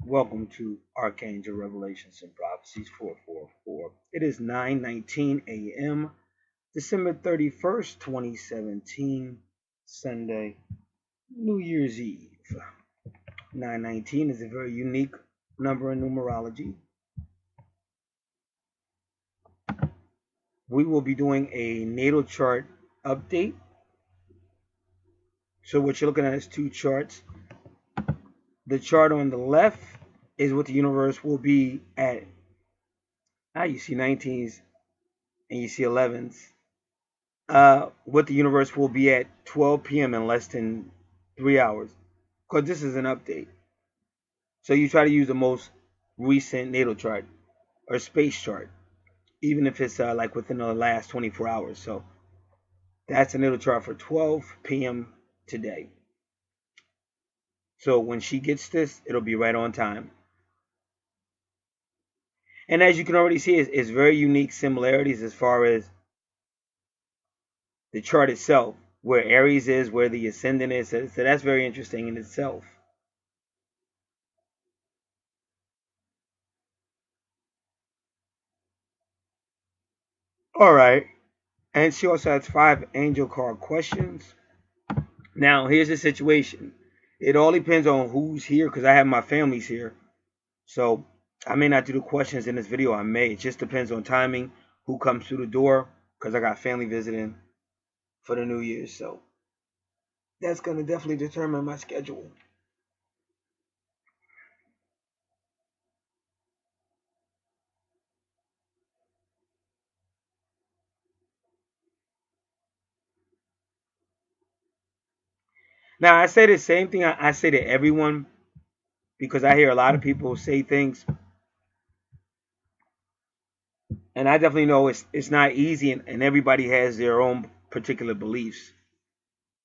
Welcome to Archangel Revelations and Prophecies 444. It is 9:19 a.m., December 31st, 2017, Sunday, New Year's Eve. 919 is a very unique number in numerology. We will be doing a natal chart update. So what you're looking at is two charts. The chart on the left is what the universe will be at. You see 19s and you see 11s. What the universe will be at 12 p.m. in less than 3 hours. Because this is an update. So you try to use the most recent natal chart or space chart, even if it's like within the last 24 hours. So that's a natal chart for 12 p.m. today. So when she gets this, it'll be right on time. And as you can already see, it's very unique similarities as far as the chart itself, where Aries is, where the ascendant is. So that's very interesting in itself. All right. And she also has 5 angel card questions. Now, here's the situation. It all depends on who's here because I have my families here. So I may not do the questions in this video. I may. It just depends on timing, who comes through the door because I got family visiting for the New Year's. So that's going to definitely determine my schedule. Now, I say the same thing I say to everyone because I hear a lot of people say things, and I definitely know it's not easy, and everybody has their own particular beliefs.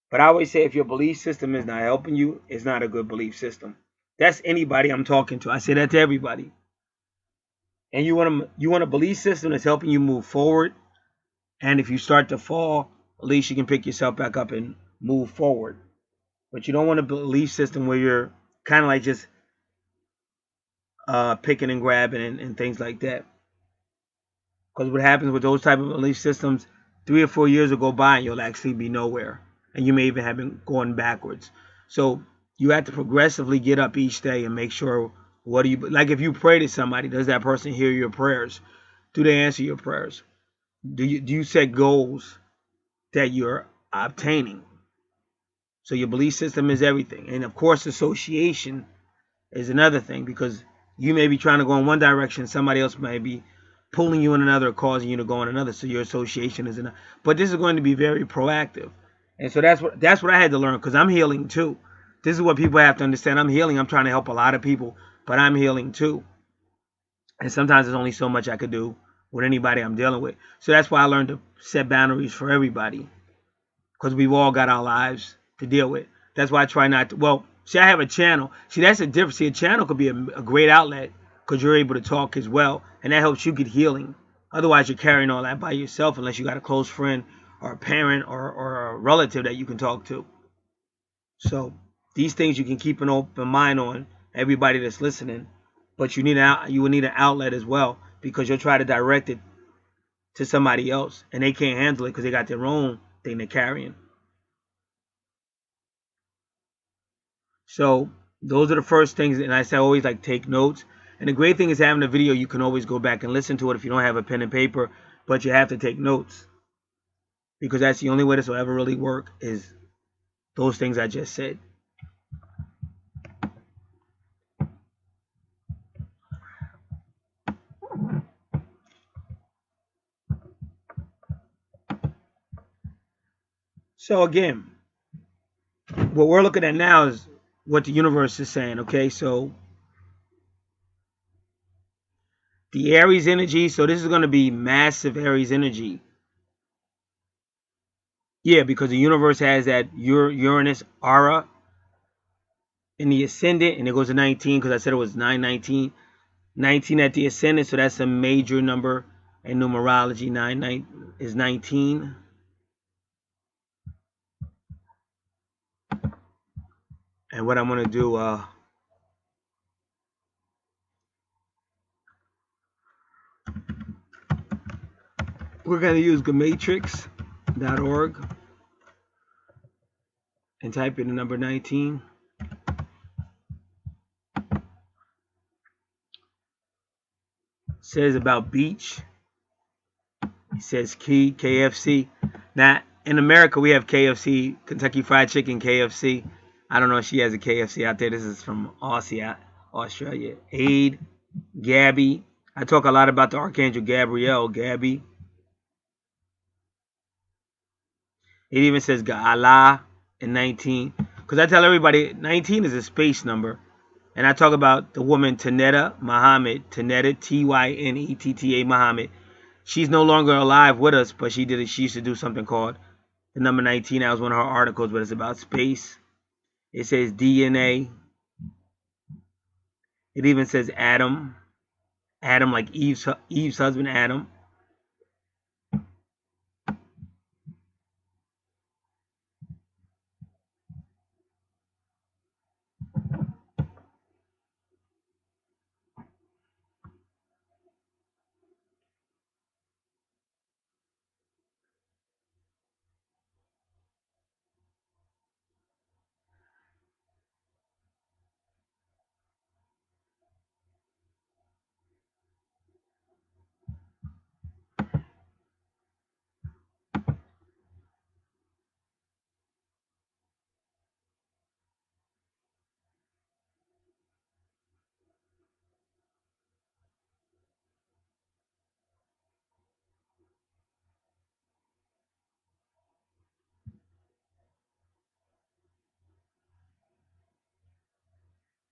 But I always say if your belief system is not helping you, it's not a good belief system. That's anybody I'm talking to. I say that to everybody. And you want a belief system that's helping you move forward. And if you start to fall, at least you can pick yourself back up and move forward. But you don't want a belief system where you're kind of like just picking and grabbing and things like that. Because what happens with those type of belief systems, 3 or 4 years will go by and you'll actually be nowhere. And you may even have been going backwards. So you have to progressively get up each day and make sure what do you like. If you pray to somebody, does that person hear your prayers? Do they answer your prayers? Do you set goals that you're obtaining? So your belief system is everything. And of course, association is another thing because you may be trying to go in one direction, somebody else may be pulling you in another, causing you to go in another. So your association is enough. But this is going to be very proactive. And so that's what I had to learn because I'm healing too. This is what people have to understand. I'm healing. I'm trying to help a lot of people, but I'm healing too. And sometimes there's only so much I could do with anybody I'm dealing with. So that's why I learned to set boundaries for everybody because we've all got our lives to deal with. That's why I try not to. Well, see, I have a channel. See, that's the difference. See, a channel could be a great outlet because you're able to talk as well, and that helps you get healing. Otherwise, you're carrying all that by yourself unless you got a close friend or a parent or a relative that you can talk to. So these things you can keep an open mind on, everybody that's listening, but you will need an outlet as well because you'll try to direct it to somebody else and they can't handle it because they got their own thing they're carrying. So those are the first things, and I say always like take notes. And the great thing is having a video, you can always go back and listen to it if you don't have a pen and paper, but you have to take notes because that's the only way this will ever really work is those things I just said. So again, what we're looking at now is what the universe is saying, okay? So the Aries energy, so this is going to be massive Aries energy. Yeah, because the universe has that Uranus aura in the ascendant, and it goes to 19 because I said it was 919. 19 at the ascendant, so that's a major number in numerology. 9 is 19. And what I'm going to do, We're going to use gematrix.org and type in the number 19. It says about beach. It says key, KFC. Now, in America, we have KFC, Kentucky Fried Chicken, KFC. I don't know if she has a KFC out there. This is from Aussie, Australia. Aid, Gabby. I talk a lot about the Archangel Gabriel, Gabby. It even says Allah in 19. Because I tell everybody 19 is a space number. And I talk about the woman Tanetta Muhammad, Tanetta, Tynetta Muhammad. She's no longer alive with us, but she used to do something called the number 19. That was one of her articles, but it's about space. It says DNA. It even says Adam. Adam, like Eve's husband, Adam.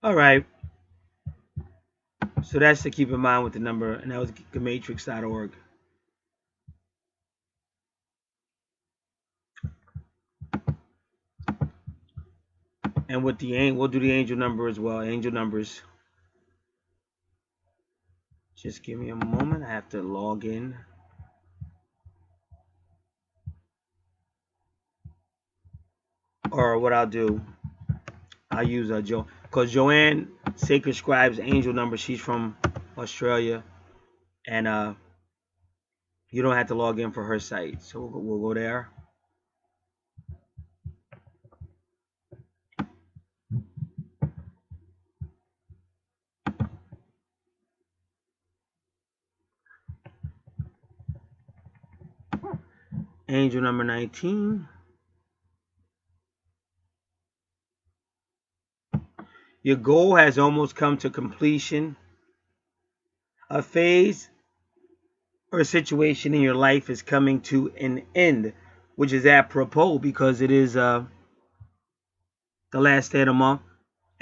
All right. So that's to keep in mind with the number, and that was gematrix.org. And with the we'll do the angel number as well. Angel numbers. Just give me a moment. I have to log in. Or what I'll do, I'll use because Joanne Sacred Scribes angel number. She's from Australia, and you don't have to log in for her site. So we'll go there. Angel number 19. Your goal has almost come to completion. A phase or situation in your life is coming to an end, which is apropos because it is the last day of the month.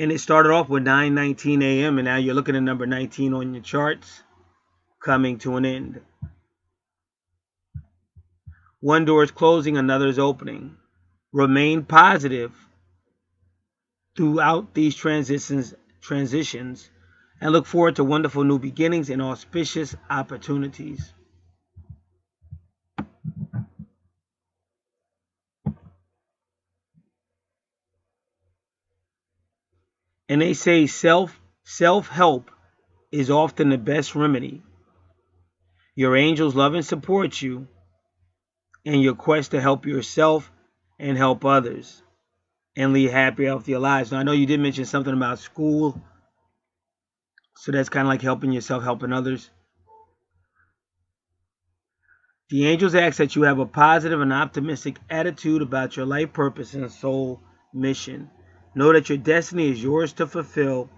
And it started off with 9:19 a.m. and now you're looking at number 19 on your charts, coming to an end. One door is closing, another is opening. Remain positive throughout these transitions, and look forward to wonderful new beginnings and auspicious opportunities. And they say self-help is often the best remedy. Your angels love and support you in your quest to help yourself and help others and lead happy, healthier lives. Now, I know you did mention something about school, so that's kind of like helping yourself, helping others. The angels ask that you have a positive and optimistic attitude about your life purpose and soul mission. Know that your destiny is yours to fulfill,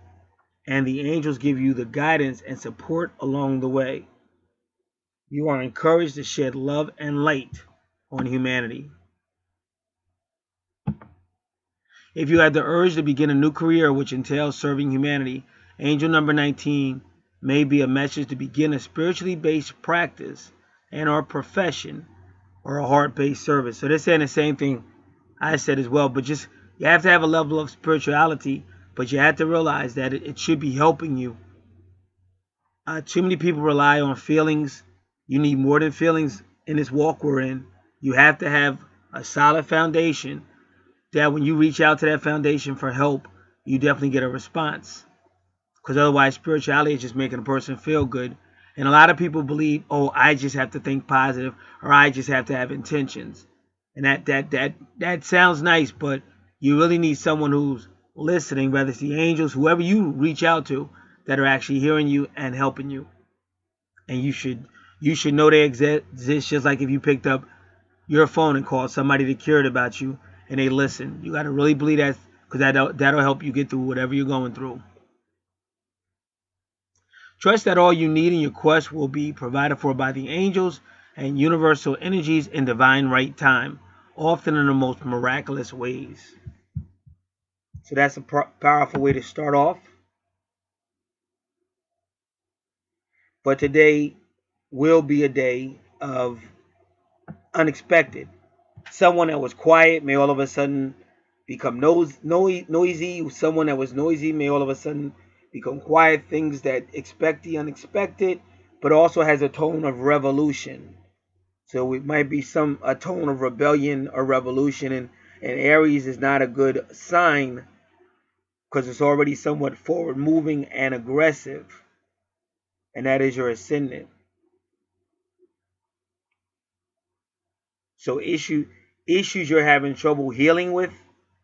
and the angels give you the guidance and support along the way. You are encouraged to shed love and light on humanity. If you have the urge to begin a new career which entails serving humanity, angel number 19 may be a message to begin a spiritually based practice and or profession or a heart-based service. So they're saying the same thing I said as well, but just you have to have a level of spirituality, but you have to realize that it should be helping you. Too many people rely on feelings. You need more than feelings in this walk we're in. You have to have a solid foundation that when you reach out to that foundation for help, you definitely get a response. Because otherwise, spirituality is just making a person feel good, And a lot of people believe, oh, I just have to think positive, or I just have to have intentions. And that sounds nice, but you really need someone who's listening, whether it's the angels, whoever you reach out to, that are actually hearing you and helping you. And you should know they exist, just like if you picked up your phone and called somebody that cared about you and they listen. You got to really believe that, because that'll help you get through whatever you're going through. Trust that all you need in your quest will be provided for by the angels and universal energies in divine right time, often in the most miraculous ways. So that's a powerful way to start off. But today will be a day of unexpected. Someone that was quiet may all of a sudden become noisy. Someone that was noisy may all of a sudden become quiet. Things that expect the unexpected, but also has a tone of revolution. So it might be a tone of rebellion or revolution, and Aries is not a good sign because it's already somewhat forward moving and aggressive, and that is your ascendant. So issues you're having trouble healing with,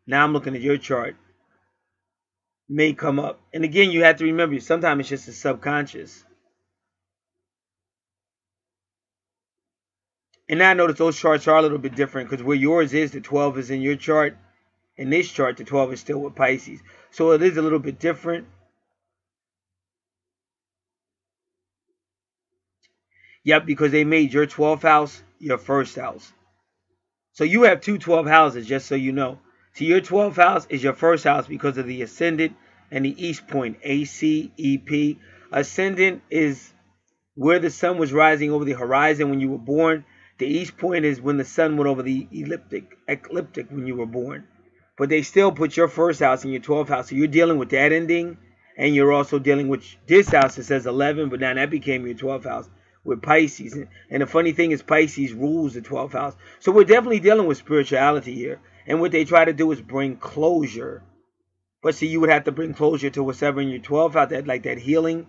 now I'm looking at your chart, may come up. And again, you have to remember, sometimes it's just the subconscious. And now I notice those charts are a little bit different, because where yours is, the 12 is in your chart. In this chart, the 12 is still with Pisces. So it is a little bit different. Yep, because they made your 12th house your first house. So you have two 12 houses, just so you know. So your 12th house is your first house because of the ascendant and the east point, ACEP. Ascendant is where the sun was rising over the horizon when you were born. The east point is when the sun went over the ecliptic when you were born. But they still put your first house in your 12th house. So you're dealing with that ending. And you're also dealing with this house that says 11. But now that became your 12th house with Pisces. And the funny thing is Pisces rules the 12th house. So we're definitely dealing with spirituality here. And what they try to do is bring closure. But see, you would have to bring closure to whatever in your 12th house. That healing,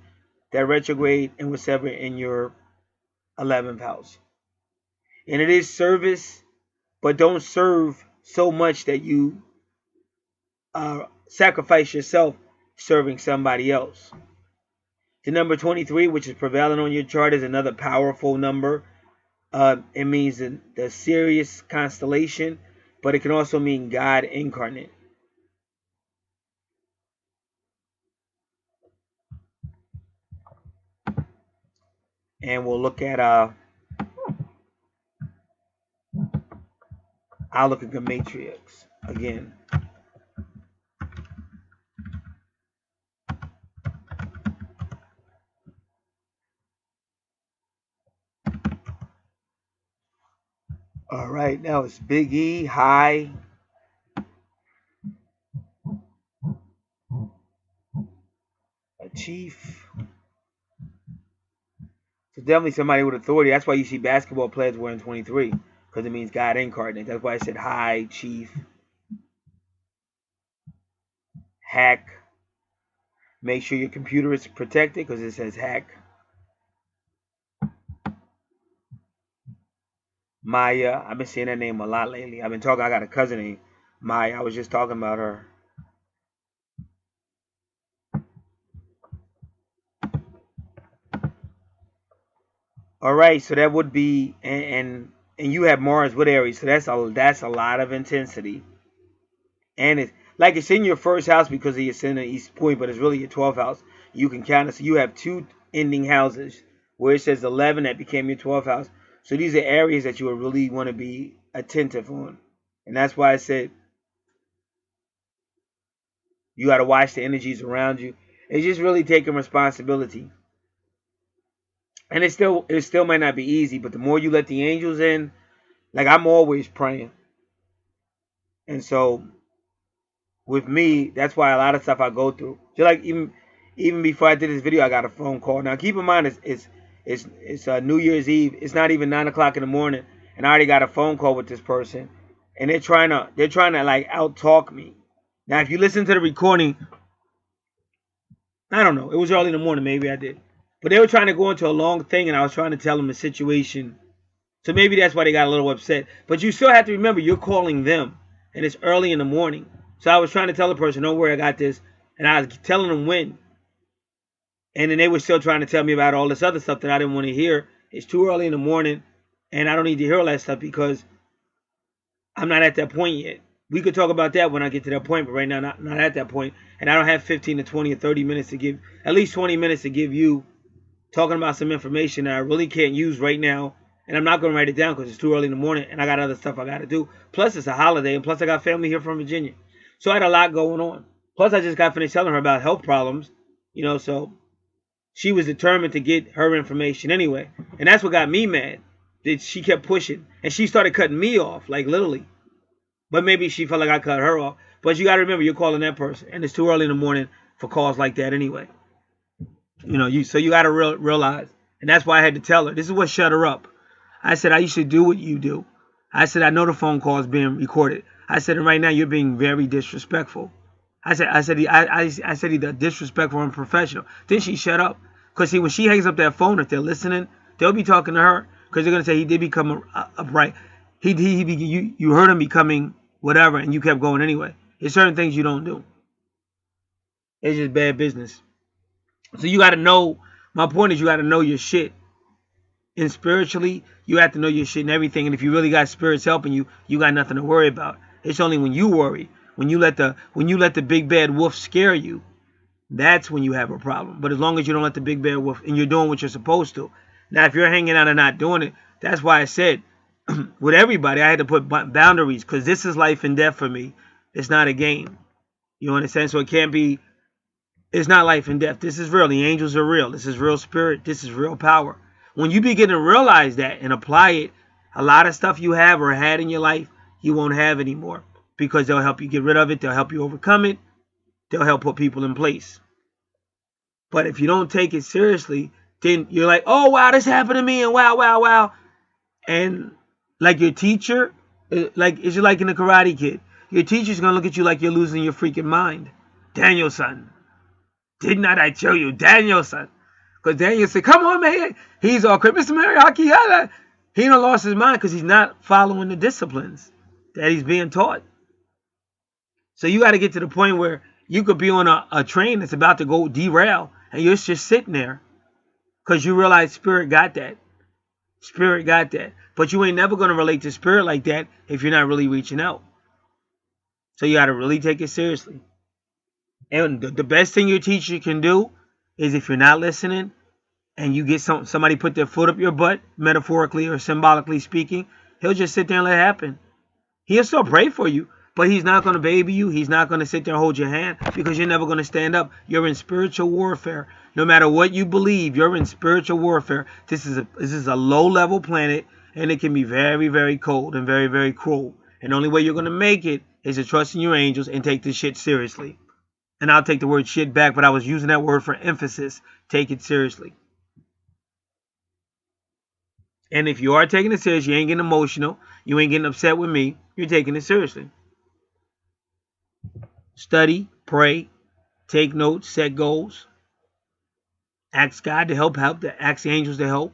that retrograde, and whatever in your 11th house. And it is service, but don't serve so much that you sacrifice yourself serving somebody else. The number 23, which is prevailing on your chart, is another powerful number. It means the Sirius constellation, but it can also mean God incarnate. And we'll look at I'll look at the matrix again. All right, now it's Big E, high. A chief. So definitely somebody with authority. That's why you see basketball players wearing 23, because it means God incarnate. That's why I said high, chief, hack. Make sure your computer is protected because it says hack. Maya. I've been seeing that name a lot lately. I got a cousin named Maya. I was just talking about her. All right, so that would be, and you have Mars with Aries, so that's a lot of intensity. And it's in your first house because it's in the east point, but it's really your 12th house. You can count it. So you have two ending houses where it says 11 that became your 12th house. So these are areas that you would really want to be attentive on. And that's why I said you got to watch the energies around you. It's just really taking responsibility. And it still might not be easy, but the more you let the angels in, like I'm always praying. And so with me, that's why a lot of stuff I go through. Just like even before I did this video, I got a phone call. Now keep in mind it's New Year's Eve. It's not even 9 o'clock in the morning, and I already got a phone call with this person, and they're trying to like out talk me. Now if you listen to the recording, I don't know. It was early in the morning. Maybe I did. But they were trying to go into a long thing, and I was trying to tell them the situation. So maybe that's why they got a little upset. But you still have to remember, you're calling them, and it's early in the morning. So I was trying to tell the person, don't worry, I got this. And I was telling them when. And then they were still trying to tell me about all this other stuff that I didn't want to hear. It's too early in the morning, and I don't need to hear all that stuff because I'm not at that point yet. We could talk about that when I get to that point, but right now, not at that point. And I don't have 15 to 20 or 30 minutes to give, at least 20 minutes to give you, talking about some information that I really can't use right now. And I'm not going to write it down because it's too early in the morning and I got other stuff I got to do. Plus, it's a holiday, and plus I got family here from Virginia. So I had a lot going on. Plus, I just got finished telling her about health problems, so she was determined to get her information anyway. And that's what got me mad, that she kept pushing. And she started cutting me off, like literally. But maybe she felt like I cut her off. But you got to remember, you're calling that person. And it's too early in the morning for calls like that anyway. So you got to realize. And that's why I had to tell her. This is what shut her up. I said, I used to do what you do. I said, I know the phone call is being recorded. I said, and right now you're being very disrespectful. I said, either disrespectful or unprofessional. Then she shut up. Because see, when she hangs up that phone, if they're listening, they'll be talking to her. Because they're going to say he did become upright. You heard him becoming whatever, and you kept going anyway. There's certain things you don't do. It's just bad business. So you got to know, my point is you got to know your shit. And spiritually, you have to know your shit and everything. And if you really got spirits helping you, you got nothing to worry about. It's only when you worry, when you let the big bad wolf scare you, that's when you have a problem. But as long as you don't let the big bad wolf, and you're doing what you're supposed to. Now, if you're hanging out and not doing it, that's why I said, with everybody, I had to put boundaries, because this is life and death for me. It's not a game. You understand? So it can't be, it's not life and death. This is real. The angels are real. This is real spirit. This is real power. When you begin to realize that and apply it, a lot of stuff you have or had in your life, you won't have anymore, because they'll help you get rid of it. They'll help you overcome it. They'll help put people in place. But if you don't take it seriously, then you're like, oh, wow, this happened to me, and wow, wow, wow. And like your teacher, it's just like in the Karate Kid. Your teacher's going to look at you like you're losing your freaking mind. Daniel-san, did not I tell you, Daniel-san? Because Daniel said, come on, man. He's all crazy. Mr. Mariaki, he done lost his mind because he's not following the disciplines that he's being taught. So you got to get to the point where you could be on a train that's about to go derail, and you're just sitting there because you realize spirit got that. Spirit got that. But you ain't never going to relate to spirit like that if you're not really reaching out. So you got to really take it seriously. And the best thing your teacher can do is, if you're not listening and you get somebody put their foot up your butt, metaphorically or symbolically speaking, he'll just sit there and let it happen. He'll still pray for you, but he's not going to baby you. He's not going to sit there and hold your hand, because you're never going to stand up. You're in spiritual warfare. No matter what you believe, you're in spiritual warfare. This is a low-level planet, and it can be very, very cold and very, very cruel. And the only way you're going to make it is to trust in your angels and take this shit seriously. And I'll take the word shit back, but I was using that word for emphasis. Take it seriously. And if you are taking it serious, you ain't getting emotional, you ain't getting upset with me, you're taking it seriously. Study, pray, take notes, set goals. Ask God to help, ask the angels to help.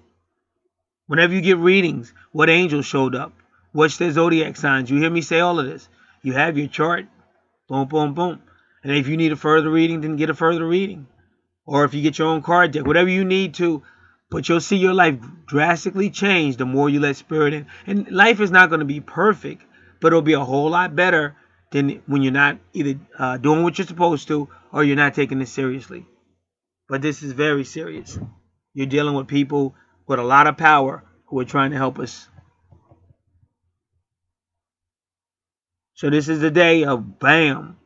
Whenever you get readings, what angel showed up? What's their zodiac signs? You hear me say all of this. You have your chart. Boom, boom, boom. And if you need a further reading, then get a further reading. Or if you get your own card deck, whatever you need to. But you'll see your life drastically change the more you let spirit in. And life is not going to be perfect, but it'll be a whole lot better than when you're not either doing what you're supposed to, or you're not taking this seriously. But this is very serious. You're dealing with people with a lot of power who are trying to help us. So this is the day of bam.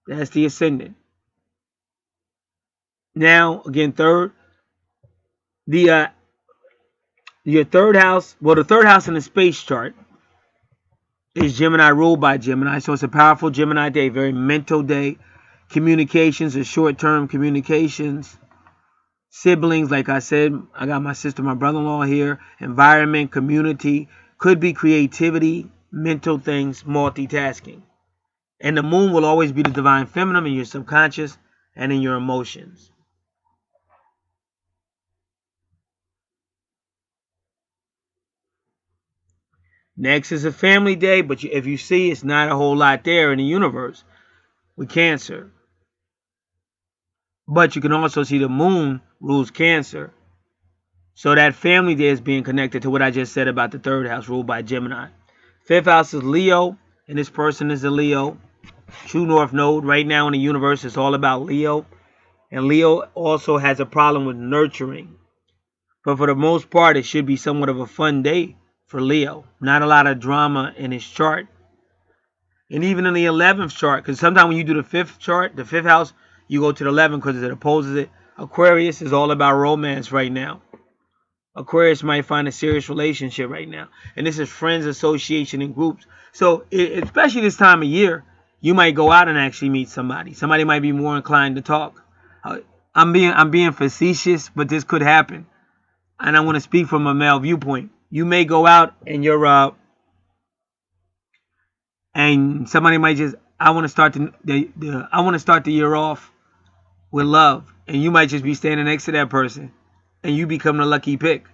That's the ascendant. Now, again, your third house, well, the third house in the space chart is Gemini, ruled by Gemini. So it's a powerful Gemini day, very mental day. Communications are short-term communications. Siblings, like I said, I got my sister, my brother-in-law here. Environment, community, could be creativity, mental things, multitasking. And the moon will always be the divine feminine in your subconscious and in your emotions. Next is a family day, but if you see, it's not a whole lot there in the universe with Cancer. But you can also see the moon rules Cancer. So that family day is being connected to what I just said about the third house ruled by Gemini. Fifth house is Leo, and this person is a Leo. True North Node. Right now in the universe, it's all about Leo. And Leo also has a problem with nurturing. But for the most part, it should be somewhat of a fun day for Leo. Not a lot of drama in his chart. And even in the 11th chart, because sometimes when you do the 5th chart, the 5th house, you go to the 11th because it opposes it. Aquarius is all about romance right now. Aquarius might find a serious relationship right now. And this is friends, association, and groups. So, especially this time of year, you might go out and actually meet somebody. Somebody might be more inclined to talk. I'm being facetious, but this could happen. And I want to speak from a male viewpoint. You may go out and you're and somebody might just I want to start the year off with love, and you might just be standing next to that person, and you become the lucky pick.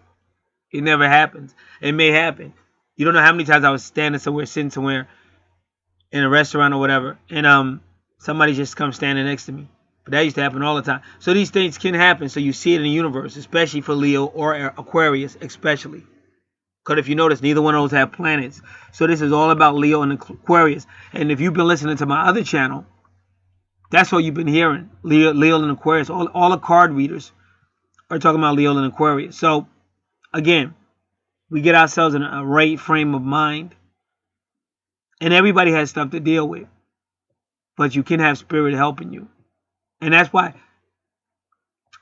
It never happens. It may happen. You don't know how many times I was standing somewhere, sitting somewhere in a restaurant or whatever, and somebody just comes standing next to me. But that used to happen all the time. So these things can happen. So you see it in the universe, especially for Leo or Aquarius, especially. Because if you notice, neither one of those have planets. So this is all about Leo and Aquarius. And if you've been listening to my other channel, that's what you've been hearing. Leo and Aquarius. All the card readers are talking about Leo and Aquarius. So, again, we get ourselves in a right frame of mind. And everybody has stuff to deal with. But you can have spirit helping you. And that's why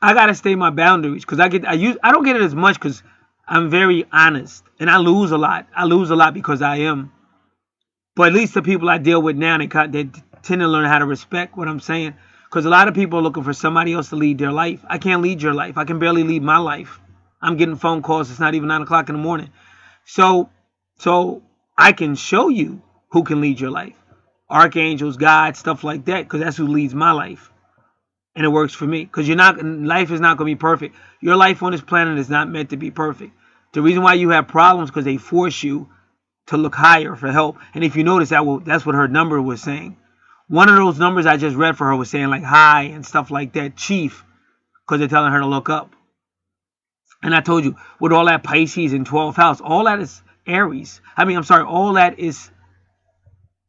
I got to stay my boundaries. Because I don't get it as much because I'm very honest. And I lose a lot. I lose a lot because I am. But at least the people I deal with now, they tend to learn how to respect what I'm saying. Because a lot of people are looking for somebody else to lead their life. I can't lead your life. I can barely lead my life. I'm getting phone calls. It's not even 9 o'clock in the morning. So I can show you who can lead your life. Archangels, God, stuff like that. Because that's who leads my life. And it works for me. Because life is not going to be perfect. Your life on this planet is not meant to be perfect. The reason why you have problems is because they force you to look higher for help. And if you notice, that's what her number was saying. One of those numbers I just read for her was saying like high and stuff like that, chief, because they're telling her to look up. And I told you, with all that Pisces in 12th house, all that is Aries. All that is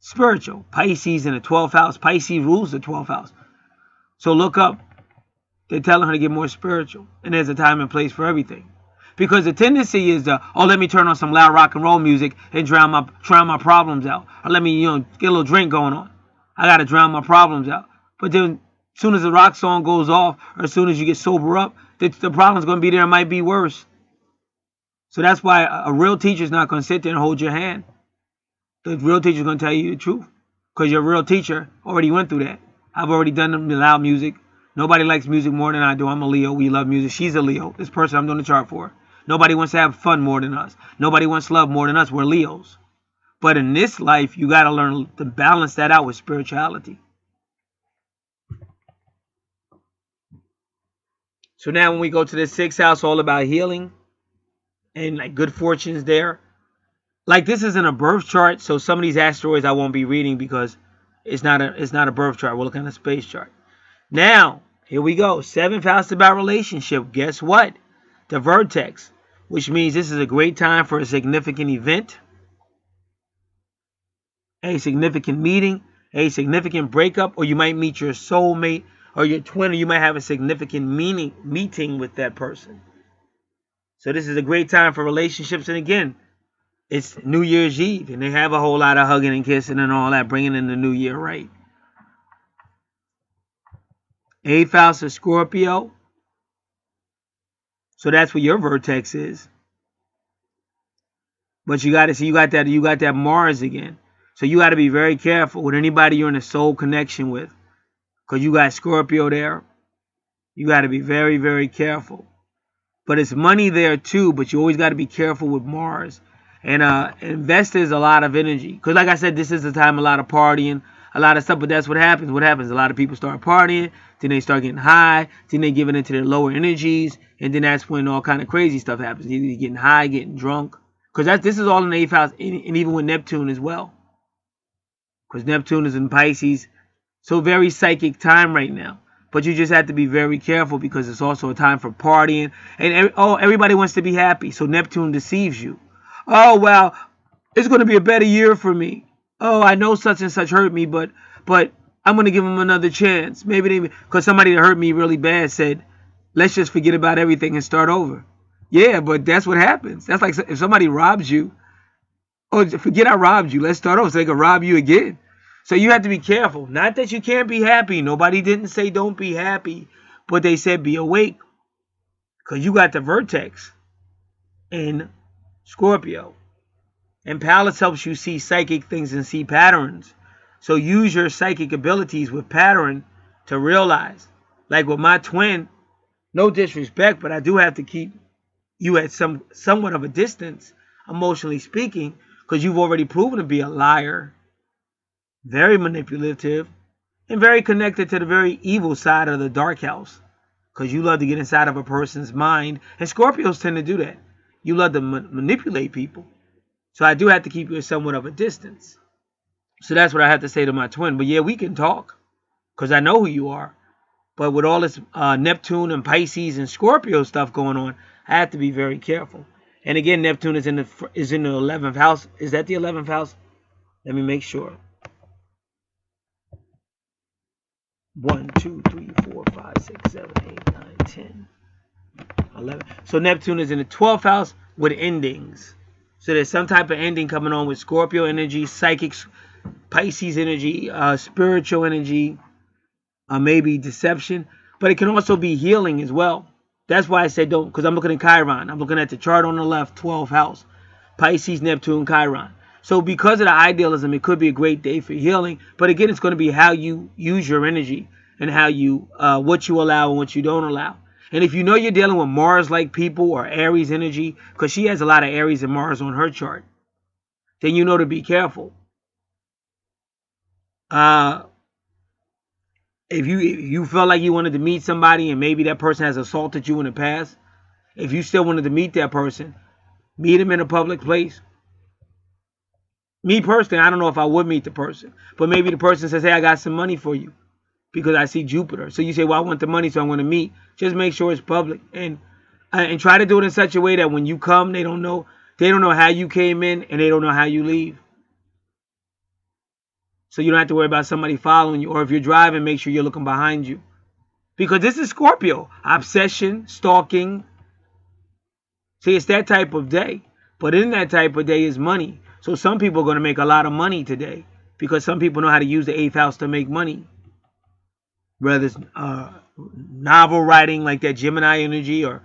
spiritual. Pisces in the 12th house. Pisces rules the 12th house. So look up. They're telling her to get more spiritual. And there's a time and place for everything. Because the tendency is let me turn on some loud rock and roll music and drown my problems out. Or let me, get a little drink going on. I got to drown my problems out. But then as soon as the rock song goes off, or as soon as you get sober up, the problem's going to be there. It might be worse. So that's why a real teacher is not going to sit there and hold your hand. The real teacher is going to tell you the truth. Because your real teacher already went through that. I've already done the loud music. Nobody likes music more than I do. I'm a Leo. We love music. She's a Leo. This person I'm doing the chart for. Nobody wants to have fun more than us. Nobody wants love more than us. We're Leos. But in this life, you got to learn to balance that out with spirituality. So now when we go to the 6th house, all about healing and like good fortunes there. Like this isn't a birth chart, so some of these asteroids I won't be reading because it's not a birth chart. We're looking at a space chart. Now, here we go. 7th house about relationship. Guess what? The vertex, which means this is a great time for a significant event, a significant meeting, a significant breakup, or you might meet your soulmate or your twin, or you might have a significant meeting with that person. So this is a great time for relationships. And again, it's New Year's Eve, and they have a whole lot of hugging and kissing and all that, bringing in the new year, right? 8th house of Scorpio. So that's what your vertex is. But you got to see, you got that Mars again. So you got to be very careful with anybody you're in a soul connection with. Because you got Scorpio there. You got to be very, very careful. But it's money there too, but you always got to be careful with Mars. And invest is a lot of energy. Because like I said, this is the time a lot of partying, a lot of stuff. But that's what happens. What happens? A lot of people start partying. Then they start getting high. Then they giving into their lower energies. And then that's when all kind of crazy stuff happens. Either getting high, getting drunk. Because this is all in the 8th house, and even with Neptune as well. Because Neptune is in Pisces. So very psychic time right now. But you just have to be very careful because it's also a time for partying. And everybody wants to be happy. So Neptune deceives you. Oh, well, it's going to be a better year for me. Oh, I know such and such hurt me, but I'm going to give them another chance. Maybe because somebody that hurt me really bad said, let's just forget about everything and start over. Yeah, but that's what happens. That's like if somebody robs you. Oh, forget I robbed you. Let's start over so they can rob you again. So you have to be careful. Not that you can't be happy. Nobody didn't say don't be happy. But they said be awake. Because you got the vertex in Scorpio. And Pallas helps you see psychic things and see patterns. So use your psychic abilities with pattern to realize. Like with my twin, no disrespect, but I do have to keep you at somewhat of a distance, emotionally speaking, because you've already proven to be a liar, very manipulative, and very connected to the very evil side of the dark house, because you love to get inside of a person's mind, and Scorpios tend to do that. You love to manipulate people. So I do have to keep you at somewhat of a distance. So that's what I have to say to my twin. But yeah, we can talk, because I know who you are. But with all this Neptune and Pisces and Scorpio stuff going on, I have to be very careful. And again, Neptune is in the 11th house. Is that the 11th house? Let me make sure. 1, 2, 3, 4, 5, 6, 7, 8, 9, 10, 11. So Neptune is in the 12th house with endings. So there's some type of ending coming on with Scorpio energy, psychic, Pisces energy, spiritual energy, maybe deception. But it can also be healing as well. That's why I said don't, because I'm looking at Chiron. I'm looking at the chart on the left, 12th house. Pisces, Neptune, Chiron. So because of the idealism, it could be a great day for healing. But again, it's going to be how you use your energy and how you, what you allow and what you don't allow. And if you know you're dealing with Mars-like people or Aries energy, because she has a lot of Aries and Mars on her chart, then you know to be careful. If you felt like you wanted to meet somebody and maybe that person has assaulted you in the past, if you still wanted to meet that person, meet him in a public place. Me personally, I don't know if I would meet the person. But maybe the person says, hey, I got some money for you because I see Jupiter. So you say, well, I want the money, so I'm going to meet. Just make sure it's public. And try to do it in such a way that when you come, they don't know how you came in and they don't know how you leave. So you don't have to worry about somebody following you. Or if you're driving, make sure you're looking behind you. Because this is Scorpio. Obsession, stalking. See, it's that type of day. But in that type of day is money. So some people are going to make a lot of money today. Because some people know how to use the 8th house to make money. Whether it's novel writing like that Gemini energy or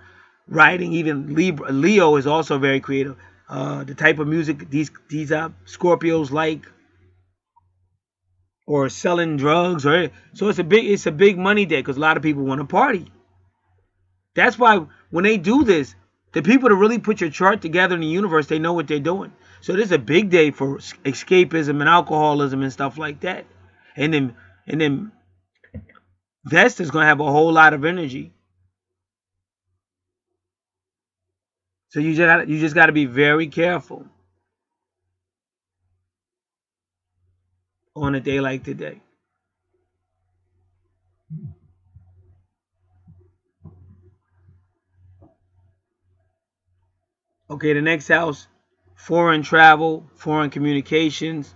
writing, even Leo is also very creative. The type of music these Scorpios like. Or selling drugs, so it's a big money day because a lot of people want to party. That's why when they do this, the people that really put your chart together in the universe, they know what they're doing. So this is a big day for escapism and alcoholism and stuff like that. And then Vesta's gonna have a whole lot of energy. So you just got to be very careful on a day like today. Okay, the next house, foreign travel, foreign communications,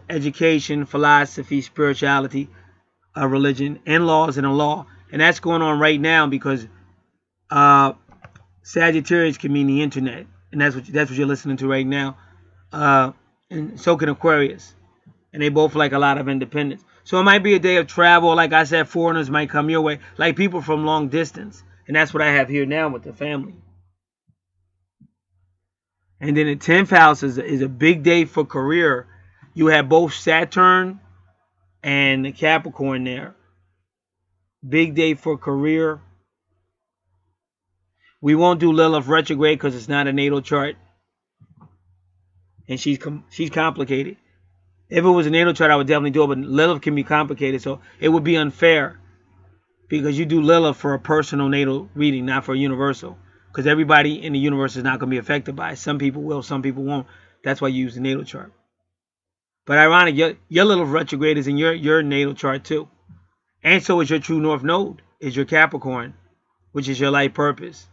education, philosophy, spirituality, religion, in-laws, and a law. And that's going on right now because Sagittarius can mean the internet. And that's what you're listening to right now. And so can Aquarius. And they both like a lot of independence. So it might be a day of travel. Like I said, foreigners might come your way. Like people from long distance. And that's what I have here now with the family. And then the 10th house is a big day for career. You have both Saturn and the Capricorn there. Big day for career. We won't do Lilith retrograde because it's not a natal chart. And she's complicated. If it was a natal chart, I would definitely do it. But Lilith can be complicated. So it would be unfair. Because you do Lilith for a personal natal reading, not for a universal. because everybody in the universe is not going to be affected by it. Some people will, some people won't. That's why you use the natal chart. But ironic, your little retrograde is in your natal chart too. And so is your true north node, is your Capricorn, which is your life purpose.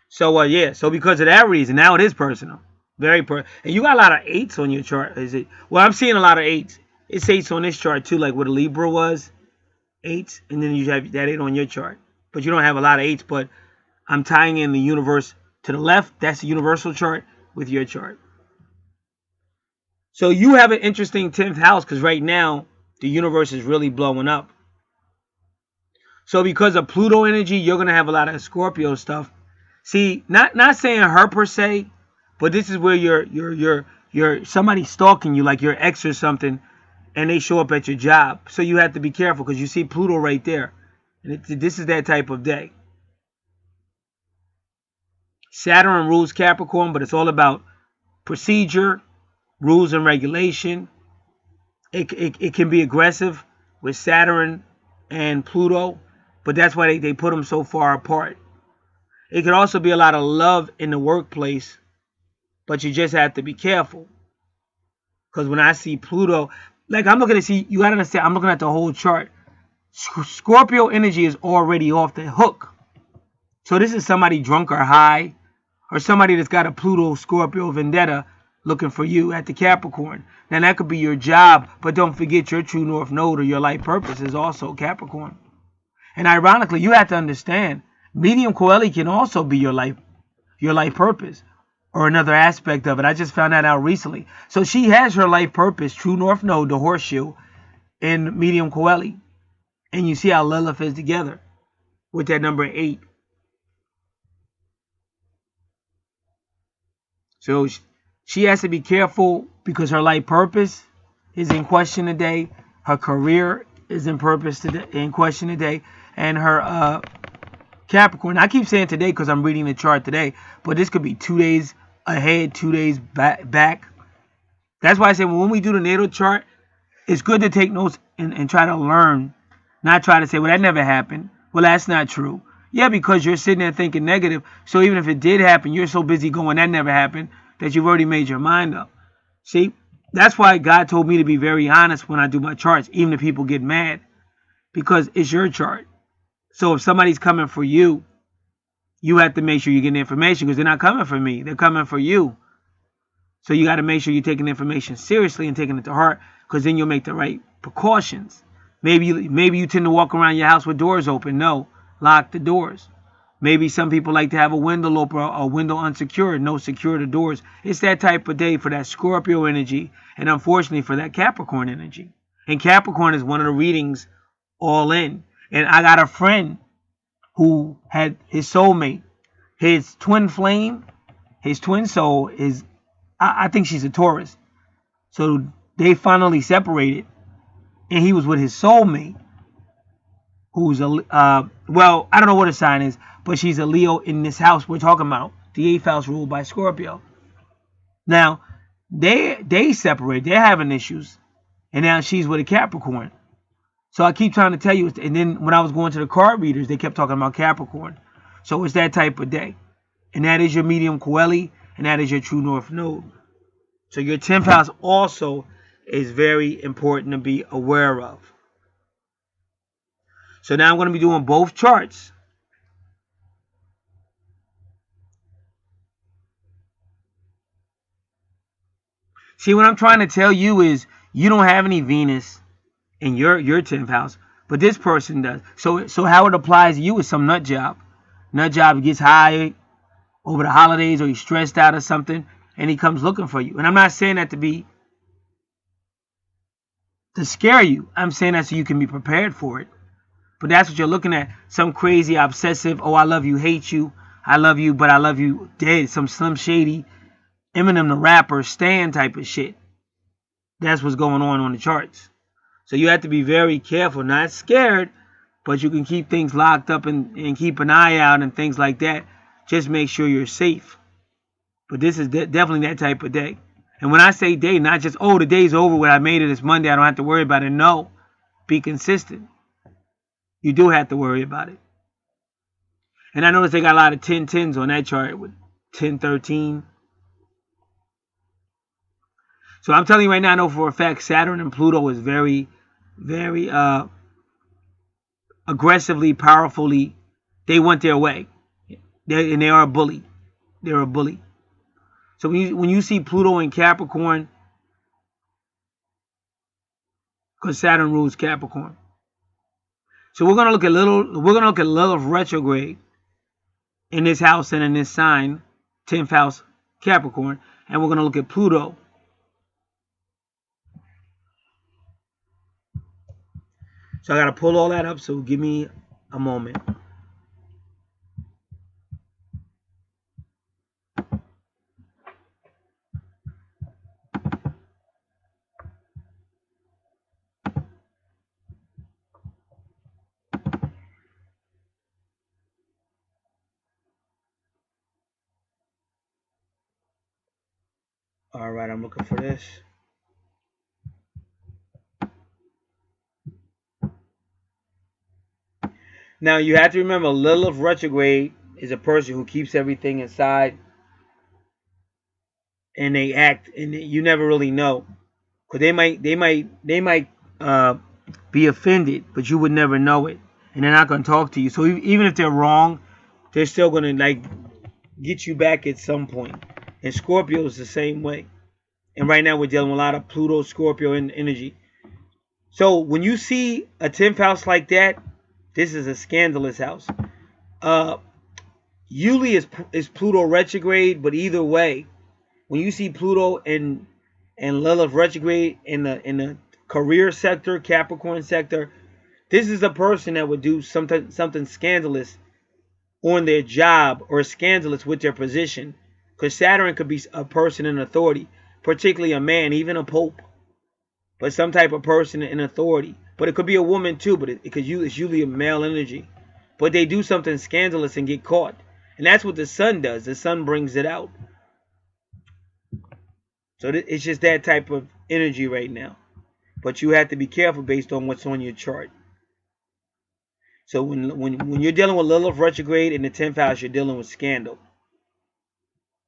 So yeah, so because of that reason, now it is personal. Very personal. And you got a lot of 8s on your chart, is it? Well, I'm seeing a lot of 8s. It's 8s on this chart too, like what a Libra was. 8s, and then you have that 8 on your chart. But you don't have a lot of 8s, but I'm tying in the universe to the left. That's the universal chart with your chart. So you have an interesting 10th house because right now the universe is really blowing up. So because of Pluto energy, you're going to have a lot of Scorpio stuff. See, not saying her per se, but this is where you're somebody stalking you, like your ex or something, and they show up at your job. So you have to be careful because you see Pluto right there. And this is that type of day. Saturn rules Capricorn, but it's all about procedure, rules and regulation. It can be aggressive with Saturn and Pluto, but that's why they put them so far apart. It could also be a lot of love in the workplace, but you just have to be careful. Because when I see Pluto, like I'm looking to see, you got to understand, I'm looking at the whole chart. Scorpio energy is already off the hook. So this is somebody drunk or high, or somebody that's got a Pluto Scorpio vendetta looking for you at the Capricorn. Now that could be your job, but don't forget your true north node or your life purpose is also Capricorn. And ironically, you have to understand, medium coeli can also be your life purpose or another aspect of it. I just found that out recently. So she has her life purpose, true north node, the horseshoe, in medium coeli. And you see how Lilith is together with that number 8. So she has to be careful because her life purpose is in question today. Her career is in question today. And her Capricorn. I keep saying today because I'm reading the chart today. But this could be 2 days ahead, 2 days back. That's why I say when we do the natal chart, it's good to take notes and try to learn. Not try to say, well, that never happened. Well, that's not true. Yeah, because you're sitting there thinking negative. So even if it did happen, you're so busy going, that never happened, that you've already made your mind up. See, that's why God told me to be very honest when I do my charts, even if people get mad, because it's your chart. So if somebody's coming for you, you have to make sure you get the information because they're not coming for me. They're coming for you. So you got to make sure you're taking the information seriously and taking it to heart because then you'll make the right precautions. Maybe you tend to walk around your house with doors open. No, lock the doors. Maybe some people like to have a window open or a window unsecured. No, secure the doors. It's that type of day for that Scorpio energy and unfortunately for that Capricorn energy. And Capricorn is one of the readings all in. And I got a friend who had his soulmate, his twin flame, his twin soul is, I think she's a Taurus. So they finally separated. And he was with his soulmate, who's well, I don't know what his sign is, but she's a Leo in this house we're talking about, the 8th house ruled by Scorpio. Now, they separated, they're having issues, and now she's with a Capricorn. So I keep trying to tell you, and then when I was going to the card readers, they kept talking about Capricorn. So it's that type of day. And that is your medium coeli, and that is your true north node. So your 10th house also is very important to be aware of. So now I'm going to be doing both charts. See, what I'm trying to tell you is you don't have any Venus in your 10th house, but this person does. So how it applies to you is some nut job. Nut job gets high over the holidays or he's stressed out or something, and he comes looking for you. And I'm not saying that to scare you. I'm saying that so you can be prepared for it. But that's what you're looking at. Some crazy, obsessive, oh, I love you, hate you. I love you, but I love you dead. Some Slim Shady, Eminem the rapper, Stan type of shit. That's what's going on the charts. So you have to be very careful. Not scared, but you can keep things locked up and keep an eye out and things like that. Just make sure you're safe. But this is definitely that type of day. And when I say day, not just, oh, the day's over when I made it, it's Monday, I don't have to worry about it. No, be consistent. You do have to worry about it. And I noticed they got a lot of 10-10s on that chart with 10-13. So I'm telling you right now, I know for a fact Saturn and Pluto is very, very aggressively, powerfully, they want their way. They are a bully. They're a bully. So when you see Pluto in Capricorn, because Saturn rules Capricorn. So we're gonna look at Lilith retrograde in this house and in this sign, 10th house Capricorn, and we're gonna look at Pluto. So I gotta pull all that up, so give me a moment. All right, I'm looking for this. Now you have to remember, Lilith retrograde is a person who keeps everything inside, and they act, and you never really know, because they might be offended, but you would never know it, and they're not gonna talk to you. So even if they're wrong, they're still gonna like get you back at some point. And Scorpio is the same way. And right now we're dealing with a lot of Pluto, Scorpio energy. So when you see a 10th house like that, this is a scandalous house. Usually is Pluto retrograde, but either way, when you see Pluto and Lilith retrograde in the career sector, Capricorn sector, this is a person that would do something scandalous on their job or scandalous with their position. Because Saturn could be a person in authority, particularly a man, even a pope, but some type of person in authority. But it could be a woman too, but it's usually a male energy. But they do something scandalous and get caught. And that's what the sun does. The sun brings it out. So it's just that type of energy right now. But you have to be careful based on what's on your chart. So when you're dealing with Lilith retrograde in the 10th house, you're dealing with scandal.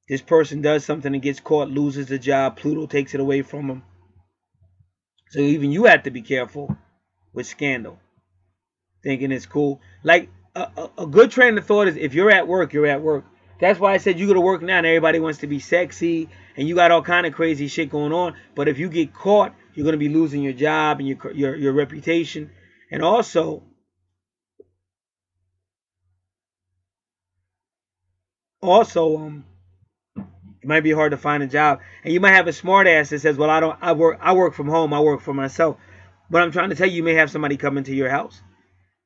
This person does something and gets caught, loses the job. Pluto takes it away from him. So even you have to be careful with scandal. Thinking it's cool. Like a good train of thought is, if you're at work, you're at work. That's why I said you go to work now and everybody wants to be sexy and you got all kind of crazy shit going on. But if you get caught, you're going to be losing your job and your reputation. And also, it might be hard to find a job, and you might have a smart ass that says, "Well, I work from home. I work for myself." But I'm trying to tell you, you may have somebody come into your house,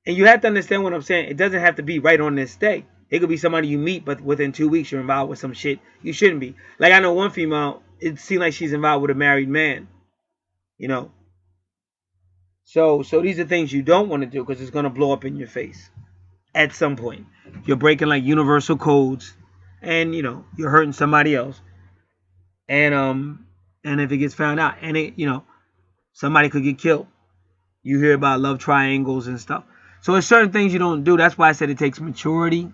and you have to understand what I'm saying. It doesn't have to be right on this day. It could be somebody you meet, but within 2 weeks you're involved with some shit you shouldn't be. Like I know one female, it seemed like she's involved with a married man. You know. So these are things you don't want to do, because it's going to blow up in your face at some point. You're breaking like universal codes. And you're hurting somebody else, and if it gets found out, and somebody could get killed. You hear about love triangles and stuff. So there's certain things you don't do. That's why I said it takes maturity,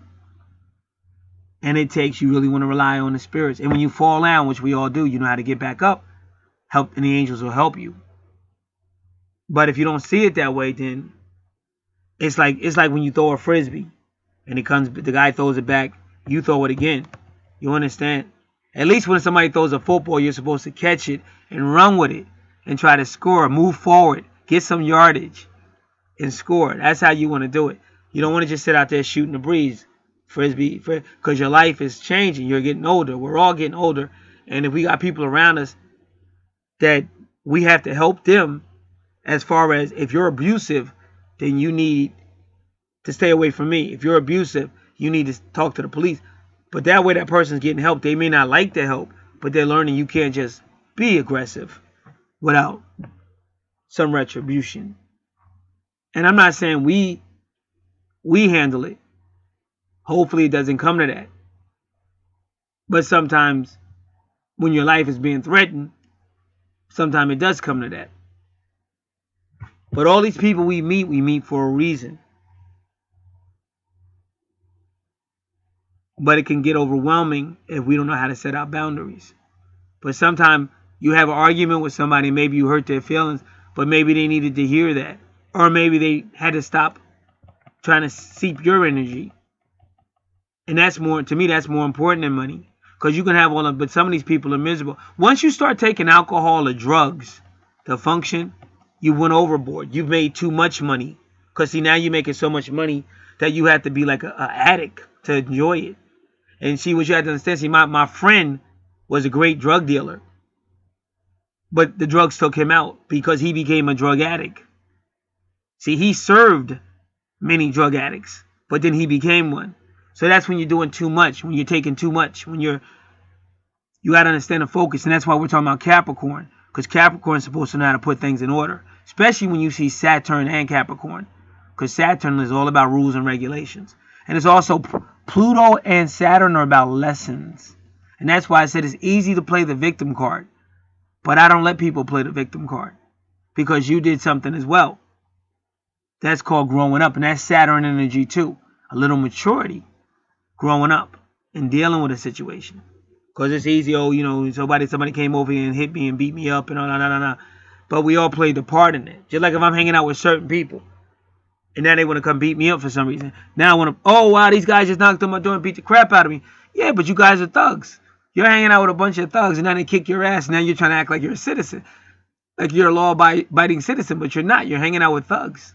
and you really want to rely on the spirits. And when you fall down, which we all do, you know how to get back up. And the angels will help you. But if you don't see it that way, then it's like when you throw a frisbee, and the guy throws it back. You throw it again. You understand? At least when somebody throws a football, you're supposed to catch it and run with it and try to score, move forward, get some yardage and score. That's how you want to do it. You don't want to just sit out there shooting the breeze, frisbee, because your life is changing. You're getting older. We're all getting older. And if we got people around us that we have to help them, as far as if you're abusive, then you need to stay away from me. If you're abusive, you need to talk to the police. But that way that person's getting help. They may not like the help, but they're learning you can't just be aggressive without some retribution. And I'm not saying we handle it. Hopefully it doesn't come to that. But sometimes when your life is being threatened, sometimes it does come to that. But all these people we meet for a reason. but it can get overwhelming if we don't know how to set our boundaries. But sometimes you have an argument with somebody, maybe you hurt their feelings, but maybe they needed to hear that. Or maybe they had to stop trying to seep your energy. And that's more, to me, that's more important than money. Because you can have all of, but some of these people are miserable. Once you start taking alcohol or drugs to function, you went overboard. You've made too much money. Because see, now you're making so much money that you have to be like an addict to enjoy it. And see, what you have to understand, see, my friend was a great drug dealer. But the drugs took him out because he became a drug addict. See, he served many drug addicts, but then he became one. So that's when you're doing too much, when you're taking too much, when you got to understand the focus. And that's why we're talking about Capricorn, because Capricorn is supposed to know how to put things in order, especially when you see Saturn and Capricorn, because Saturn is all about rules and regulations. And it's also Pluto and Saturn are about lessons. And that's why I said it's easy to play the victim card, but I don't let people play the victim card because you did something as well. That's called growing up, and that's Saturn energy too. A little maturity, growing up and dealing with a situation. Because it's easy, oh, you know, somebody came over here and hit me and beat me up and all that. But we all played the part in it. Just like if I'm hanging out with certain people, and now they want to come beat me up for some reason. Now I want to, oh, wow, these guys just knocked on my door and beat the crap out of me. Yeah, but you guys are thugs. You're hanging out with a bunch of thugs, and now they kick your ass, and now you're trying to act like you're a citizen. Like you're a law-abiding citizen, but you're not. You're hanging out with thugs.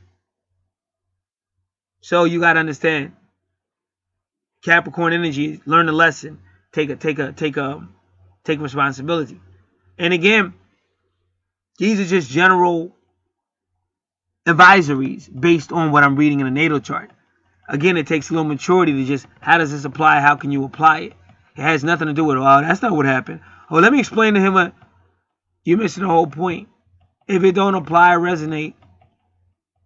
So you got to understand, Capricorn energy, learn the lesson, take responsibility. And again, these are just general advisories based on what I'm reading in the natal chart. Again, it takes a little maturity to just, how does this apply? How can you apply it? It has nothing to do with, oh, that's not what happened. Oh, let me explain to him what, you're missing the whole point. If it don't apply or resonate,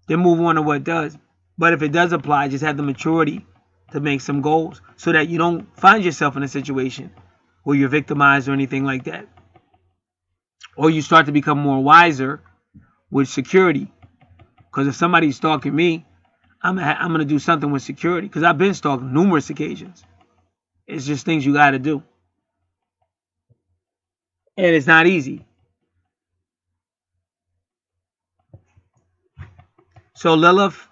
then move on to what does. But if it does apply, just have the maturity to make some goals so that you don't find yourself in a situation where you're victimized or anything like that. Or you start to become more wiser with security. Because if somebody's stalking me, I'm going to do something with security. Because I've been stalked on numerous occasions. It's just things you got to do. And it's not easy. So Lilith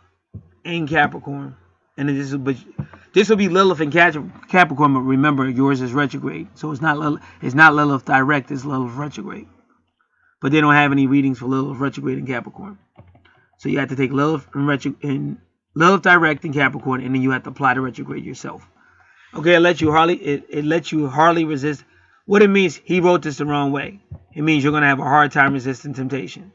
in Capricorn. And this will be Lilith in Capricorn, but remember, yours is retrograde. So it's not Lilith direct, it's Lilith retrograde. But they don't have any readings for Lilith retrograde in Capricorn. So you have to take Lilith Lilith direct in Capricorn, and then you have to apply the retrograde yourself. Okay, it lets you hardly resist. What it means, he wrote this the wrong way. It means you're going to have a hard time resisting temptation.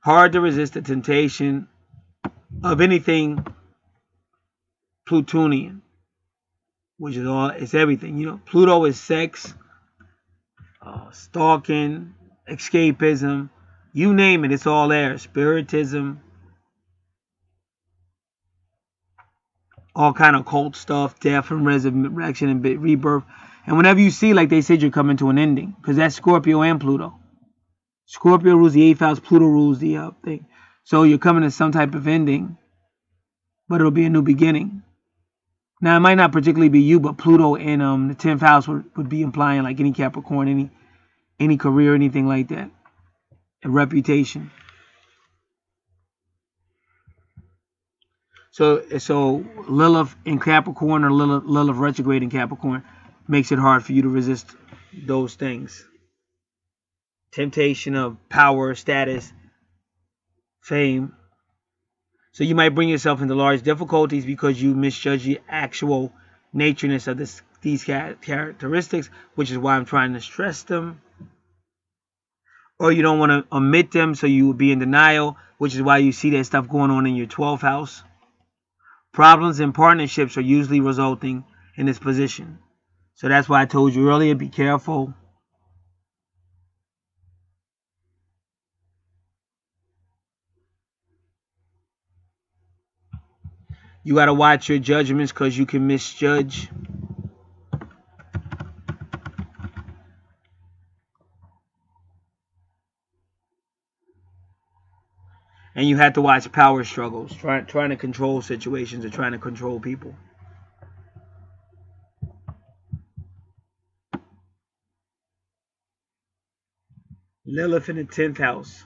Hard to resist the temptation of anything Plutonian, which is it's everything. You know, Pluto is sex, stalking, escapism, you name it, it's all there. Spiritism, all kind of cult stuff, death and resurrection and rebirth. And whenever you see, like they said, you're coming to an ending, because that's Scorpio and Pluto. Scorpio rules the 8th house, Pluto rules the thing. So you're coming to some type of ending, but it'll be a new beginning. Now, it might not particularly be you, but Pluto in the 10th house would be implying like any Capricorn, any career, anything like that. A reputation. So Lilith in Capricorn or Lilith retrograde in Capricorn makes it hard for you to resist those things. Temptation of power, status, fame. So you might bring yourself into large difficulties because you misjudge the actual natureness of these characteristics, which is why I'm trying to stress them. Or you don't want to omit them, so you will be in denial, which is why you see that stuff going on in your 12th house. Problems in partnerships are usually resulting in this position. So that's why I told you earlier, be careful. You got to watch your judgments because you can misjudge. And you had to watch power struggles, trying to control situations or trying to control people. Lilith in the 10th house.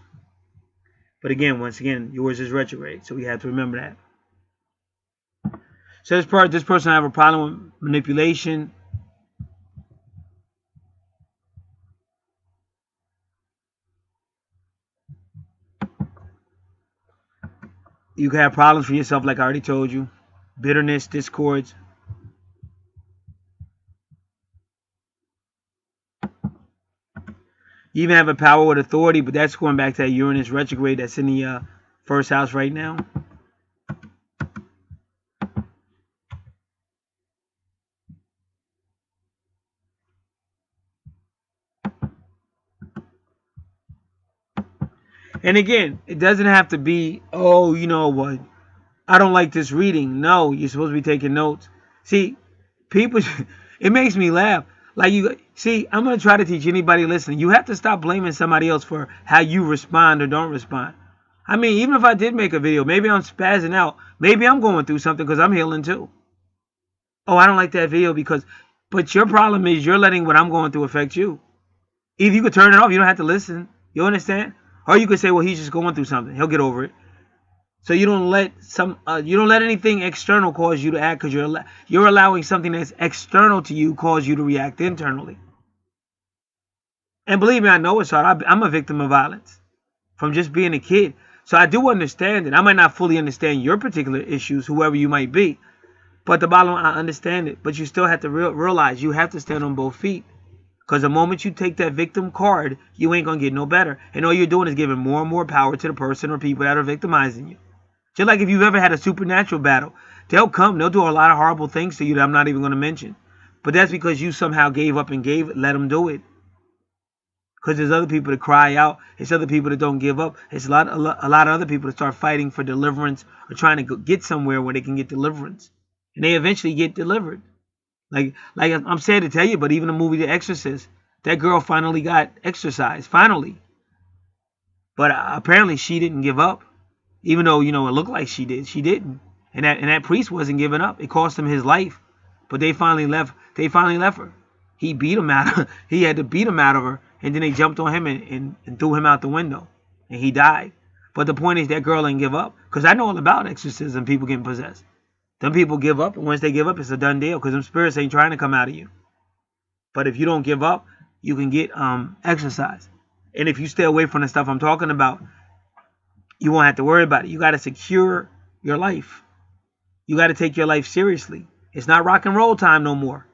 But again, once again, yours is retrograde, so we have to remember that. So this person have a problem with manipulation. You can have problems for yourself, like I already told you. Bitterness, discords. You even have a power with authority, but that's going back to that Uranus retrograde that's in the first house right now. And again, it doesn't have to be, oh, you know what, I don't like this reading. No, you're supposed to be taking notes. See, people, it makes me laugh. Like, I'm going to try to teach anybody listening. You have to stop blaming somebody else for how you respond or don't respond. I mean, even if I did make a video, maybe I'm spazzing out. Maybe I'm going through something because I'm healing too. Oh, I don't like that video but your problem is you're letting what I'm going through affect you. Either you could turn it off, you don't have to listen. You understand? Or you could say, well, he's just going through something. He'll get over it. So you don't let anything external cause you to act, because you're allowing something that's external to you cause you to react internally. And believe me, I know it's hard. I'm a victim of violence from just being a kid. So I do understand it. I might not fully understand your particular issues, whoever you might be. But the bottom line, I understand it. But you still have to realize you have to stand on both feet. Because the moment you take that victim card, you ain't going to get no better. And all you're doing is giving more and more power to the person or people that are victimizing you. Just like if you've ever had a supernatural battle, they'll do a lot of horrible things to you that I'm not even going to mention. But that's because you somehow gave up and let them do it. Because there's other people that cry out. It's other people that don't give up. It's a lot of other people that start fighting for deliverance or trying to get somewhere where they can get deliverance. And they eventually get delivered. Like I'm sad to tell you, but even the movie The Exorcist, that girl finally got exorcised. Finally. But apparently she didn't give up. Even though, it looked like she did. She didn't. And that priest wasn't giving up. It cost him his life. But they finally left her. He beat him out. He had to beat him out of her. And then they jumped on him and threw him out the window. And he died. But the point is that girl didn't give up. Because I know all about exorcism, people getting possessed. Them people give up. And once they give up, it's a done deal. Because them spirits ain't trying to come out of you. But if you don't give up, you can get exorcised. And if you stay away from the stuff I'm talking about, you won't have to worry about it. You got to secure your life. You got to take your life seriously. It's not rock and roll time no more.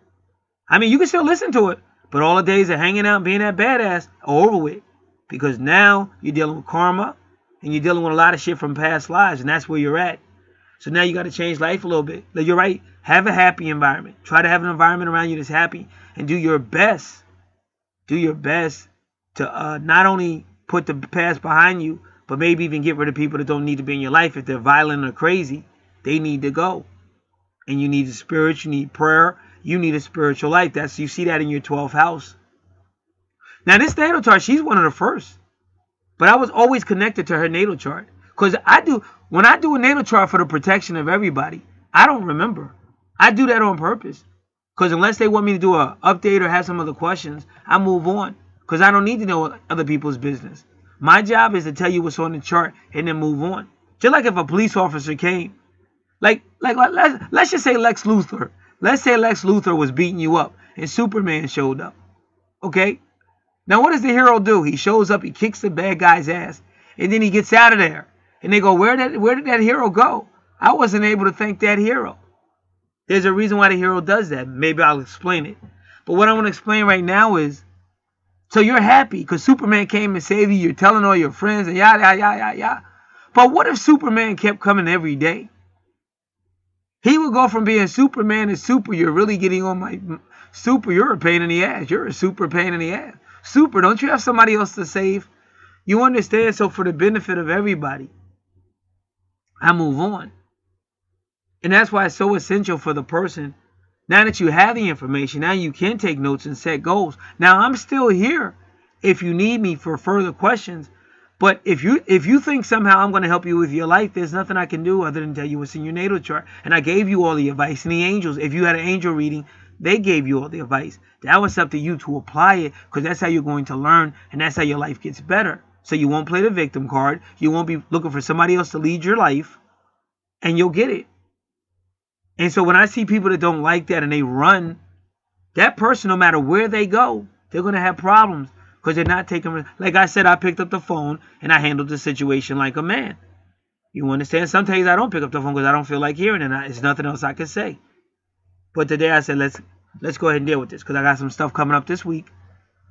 I mean, you can still listen to it, but all the days of hanging out and being that badass are over with. Because now you're dealing with karma and you're dealing with a lot of shit from past lives, and that's where you're at. So now you got to change life a little bit. Like, you're right. Have a happy environment. Try to have an environment around you that's happy, and do your best. Do your best to not only put the past behind you, but maybe even get rid of people that don't need to be in your life. If they're violent or crazy, they need to go. And you need the spirit, you need prayer, you need a spiritual life. You see that in your 12th house. Now this natal chart, she's one of the first. But I was always connected to her natal chart. Because when I do a natal chart for the protection of everybody, I don't remember. I do that on purpose. Because unless they want me to do an update or have some other questions, I move on. Because I don't need to know other people's business. My job is to tell you what's on the chart and then move on. Just like if a police officer came. Let's just say Lex Luthor. Let's say Lex Luthor was beating you up and Superman showed up. Okay? Now what does the hero do? He shows up, he kicks the bad guy's ass, and then he gets out of there. And they go, where did that hero go? I wasn't able to thank that hero. There's a reason why the hero does that. Maybe I'll explain it. But what I want to explain right now is, so you're happy because Superman came and saved you. You're telling all your friends and yada, yada, yada, yada. But what if Superman kept coming every day? He would go from being Superman to Super. You're really getting on my Super. You're a pain in the ass. You're a super pain in the ass. Super, don't you have somebody else to save? You understand? So for the benefit of everybody, I move on. And that's why it's so essential for the person. Now that you have the information, now you can take notes and set goals. Now, I'm still here if you need me for further questions. But if you think somehow I'm going to help you with your life, there's nothing I can do other than tell you what's in your natal chart. And I gave you all the advice. And the angels, if you had an angel reading, they gave you all the advice. That was up to you to apply it, because that's how you're going to learn, and that's how your life gets better. So you won't play the victim card. You won't be looking for somebody else to lead your life, and you'll get it. And so when I see people that don't like that and they run, that person, no matter where they go, they're going to have problems. Because they're not taking, like I said, I picked up the phone and I handled the situation like a man. You understand? Sometimes I don't pick up the phone because I don't feel like hearing it. There's nothing else I can say. But today I said, let's go ahead and deal with this, because I got some stuff coming up this week.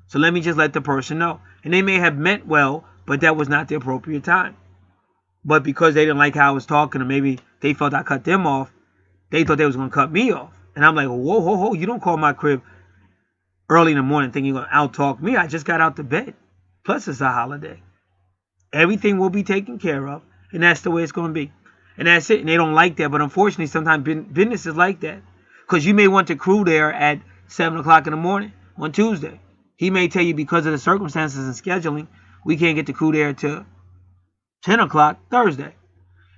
So let me just let the person know. And they may have meant well, but that was not the appropriate time. But because they didn't like how I was talking, or maybe they felt I cut them off, they thought they was going to cut me off. And I'm like, whoa, whoa, whoa, you don't call my crib early in the morning thinking you're going to out-talk me. I just got out to bed. Plus, it's a holiday. Everything will be taken care of, and that's the way it's going to be. And that's it. And they don't like that. But unfortunately, sometimes business is like that. Because you may want to crew there at 7 o'clock in the morning on Tuesday. He may tell you, because of the circumstances and scheduling, we can't get the crew there till 10 o'clock Thursday.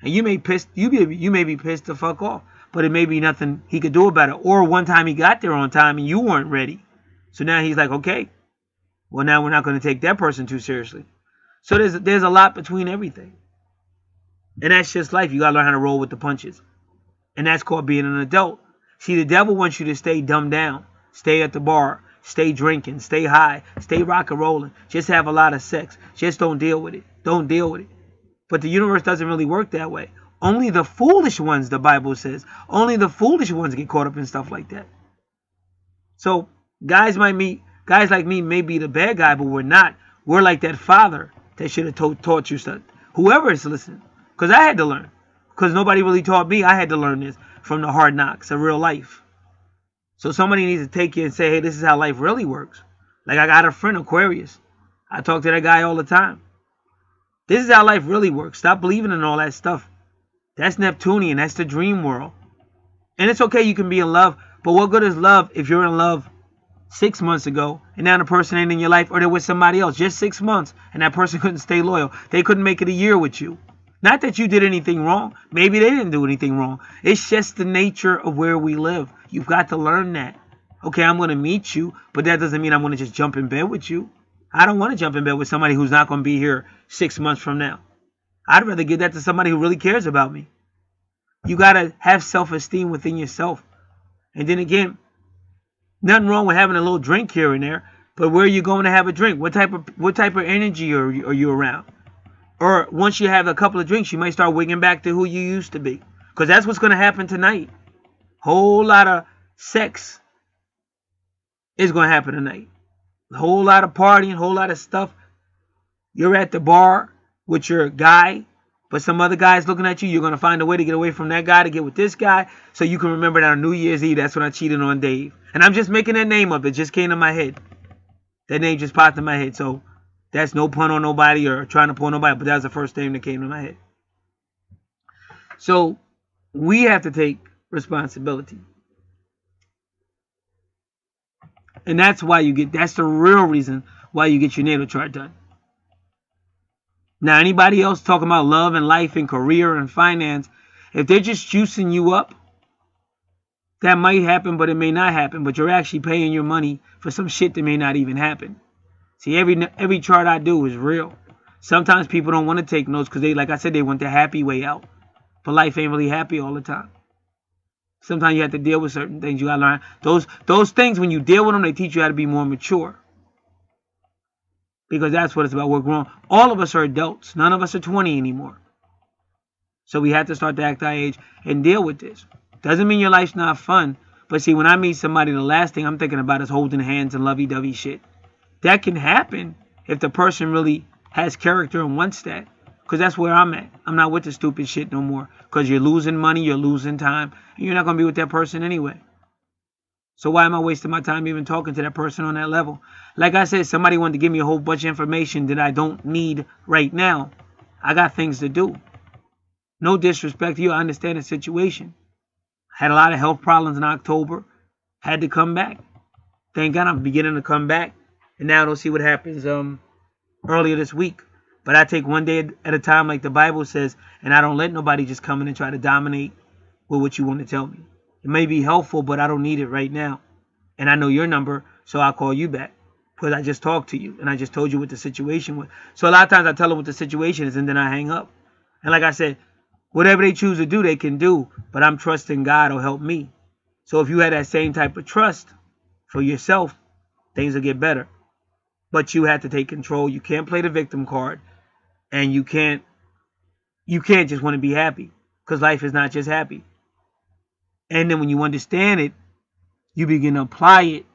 And you may be pissed the fuck off. But it may be nothing he could do about it. Or one time he got there on time and you weren't ready. So now he's like, okay, well, now we're not going to take that person too seriously. So there's a lot between everything. And that's just life. You got to learn how to roll with the punches. And that's called being an adult. See, the devil wants you to stay dumbed down. Stay at the bar. Stay drinking. Stay high. Stay rock and rolling. Just have a lot of sex. Just don't deal with it. Don't deal with it. But the universe doesn't really work that way. Only the foolish ones, the Bible says, only the foolish ones get caught up in stuff like that. So guys like me may be the bad guy, but we're not. We're like that father that should have taught you something. Whoever is listening. Because I had to learn. Because nobody really taught me. I had to learn this from the hard knocks of real life. So somebody needs to take you and say, hey, this is how life really works. Like I got a friend, Aquarius. I talk to that guy all the time. This is how life really works. Stop believing in all that stuff. That's Neptunian. That's the dream world. And it's okay, you can be in love. But what good is love if you're in love 6 months ago and now the person ain't in your life, or they're with somebody else just 6 months and that person couldn't stay loyal? They couldn't make it a year with you. Not that you did anything wrong. Maybe they didn't do anything wrong. It's just the nature of where we live. You've got to learn that. Okay, I'm going to meet you, but that doesn't mean I'm going to just jump in bed with you. I don't want to jump in bed with somebody who's not going to be here 6 months from now. I'd rather give that to somebody who really cares about me. You got to have self-esteem within yourself. And then again, nothing wrong with having a little drink here and there, but where are you going to have a drink? What type of energy are you around? Or once you have a couple of drinks, you might start wigging back to who you used to be. Because that's what's going to happen tonight. Whole lot of sex is going to happen tonight. A whole lot of partying, whole lot of stuff. You're at the bar with your guy, but some other guy's looking at you. You're going to find a way to get away from that guy to get with this guy, so you can remember that on New Year's Eve, that's when I cheated on Dave. And I'm just making that name up. It just came to my head. That name just popped in my head. So that's no pun on nobody or trying to pull nobody, but that was the first name that came to my head. So we have to take responsibility. And that's why that's the real reason why you get your natal chart done. Now, anybody else talking about love and life and career and finance, if they're just juicing you up, that might happen, but it may not happen. But you're actually paying your money for some shit that may not even happen. See, every chart I do is real. Sometimes people don't want to take notes because like I said, they want the happy way out. But life ain't really happy all the time. Sometimes you have to deal with certain things. You got to learn. Those things, when you deal with them, they teach you how to be more mature. Because that's what it's about. We're grown. All of us are adults. None of us are 20 anymore. So we have to start to act our age and deal with this. Doesn't mean your life's not fun. But see, when I meet somebody, the last thing I'm thinking about is holding hands and lovey-dovey shit. That can happen if the person really has character and wants that. Because that's where I'm at. I'm not with the stupid shit no more. Because you're losing money, you're losing time, and you're not going to be with that person anyway. So why am I wasting my time even talking to that person on that level? Like I said, somebody wanted to give me a whole bunch of information that I don't need right now. I got things to do. No disrespect to you. I understand the situation. Had a lot of health problems in October. Had to come back. Thank God I'm beginning to come back. And now we'll see what happens earlier this week. But I take one day at a time, like the Bible says, and I don't let nobody just come in and try to dominate with what you want to tell me. It may be helpful, but I don't need it right now. And I know your number, so I'll call you back. Because I just talked to you, and I just told you what the situation was. So a lot of times I tell them what the situation is, and then I hang up. And like I said, whatever they choose to do, they can do. But I'm trusting God will help me. So if you had that same type of trust for yourself, things will get better. But you have to take control. You can't play the victim card. And you can't just want to be happy. Because life is not just happy. And then when you understand it, you begin to apply it.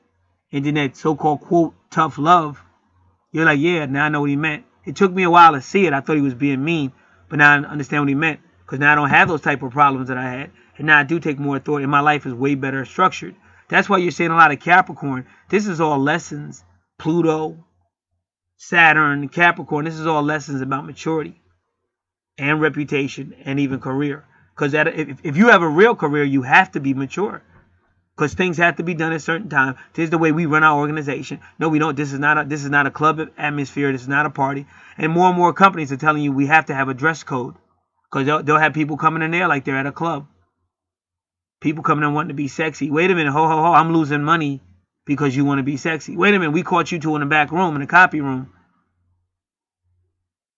And then that so-called, quote, tough love, you're like, yeah, now I know what he meant. It took me a while to see it. I thought he was being mean. But now I understand what he meant. Because now I don't have those type of problems that I had. And now I do take more authority. And my life is way better structured. That's why you're seeing a lot of Capricorn. This is all lessons. Pluto, Saturn, Capricorn. This is all lessons about maturity. And reputation. And even career. Because if you have a real career, you have to be mature. Because things have to be done at a certain time. This is the way we run our organization. No, we don't. This is not a club atmosphere. This is not a party. And more companies are telling you we have to have a dress code. Because they'll have people coming in there like they're at a club. People coming in wanting to be sexy. Wait a minute. Ho, ho, ho. I'm losing money because you want to be sexy. Wait a minute. We caught you two in the back room, in the copy room.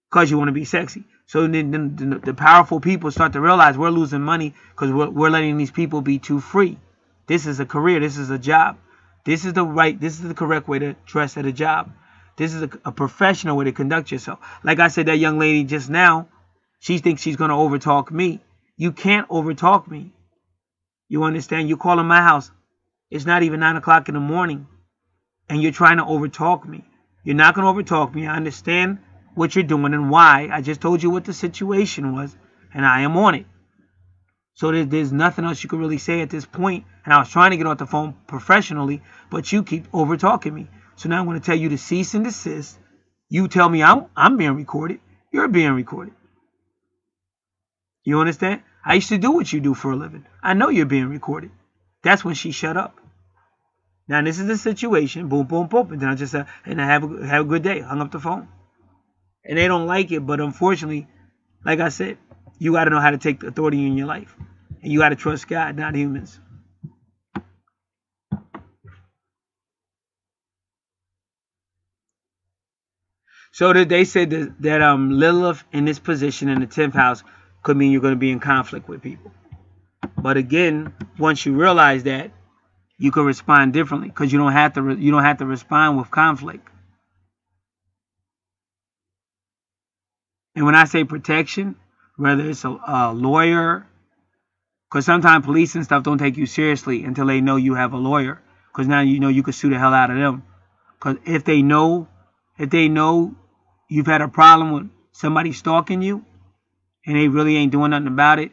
Because you want to be sexy. So then the powerful people start to realize we're losing money because we're letting these people be too free. This is a career. This is a job. This is the correct way to dress at a job. This is a professional way to conduct yourself. Like I said, that young lady just now, she thinks she's going to overtalk me. You can't overtalk me. You understand? You call in my house. It's not even 9 o'clock in the morning. And you're trying to overtalk me. You're not going to overtalk me. I understand what you're doing and why. I just told you what the situation was. And I am on it. So there's nothing else you can really say at this point. And I was trying to get off the phone professionally, but you keep over talking me. So now I'm going to tell you to cease and desist. You tell me I'm being recorded. You're being recorded. You understand? I used to do what you do for a living. I know you're being recorded. That's when she shut up. Now this is the situation. Boom, boom, boom. And then I just said, and I have a good day. Hung up the phone. And they don't like it, but unfortunately, like I said, you got to know how to take the authority in your life. And you got to trust God, not humans. So they said that Lilith in this position in the 10th house could mean you're going to be in conflict with people. But again, once you realize that, you can respond differently because you don't have to respond with conflict. And when I say protection, whether it's a lawyer, because sometimes police and stuff don't take you seriously until they know you have a lawyer. Because now you know you could sue the hell out of them. Because if they know you've had a problem with somebody stalking you, and they really ain't doing nothing about it,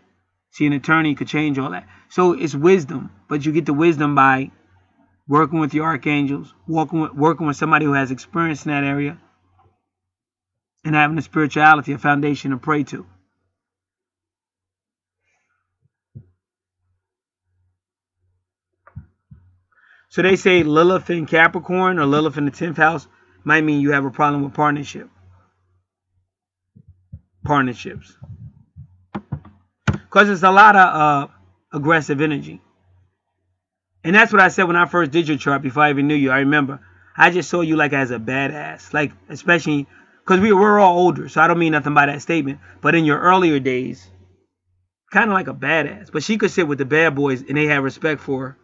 see, an attorney could change all that. So it's wisdom, but you get the wisdom by working with your archangels, working with somebody who has experience in that area, and having a spirituality, a foundation to pray to. So they say Lilith in Capricorn or Lilith in the 10th house might mean you have a problem with partnerships. Because it's a lot of aggressive energy. And that's what I said when I first did your chart before I even knew you. I remember. I just saw you like as a badass. Like, especially because we're all older. So I don't mean nothing by that statement. But in your earlier days, kind of like a badass. But she could sit with the bad boys and they had respect for her.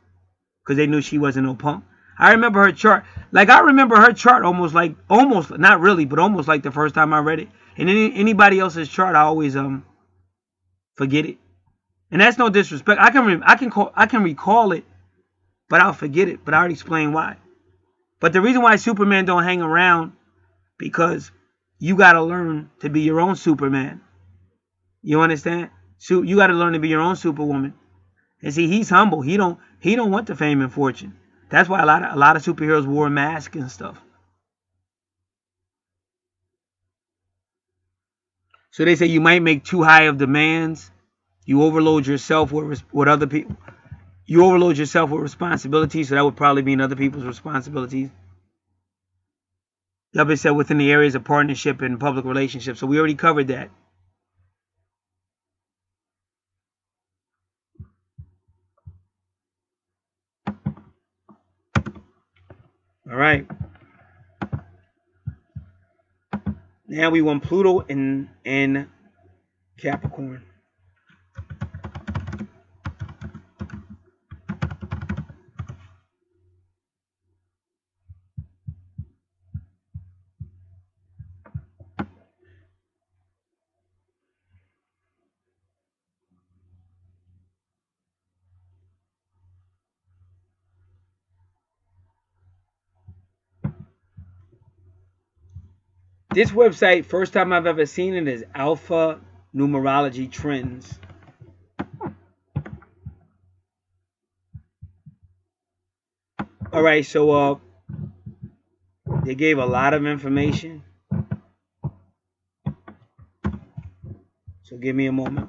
Because they knew she wasn't no punk. I remember her chart. Like, I remember her chart almost, not really, but almost like the first time I read it. And anybody else's chart, I always forget it. And that's no disrespect. I can recall it, but I'll forget it. But I already explained why. But the reason why Superman don't hang around, because you got to learn to be your own Superman. You understand? So you got to learn to be your own Superwoman. And see, he's humble. He don't want the fame and fortune. That's why a lot of superheroes wore masks and stuff. So they say you might make too high of demands. You overload yourself with other people. You overload yourself with responsibilities, so that would probably mean other people's responsibilities. Yup, it said within the areas of partnership and public relationships. So we already covered that. All right. Now we want Pluto in Capricorn. This website, first time I've ever seen it, is Alpha Numerology Trends. All right, so they gave a lot of information. So give me a moment.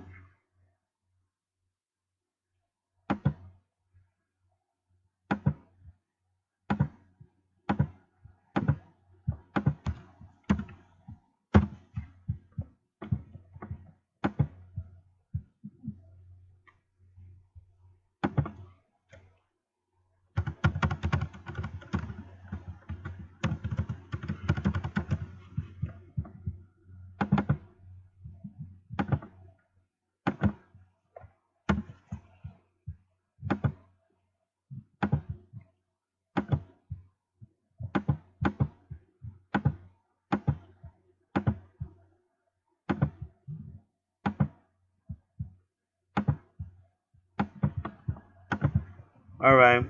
All right.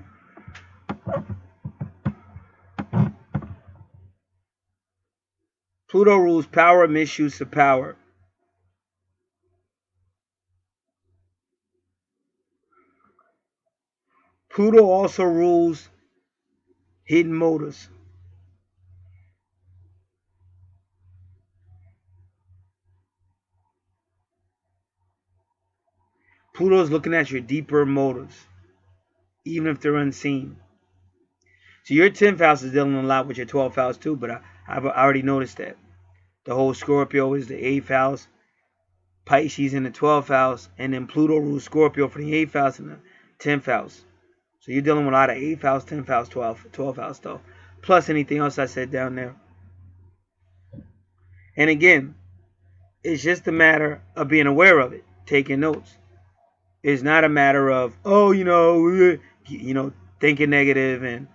Pluto rules power, misuse of power. Pluto also rules hidden motives. Pluto is looking at your deeper motives, even if they're unseen. So your 10th house is dealing a lot with your 12th house too, but I've already noticed that. The whole Scorpio is the 8th house, Pisces in the 12th house, and then Pluto rules Scorpio for the 8th house and the 10th house. So you're dealing with a lot of 8th house, 10th house, 12th house stuff, plus anything else I said down there. And again, it's just a matter of being aware of it, taking notes. It's not a matter of, oh, thinking negative and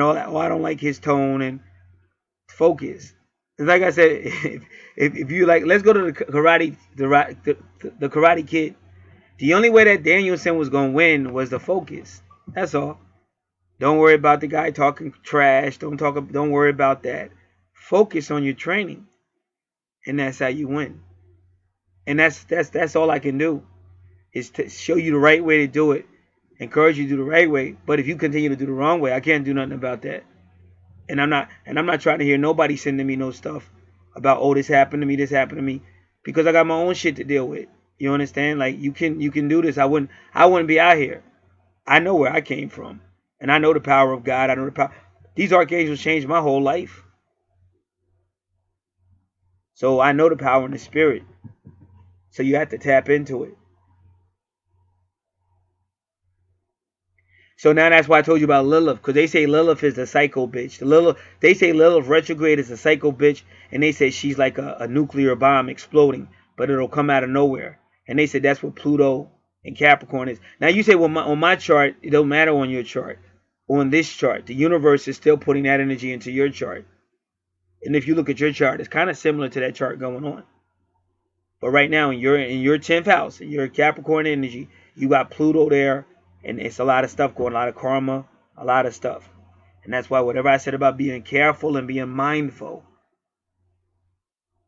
all that. Oh, I don't like his tone, and focus. It's like I said, if you like, let's go to the Karate Kid. The only way that Danielson was gonna win was the focus. That's all. Don't worry about the guy talking trash. Don't worry about that. Focus on your training, and that's how you win. And that's all I can do, is to show you the right way to do it, encourage you to do the right way. But if you continue to do the wrong way, I can't do nothing about that. And I'm not trying to hear nobody sending me no stuff about, oh, this happened to me, because I got my own shit to deal with. You understand? Like, you can do this. I wouldn't be out here. I know where I came from, and I know the power of God. I know the power. These archangels changed my whole life. So I know the power in the spirit. So you have to tap into it. So now that's why I told you about Lilith, because they say Lilith is the psycho bitch. They say Lilith retrograde is a psycho bitch, and they say she's like a nuclear bomb exploding, but it'll come out of nowhere. And they said that's what Pluto and Capricorn is. Now you say, well, on my chart, it don't matter on your chart. On this chart, the universe is still putting that energy into your chart. And if you look at your chart, it's kind of similar to that chart going on. But right now, in your 10th house, in your Capricorn energy, you got Pluto there. And it's a lot of stuff going, a lot of karma, a lot of stuff. And that's why whatever I said about being careful and being mindful,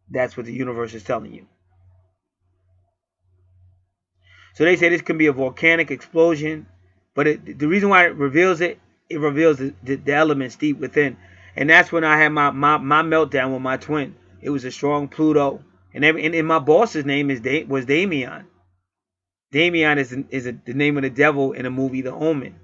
that's what the universe is telling you. So they say this can be a volcanic explosion, but the reason why it reveals the elements deep within. And that's when I had my meltdown with my twin. It was a strong Pluto. And my boss's name was Damien. Damien is the name of the devil in the movie The Omen,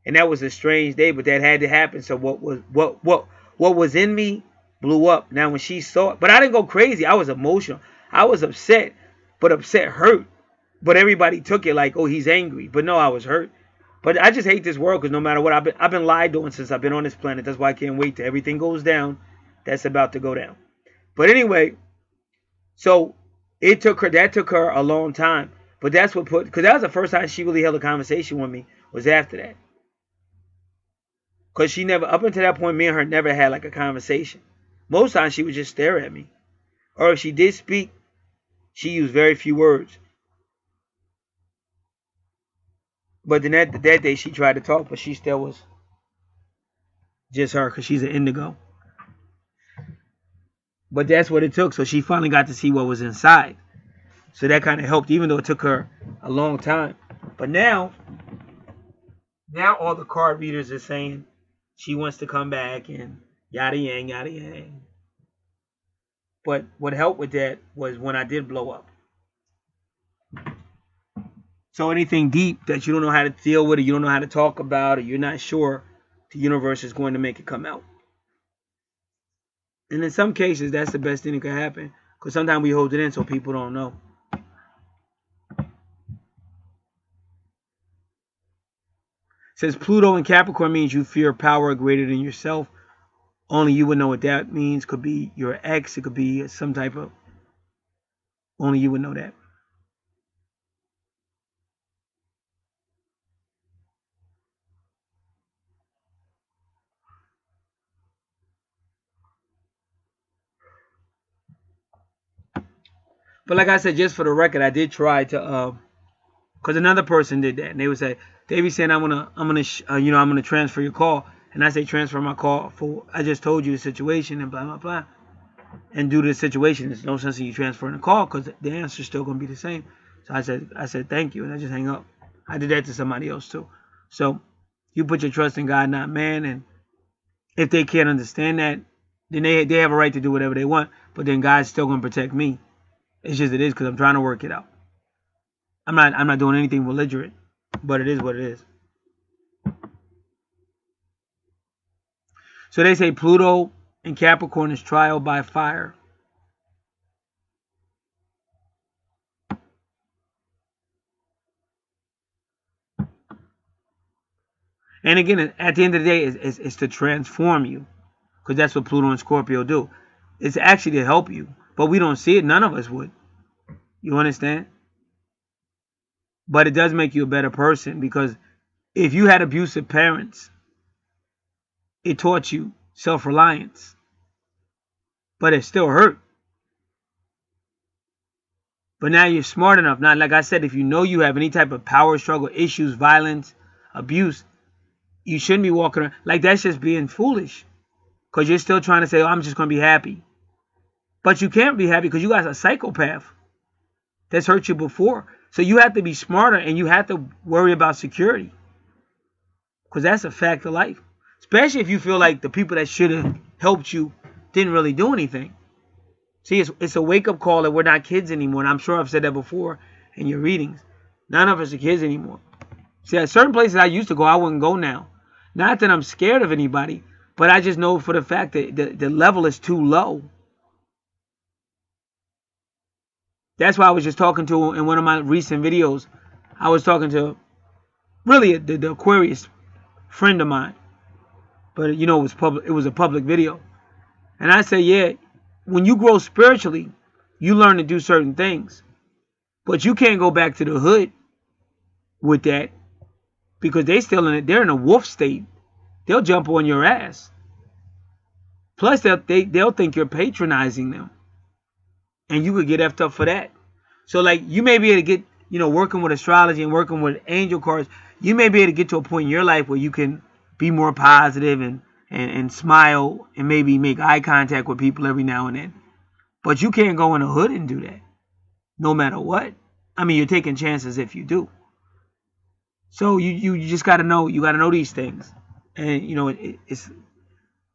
and that was a strange day, but that had to happen. So what what was in me blew up. Now when she saw it, but I didn't go crazy. I was emotional. I was upset, but upset hurt. But everybody took it like, oh, he's angry. But no, I was hurt. But I just hate this world because no matter what, I've been lied on since I've been on this planet. That's why I can't wait till everything goes down. That's about to go down. But anyway, so that took her a long time. But that's what because that was the first time she really held a conversation with me, was after that. Because she never, up until that point, me and her never had like a conversation. Most times she would just stare at me. Or if she did speak, she used very few words. But then that day she tried to talk, but she still was just her because she's an indigo. But that's what it took. So she finally got to see what was inside. So that kind of helped, even though it took her a long time. But now all the card readers are saying she wants to come back and yada yang, yada yang. But what helped with that was when I did blow up. So anything deep that you don't know how to deal with, or you don't know how to talk about, or you're not sure, the universe is going to make it come out. And in some cases, that's the best thing that can happen. Because sometimes we hold it in so people don't know. It says Pluto in Capricorn means you fear power greater than yourself. Only you would know what that means. Could be your ex. It could be some type of... Only you would know that. But like I said, just for the record, I did try to, because another person did that, and they would say, they be saying, I'm gonna transfer your call, and I say transfer my call for, I just told you the situation and blah blah blah, and due to the situation, there's no sense in you transferring the call because the answer's still gonna be the same. So I said thank you, and I just hang up. I did that to somebody else too. So you put your trust in God, not man, and if they can't understand that, then they have a right to do whatever they want, but then God's still gonna protect me. It's just it is because I'm trying to work it out. I'm not doing anything belligerent, but it is what it is. So they say Pluto in Capricorn is trial by fire. And again, at the end of the day, it's to transform you, because that's what Pluto and Scorpio do. It's actually to help you, but we don't see it. None of us would. You understand? But it does make you a better person, because if you had abusive parents, it taught you self-reliance. But it still hurt. But now you're smart enough. Now, like I said, if you know you have any type of power struggle, issues, violence, abuse, you shouldn't be walking around. Like, that's just being foolish. Because you're still trying to say, oh, I'm just going to be happy. But you can't be happy because you got a psychopath that's hurt you before. So you have to be smarter, and you have to worry about security. Because that's a fact of life. Especially if you feel like the people that should have helped you didn't really do anything. See, it's a wake-up call that we're not kids anymore. And I'm sure I've said that before in your readings. None of us are kids anymore. See, at certain places I used to go, I wouldn't go now. Not that I'm scared of anybody, but I just know for the fact that the level is too low. That's why I was just talking to, in one of my recent videos, I was talking to really the Aquarius friend of mine. But, you know, it was a public video. And I said, yeah, when you grow spiritually, you learn to do certain things. But you can't go back to the hood with that, because they're in a wolf state. They'll jump on your ass. Plus, they'll think you're patronizing them. And you could get effed up for that. So, like, you may be able to get, you know, working with astrology and working with angel cards, you may be able to get to a point in your life where you can be more positive and smile and maybe make eye contact with people every now and then. But you can't go in the hood and do that, no matter what. I mean, you're taking chances if you do. So you just got to know, you got to know these things. And, you know, it's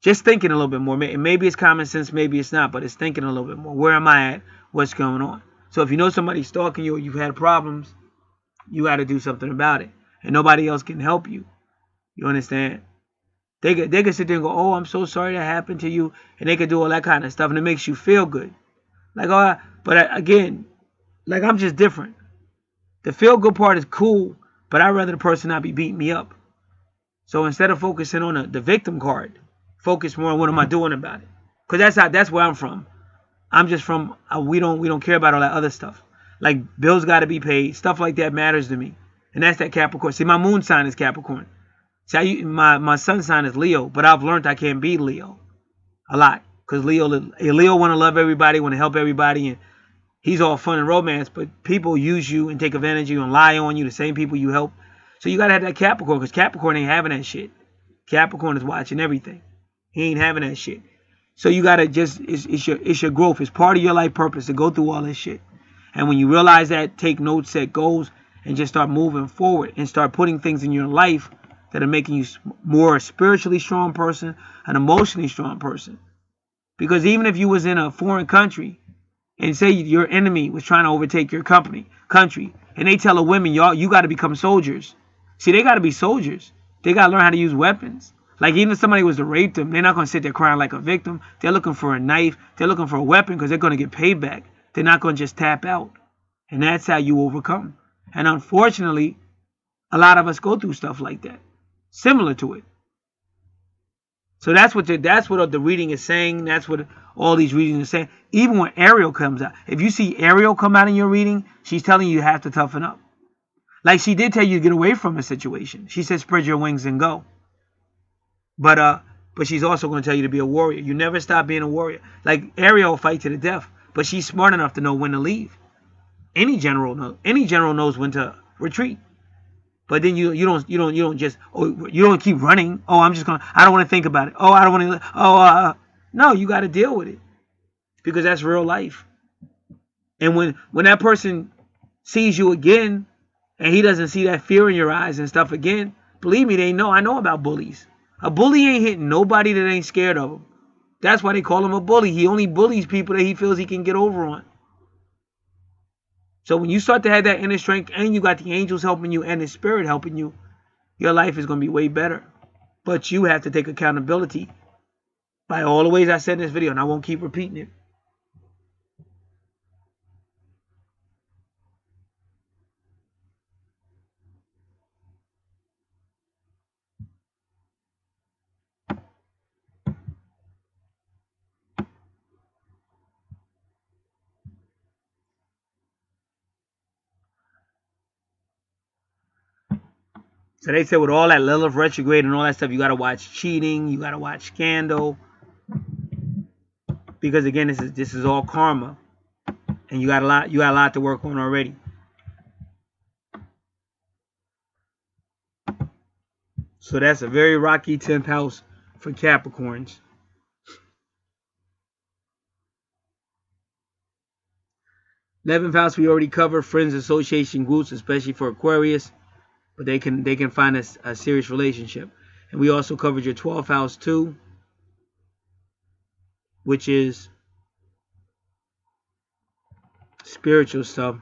just thinking a little bit more. Maybe it's common sense, maybe it's not, but it's thinking a little bit more. Where am I at? What's going on? So if you know somebody's stalking you or you've had problems, you got to do something about it. And nobody else can help you. You understand? They could sit there and go, oh, I'm so sorry that happened to you. And they could do all that kind of stuff. And it makes you feel good. Like, oh, but again, like, I'm just different. The feel good part is cool, but I'd rather the person not be beating me up. So instead of focusing on the victim card, focus more on what am I doing about it. Because that's where I'm from. I'm just from, we don't care about all that other stuff. Like, bills got to be paid. Stuff like that matters to me. And that's that Capricorn. See, my moon sign is Capricorn. See, my sun sign is Leo, but I've learned I can't be Leo a lot. Because Leo want to love everybody, want to help everybody, and he's all fun and romance, but people use you and take advantage of you and lie on you, the same people you help. So you got to have that Capricorn, because Capricorn ain't having that shit. Capricorn is watching everything. He ain't having that shit. So you got to just, it's your growth. It's part of your life purpose to go through all this shit. And when you realize that, take notes, set goals, and just start moving forward and start putting things in your life that are making you more spiritually strong person, an emotionally strong person. Because even if you was in a foreign country and say your enemy was trying to overtake your country, and they tell the women, y'all, you got to become soldiers. See, they got to be soldiers. They got to learn how to use weapons. Like, even if somebody was to rape them, they're not going to sit there crying like a victim. They're looking for a knife. They're looking for a weapon because they're going to get payback. They're not going to just tap out. And that's how you overcome. And unfortunately, a lot of us go through stuff like that, similar to it. So that's what the reading is saying. That's what all these readings are saying. Even when Ariel comes out, if you see Ariel come out in your reading, she's telling you have to toughen up. Like, she did tell you to get away from a situation. She said spread your wings and go. But she's also going to tell you to be a warrior. You never stop being a warrior. Like, Ariel will fight to the death, but she's smart enough to know when to leave. Any general knows when to retreat. But then you don't keep running. Oh, I don't want to think about it. Oh, I don't want to. No, you got to deal with it, because that's real life. And when that person sees you again, and he doesn't see that fear in your eyes and stuff again, believe me, I know about bullies. A bully ain't hitting nobody that ain't scared of him. That's why they call him a bully. He only bullies people that he feels he can get over on. So when you start to have that inner strength, and you got the angels helping you and the spirit helping you, your life is going to be way better. But you have to take accountability by all the ways I said in this video, and I won't keep repeating it. So they said with all that Lilith retrograde and all that stuff, you got to watch cheating, you got to watch scandal, because again, this is all karma, and you got a lot to work on already. So that's a very rocky 10th house for Capricorns. 11th house we already covered, friends, association, groups, especially for Aquarius. But they can find a serious relationship. And we also covered your 12th house too, which is spiritual stuff.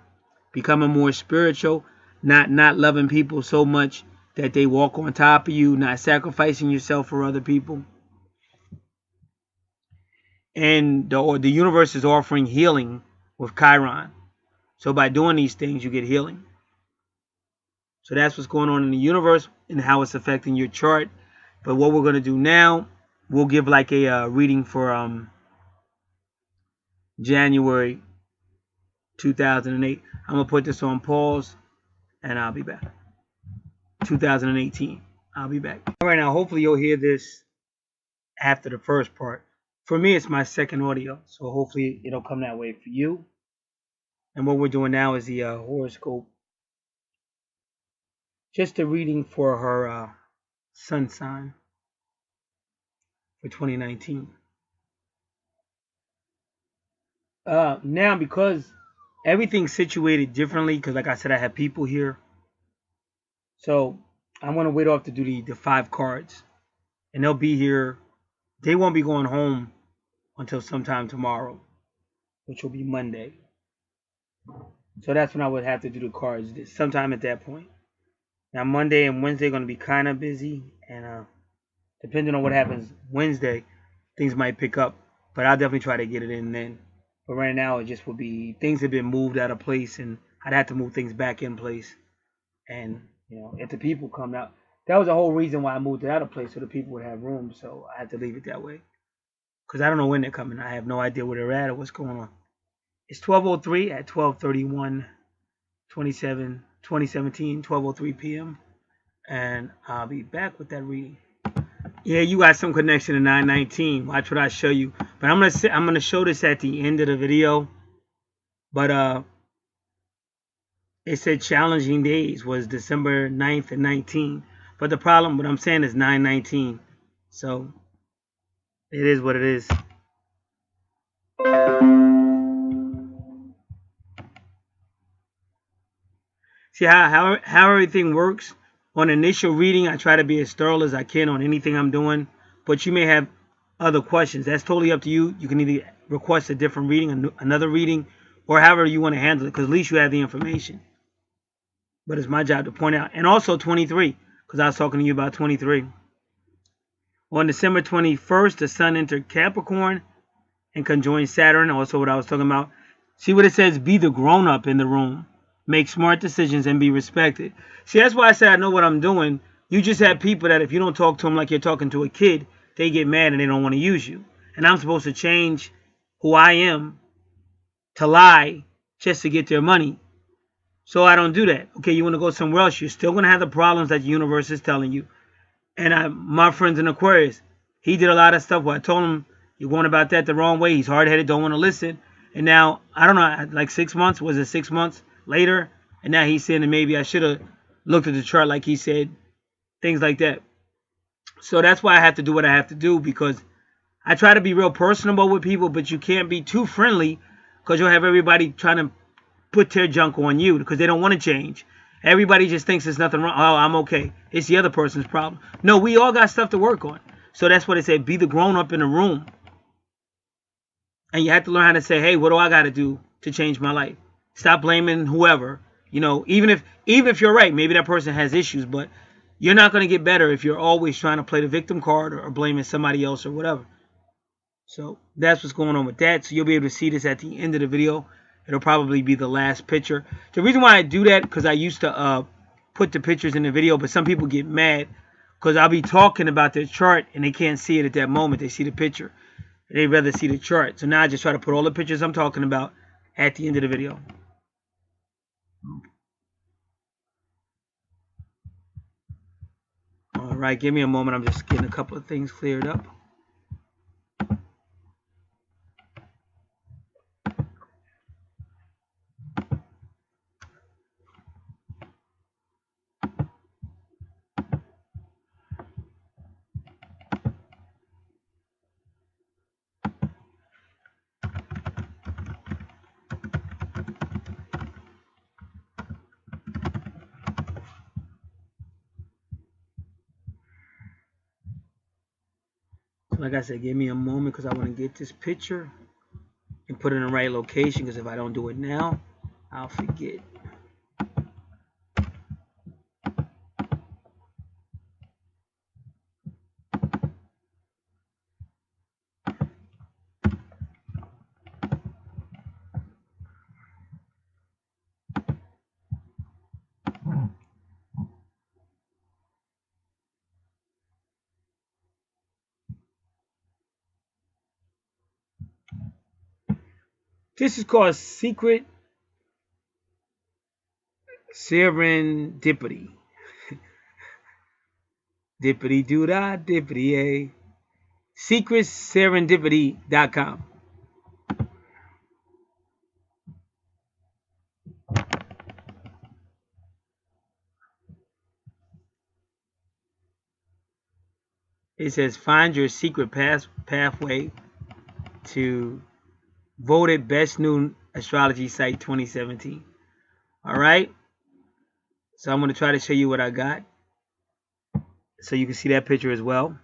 Becoming more spiritual, not loving people so much that they walk on top of you, not sacrificing yourself for other people. And the universe is offering healing with Chiron. So by doing these things, you get healing. So that's what's going on in the universe and how it's affecting your chart. But what we're going to do now, we'll give like a reading for January 2008. I'm going to put this on pause, and I'll be back. 2018. I'll be back. All right, now hopefully you'll hear this after the first part. For me, it's my second audio, so hopefully it'll come that way for you. And what we're doing now is the horoscope. Just a reading for her sun sign for 2019. Now, because everything's situated differently, because like I said, I have people here. So I'm going to wait off to do the 5 cards. And they'll be here. They won't be going home until sometime tomorrow, which will be Monday. So that's when I would have to do the cards, sometime at that point. Now, Monday and Wednesday are going to be kind of busy, and depending on what happens Wednesday, things might pick up. But I'll definitely try to get it in then. But right now, it just would be things have been moved out of place, and I'd have to move things back in place. And if the people come out, that was the whole reason why I moved it out of place, so the people would have room. So I had to leave it that way because I don't know when they're coming. I have no idea where they're at or what's going on. It's 12:03 at 12/31/2017, 12:03 p.m. And I'll be back with that reading. Yeah, you got some connection to 919. Watch what I show you. But I'm gonna show this at the end of the video. But it said challenging days was December 9th and 19th. But the problem, what I'm saying is 919. So it is what it is. See how everything works? On initial reading, I try to be as thorough as I can on anything I'm doing. But you may have other questions. That's totally up to you. You can either request a different reading, another reading, or however you want to handle it, because at least you have the information. But it's my job to point out. And also 23, because I was talking to you about 23. On December 21st, the sun entered Capricorn and conjoined Saturn. Also what I was talking about. See what it says? Be the grown-up in the room. Make smart decisions and be respected. See, that's why I said I know what I'm doing. You just have people that if you don't talk to them like you're talking to a kid, they get mad and they don't want to use you. And I'm supposed to change who I am to lie just to get their money. So I don't do that. Okay, you want to go somewhere else, you're still going to have the problems that the universe is telling you. And my friend's in Aquarius, he did a lot of stuff where I told him, you're going about that the wrong way. He's hard-headed, don't want to listen. And now, I don't know, like 6 months, was it 6 months later? And now he's saying that maybe I should have looked at the chart like he said, things like that. So that's why I have to do what I have to do, because I try to be real personable with people, but you can't be too friendly because you'll have everybody trying to put their junk on you because they don't want to change. Everybody just thinks there's nothing wrong. Oh, I'm okay. It's the other person's problem. No, we all got stuff to work on. So that's what it said. Be the grown-up in the room. And you have to learn how to say, hey, what do I got to do to change my life? Stop blaming whoever. Even if you're right, maybe that person has issues, but you're not going to get better if you're always trying to play the victim card or blaming somebody else or whatever. So that's what's going on with that. So you'll be able to see this at the end of the video. It'll probably be the last picture. The reason why I do that, because I used to put the pictures in the video, but some people get mad because I'll be talking about their chart and they can't see it at that moment. They see the picture. They'd rather see the chart. So now I just try to put all the pictures I'm talking about at the end of the video. All right, give me a moment. I'm just getting a couple of things cleared up. Like I said, give me a moment because I want to get this picture and put it in the right location, because if I don't do it now, I'll forget. This is called secret serendipity. Dippity doo da dippity a. Secretserendipity.com. It says find your secret pathway to voted best new astrology site 2017. All right. So I'm going to try to show you what I got, so you can see that picture as well.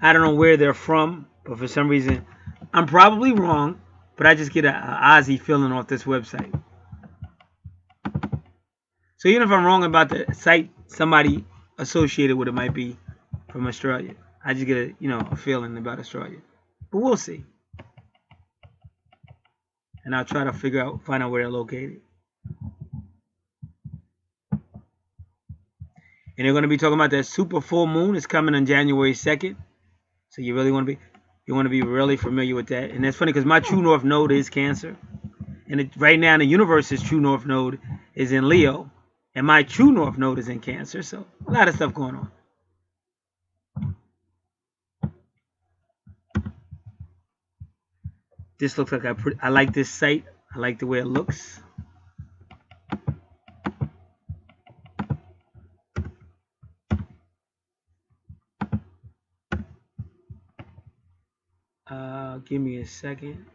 I don't know where they're from, but for some reason, I'm probably wrong, but I just get an Aussie feeling off this website. So even if I'm wrong about the site, somebody associated with it might be from Australia. I just get a feeling about Australia, but we'll see. And I'll try to find out where they're located. And they're going to be talking about that super full moon. It's coming on January 2nd. So you want to be really familiar with that. And that's funny because my true north node is Cancer. And right now in the universe's true north node is in Leo. And my true north node is in Cancer. So a lot of stuff going on. This looks like I like this site. I like the way it looks. Give me a second.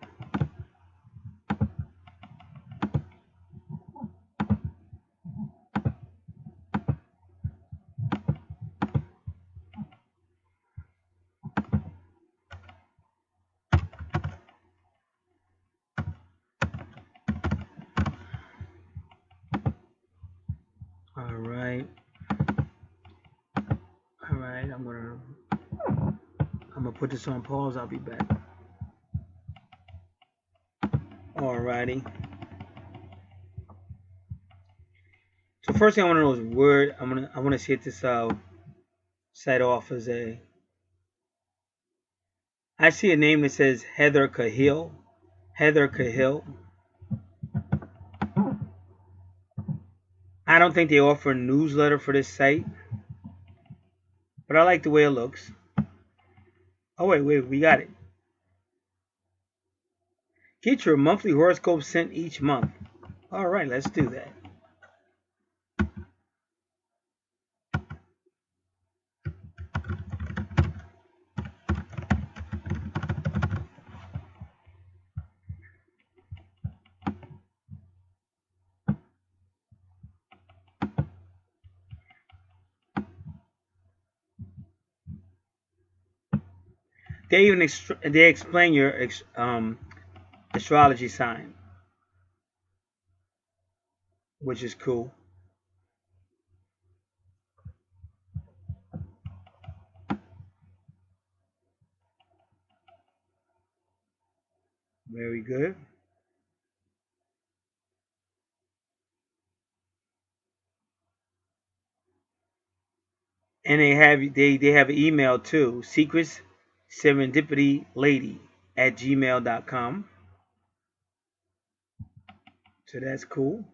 All right. I'm gonna put this on pause. I'll be back. Alrighty. So first thing I want to know is where I want to see if this site offers a. I see a name that says Heather Cahill. Heather Cahill. I don't think they offer a newsletter for this site, but I like the way it looks. Oh wait, we got it. Get your monthly horoscope sent each month. All right, let's do that. They explain your astrology sign, which is cool. Very good. And they have an email too, secrets serendipity lady at gmail.com. So that's cool.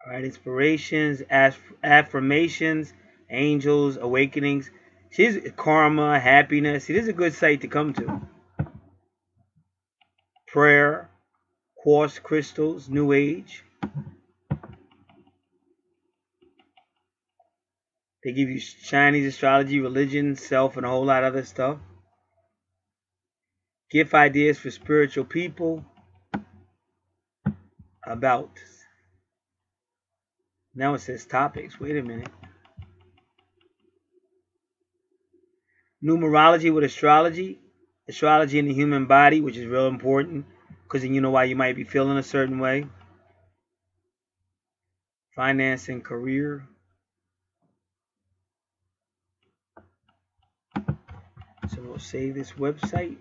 All right, inspirations, affirmations, angels, awakenings. She's karma, happiness. See, this is a good site to come to. Prayer, quartz crystals, new age. They give you Chinese astrology, religion, self, and a whole lot of other stuff. Gift ideas for spiritual people. About. Now it says topics. Wait a minute. Numerology with astrology. Astrology in the human body, which is real important because then you know why you might be feeling a certain way. Finance and career. So we'll save this website.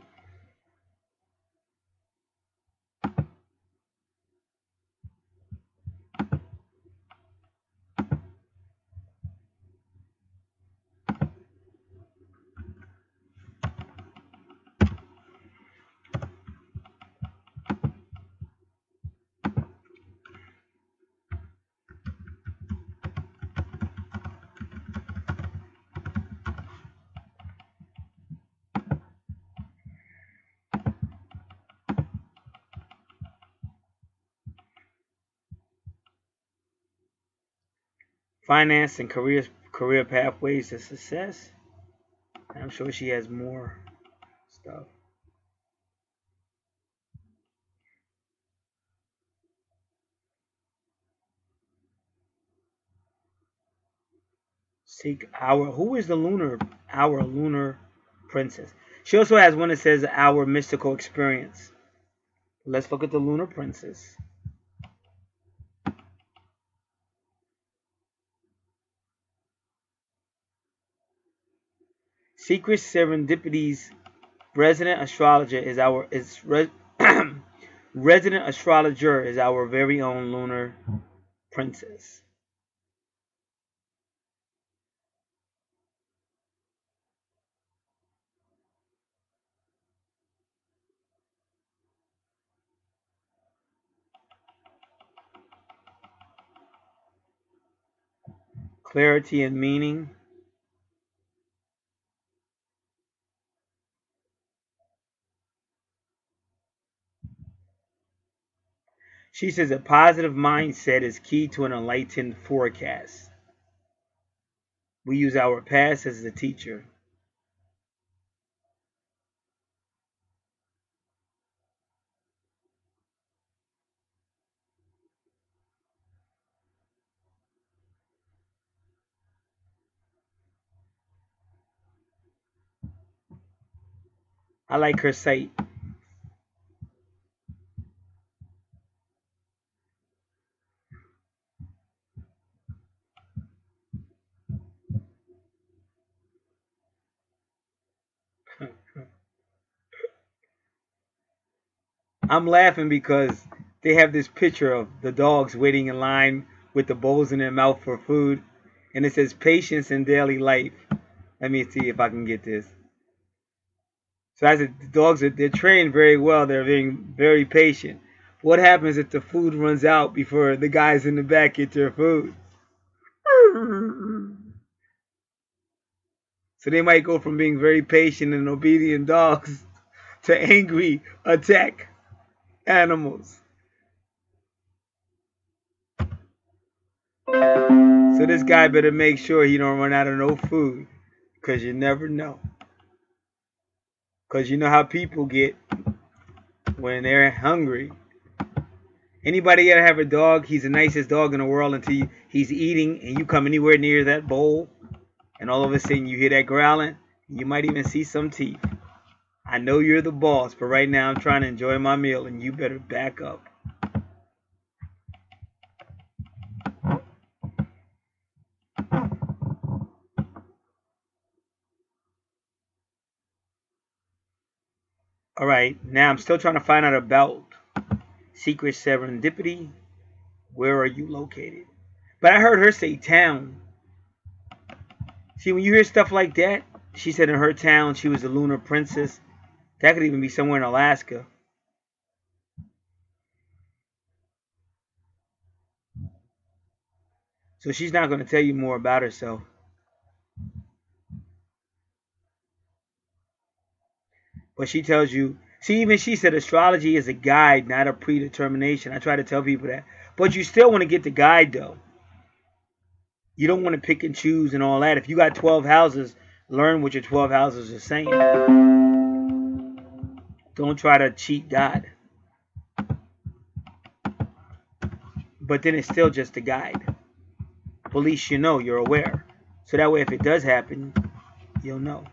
Finance and career pathways to success. I'm sure she has more stuff. Seek our. Who is our lunar princess? She also has one that says our mystical experience. Let's look at the Lunar Princess. Secret Serendipity's resident astrologer is our resident astrologer is our very own Lunar Princess. Clarity and meaning. She says a positive mindset is key to an enlightened forecast. We use our past as a teacher. I like her sight. I'm laughing because they have this picture of the dogs waiting in line with the bowls in their mouth for food. And it says patience in daily life. Let me see if I can get this. So I said the dogs they're trained very well. They're being very patient. What happens if the food runs out before the guys in the back get their food? So they might go from being very patient and obedient dogs to angry attack animals. So this guy better make sure he don't run out of no food, because you never know. Because you know how people get when they're hungry. Anybody ever have a dog? He's the nicest dog in the world until he's eating and you come anywhere near that bowl and all of a sudden you hear that growling. You might even see some teeth. I know you're the boss, but right now I'm trying to enjoy my meal and you better back up. Alright, now I'm still trying to find out about Secret Serendipity. Where are you located? But I heard her say town. See, when you hear stuff like that, she said in her town she was a lunar princess. That could even be somewhere in Alaska. So she's not going to tell you more about herself. But she tells you, see, even she said astrology is a guide, not a predetermination. I try to tell people that. But you still want to get the guide, though. You don't want to pick and choose and all that. If you got 12 houses, learn what your 12 houses are saying. Don't try to cheat God. But then it's still just a guide. But at least you know, you're aware. So that way if it does happen, you'll know.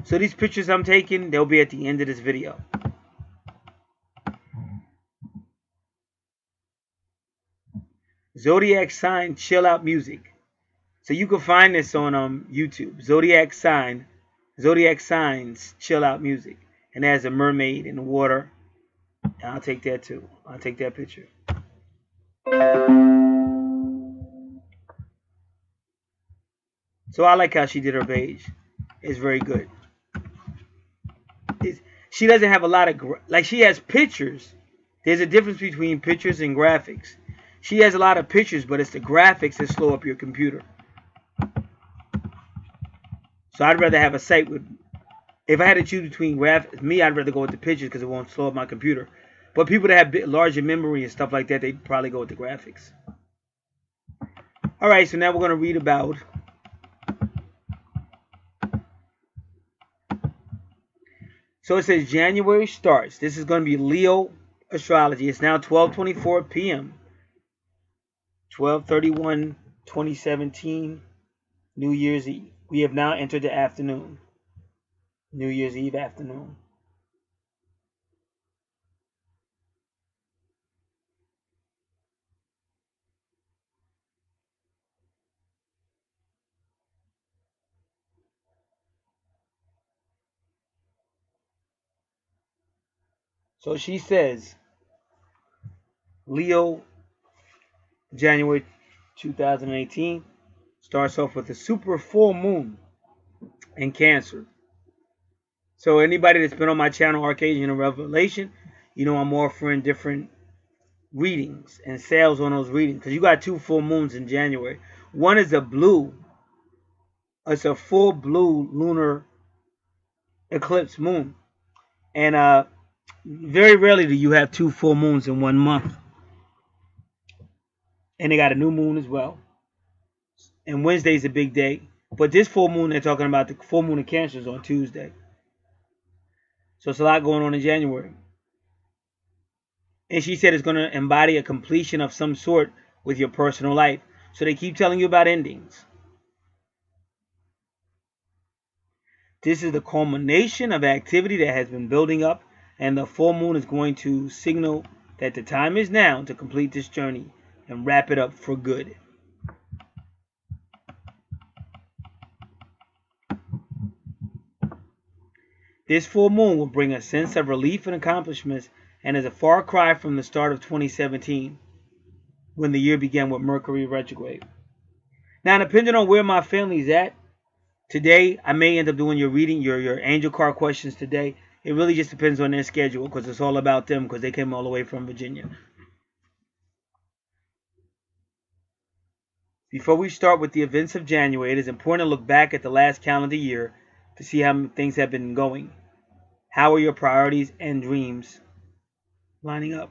So these pictures I'm taking, they'll be at the end of this video. Zodiac sign chill out music. So you can find this on YouTube. Zodiac signs chill out music. And it has a mermaid in the water. And I'll take that too. I'll take that picture. So I like how she did her page. It's very good. She doesn't have a lot of, like she has pictures. There's a difference between pictures and graphics. She has a lot of pictures, but it's the graphics that slow up your computer. So I'd rather have a site with, if I had to choose between graphics, I'd rather go with the pictures because it won't slow up my computer. But people that have larger memory and stuff like that, they'd probably go with the graphics. Alright, so now we're going to read about so it says January starts. This is going to be Leo astrology. It's now 12:24 p.m. 12/31/2017, New Year's Eve. We have now entered the afternoon. New Year's Eve afternoon. So she says, Leo, January 2018, starts off with a super full moon in Cancer. So anybody that's been on my channel, Archangel and Revelation, you know I'm offering different readings and sales on those readings. Because you got 2 full moons in January. One is a blue. It's a full blue lunar eclipse moon. And very rarely do you have 2 full moons in 1 month. And they got a new moon as well. And Wednesday's a big day. But this full moon they're talking about, the full moon in Cancer, is on Tuesday. So it's a lot going on in January. And she said it's going to embody a completion of some sort with your personal life. So they keep telling you about endings. This is the culmination of activity that has been building up. And the full moon is going to signal that the time is now to complete this journey and wrap it up for good. This full moon will bring a sense of relief and accomplishments and is a far cry from the start of 2017 when the year began with Mercury retrograde. Now, depending on where my family's at, today I may end up doing your reading, your angel card questions today. It really just depends on their schedule because it's all about them because they came all the way from Virginia. Before we start with the events of January, it is important to look back at the last calendar year to see how things have been going. How are your priorities and dreams lining up?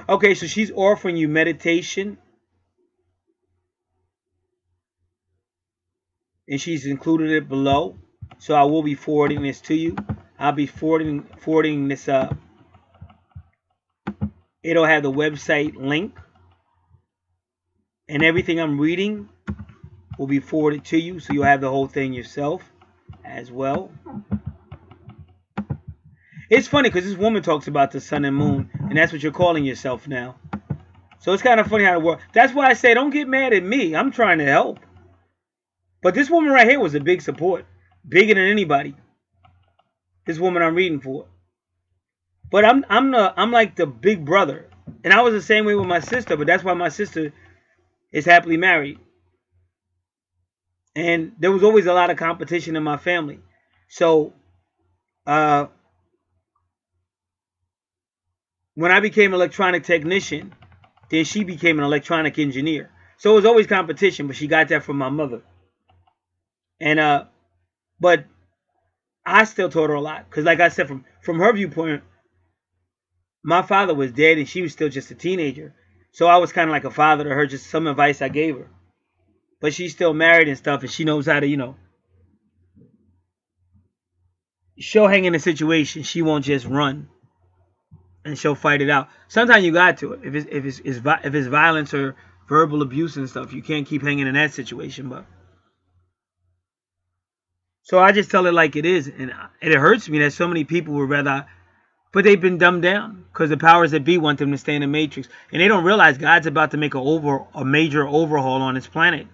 Okay, so she's offering you meditation. And she's included it below. So I will be forwarding this to you. I'll be forwarding this up. It'll have the website link. And everything I'm reading will be forwarded to you. So you'll have the whole thing yourself as well. It's funny because this woman talks about the sun and moon. And that's what you're calling yourself now. So it's kind of funny how it works. That's why I say don't get mad at me. I'm trying to help. But this woman right here was a big support. Bigger than anybody. This woman I'm reading for. But I'm like the big brother. And I was the same way with my sister. But that's why my sister is happily married. And there was always a lot of competition in my family. So when I became an electronic technician, then she became an electronic engineer. So it was always competition. But she got that from my mother. And but I still taught her a lot. Because like I said, from her viewpoint, my father was dead and she was still just a teenager. So I was kind of like a father to her, just some advice I gave her. But she's still married and stuff, and she knows how to, you know, she'll hang in a situation. She won't just run, and she'll fight it out. Sometimes you got to. If it's violence or verbal abuse and stuff, you can't keep hanging in that situation. But so I just tell it like it is, and it hurts me that so many people would rather, but they've been dumbed down because the powers that be want them to stay in the matrix, and they don't realize God's about to make a major overhaul on this planet.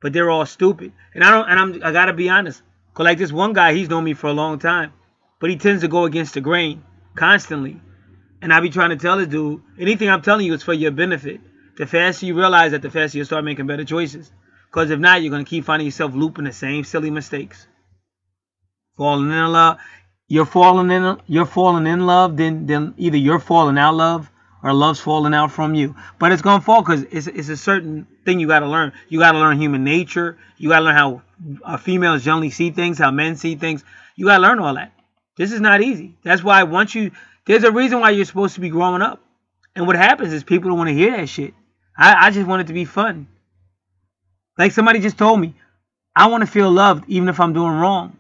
But they're all stupid, and I gotta be honest, cause like this one guy, he's known me for a long time, but he tends to go against the grain constantly, and I be trying to tell this dude, anything I'm telling you is for your benefit. The faster you realize that, the faster you'll start making better choices. Because if not, you're gonna keep finding yourself looping the same silly mistakes. Falling in love, you're falling in love, then either you're falling out of love or love's falling out from you. But it's gonna fall because it's a certain thing you gotta learn. You gotta learn human nature. You gotta learn how females generally see things, how men see things. You gotta learn all that. This is not easy. That's why there's a reason why you're supposed to be growing up. And what happens is people don't want to hear that shit. I just want it to be fun. Like somebody just told me, I want to feel loved even if I'm doing wrong.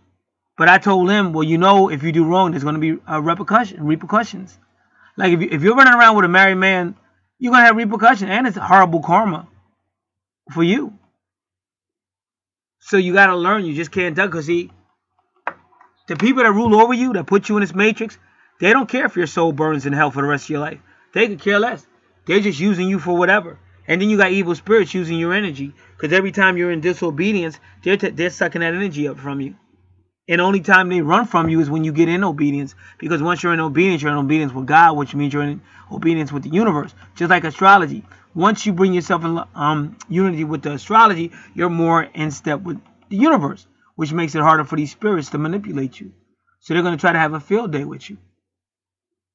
But I told them, well, you know, if you do wrong, there's going to be repercussions. Like if you're running around with a married man, you're going to have repercussions. And it's horrible karma for you. So you got to learn. You just can't tell. Because see, the people that rule over you, that put you in this matrix, they don't care if your soul burns in hell for the rest of your life. They could care less. They're just using you for whatever. And then you got evil spirits using your energy. Because every time you're in disobedience, they're sucking that energy up from you. And the only time they run from you is when you get in obedience. Because once you're in obedience with God, which means you're in obedience with the universe. Just like astrology. Once you bring yourself in unity with the astrology, you're more in step with the universe, which makes it harder for these spirits to manipulate you. So they're going to try to have a field day with you.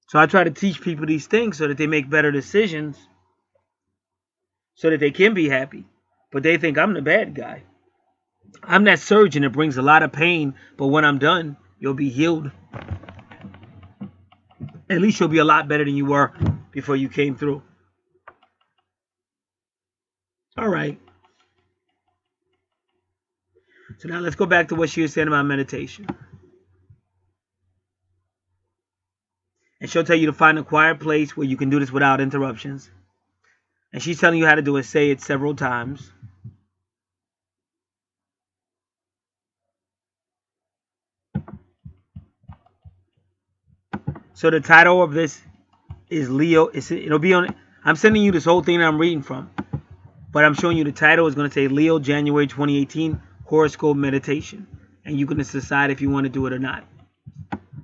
So I try to teach people these things so that they make better decisions, so that they can be happy. But they think I'm the bad guy. I'm that surgeon that brings a lot of pain, but when I'm done, you'll be healed. At least you'll be a lot better than you were before you came through. All right. So now let's go back to what she was saying about meditation. And she'll tell you to find a quiet place where you can do this without interruptions. And she's telling you how to do it. Say it several times. So the title of this is Leo. It'll be on. I'm sending you this whole thing that I'm reading from. But I'm showing you the title is going to say Leo, January 2018, Horoscope Meditation. And you can decide if you want to do it or not.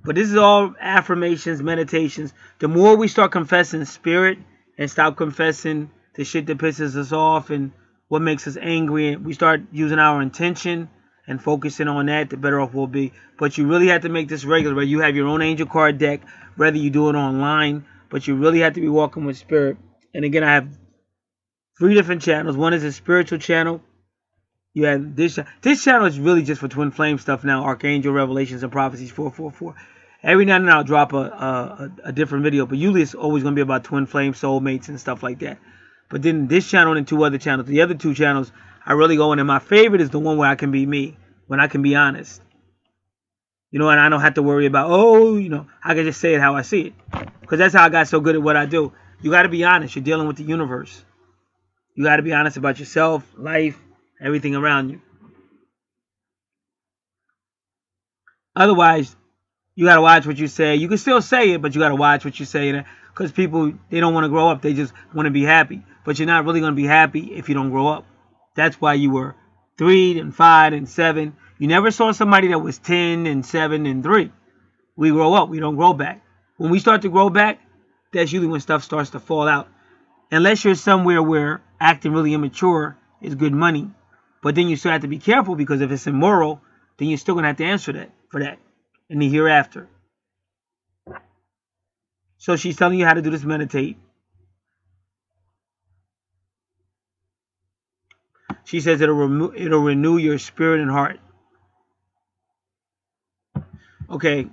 But this is all affirmations, meditations. The more we start confessing spirit and stop confessing the shit that pisses us off and what makes us angry, and we start using our intention and focusing on that, the better off we'll be. But you really have to make this regular. Whether you have your own angel card deck, whether you do it online, but you really have to be walking with spirit. And again, I have 3 different channels. One is a spiritual channel. You have this channel is really just for twin flame stuff now. Archangel, Revelations, and Prophecies 444. Every now and then I'll drop a different video, but usually it's always going to be about twin flame, soulmates, and stuff like that. But then this channel and 2 other channels. The other 2 channels I really go in, and my favorite is the one where I can be me, when I can be honest. You know, and I don't have to worry about, I can just say it how I see it. Because that's how I got so good at what I do. You got to be honest. You're dealing with the universe. You got to be honest about yourself, life, everything around you. Otherwise, you got to watch what you say. You can still say it, but you got to watch what you say. Because people, they don't want to grow up. They just want to be happy. But you're not really going to be happy if you don't grow up. That's why you were 3 and 5 and 7. You never saw somebody that was 10 and 7 and 3. We grow up. We don't grow back. When we start to grow back, that's usually when stuff starts to fall out. Unless you're somewhere where acting really immature is good money. But then you still have to be careful, because if it's immoral, then you're still going to have to answer for that in the hereafter. So she's telling you how to do this meditate. She says it'll renew your spirit and heart. Okay.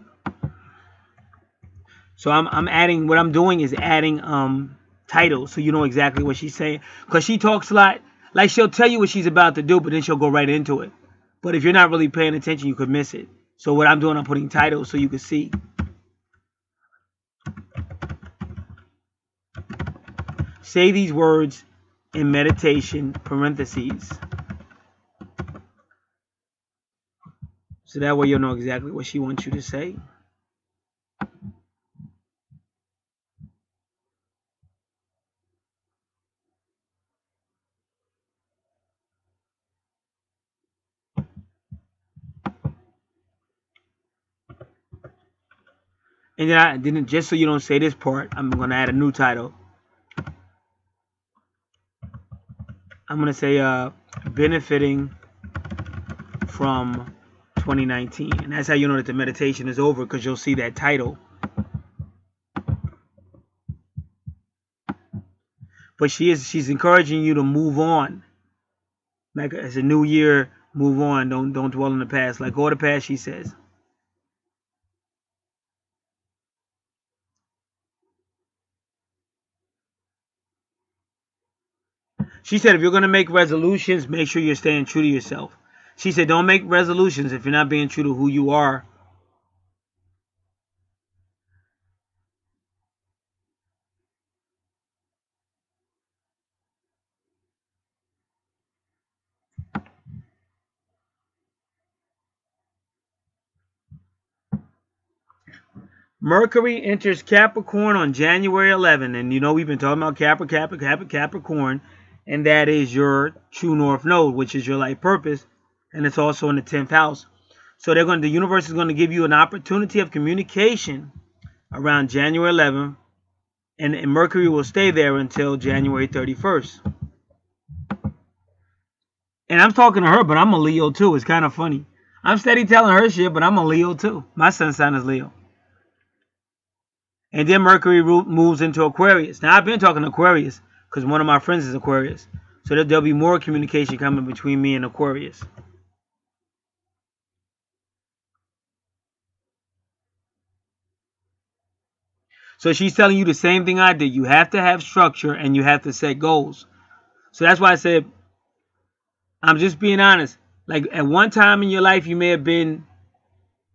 So I'm adding, what I'm doing is adding titles so you know exactly what she's saying. Because she talks a lot. Like, she'll tell you what she's about to do, but then she'll go right into it. But if you're not really paying attention, you could miss it. So what I'm doing, I'm putting titles so you can see. Say these words in meditation, parentheses. So that way you'll know exactly what she wants you to say. And then just so you don't say this part, I'm going to add a new title. I'm going to say benefiting from 2019. And that's how you know that the meditation is over, because you'll see that title. But she's encouraging you to move on. Like, it's a new year, move on. Don't dwell in the past. Like, go to the past, she says. She said if you're going to make resolutions, make sure you're staying true to yourself. She said don't make resolutions if you're not being true to who you are. Mercury enters Capricorn on January 11. And you know we've been talking about Capricorn. And that is your true north node, which is your life purpose. And it's also in the 10th house. So the universe is going to give you an opportunity of communication around January 11th. And Mercury will stay there until January 31st. And I'm talking to her, but I'm a Leo too. It's kind of funny. I'm steady telling her shit, but I'm a Leo too. My sun sign is Leo. And then Mercury moves into Aquarius. Now, I've been talking to Aquarius because one of my friends is Aquarius. So there'll be more communication coming between me and Aquarius. So she's telling you the same thing I did. You have to have structure and you have to set goals. So that's why I said, I'm just being honest. Like at one time in your life, you may have didn't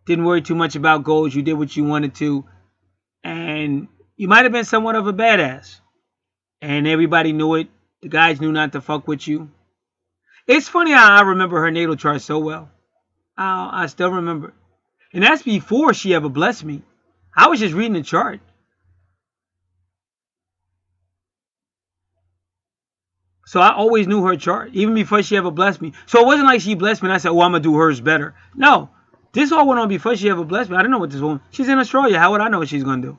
worry too much about goals. You did what you wanted to. And you might have been somewhat of a badass. And everybody knew it. The guys knew not to fuck with you. It's funny how I remember her natal chart so well. I still remember. And that's before she ever blessed me. I was just reading the chart. So I always knew her chart, even before she ever blessed me. So it wasn't like she blessed me and I said, oh, I'm going to do hers better. No. This all went on before she ever blessed me. I didn't know what this woman... She's in Australia. How would I know what she's going to do?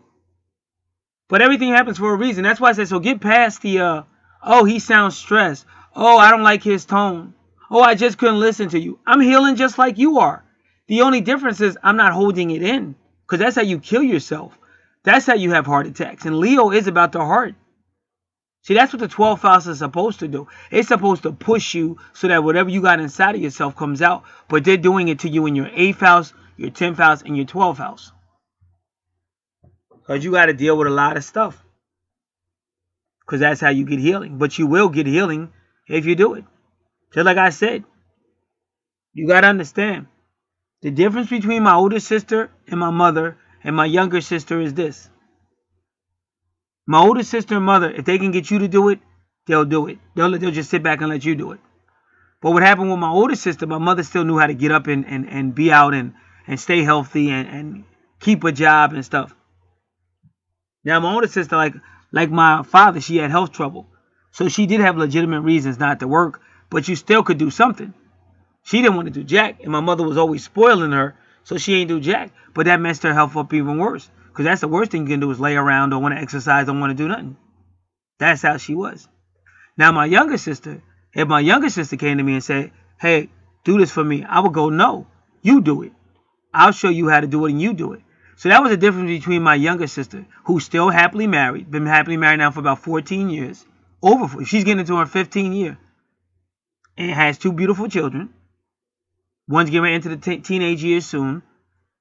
But everything happens for a reason. That's why I said, so get past the, oh, he sounds stressed. Oh, I don't like his tone. Oh, I just couldn't listen to you. I'm healing just like you are. The only difference is I'm not holding it in. Because that's how you kill yourself. That's how you have heart attacks. And Leo is about the heart. See, that's what the 12th house is supposed to do. It's supposed to push you so that whatever you got inside of yourself comes out. But they're doing it to you in your 8th house, your 10th house, and your 12th house. Because you got to deal with a lot of stuff. Because that's how you get healing. But you will get healing if you do it. Just like I said, you got to understand. The difference between my older sister and my mother and my younger sister is this. My older sister and mother, if they can get you to do it, they'll do it. They'll just sit back and let you do it. But what happened with my older sister, my mother still knew how to get up and be out and stay healthy and keep a job and stuff. Now, my older sister, like my father, she had health trouble. So she did have legitimate reasons not to work, but you still could do something. She didn't want to do jack, and my mother was always spoiling her, so she ain't do jack. But that messed her health up even worse. Because that's the worst thing you can do is lay around, don't want to exercise, don't want to do nothing. That's how she was. Now, my younger sister, if my younger sister came to me and said, hey, do this for me, I would go, no, you do it. I'll show you how to do it and you do it. So that was the difference between my younger sister, who's still happily married, been happily married now for about 14 years, she's getting into her 15th year, and has 2 beautiful children. One's getting into the teenage years soon.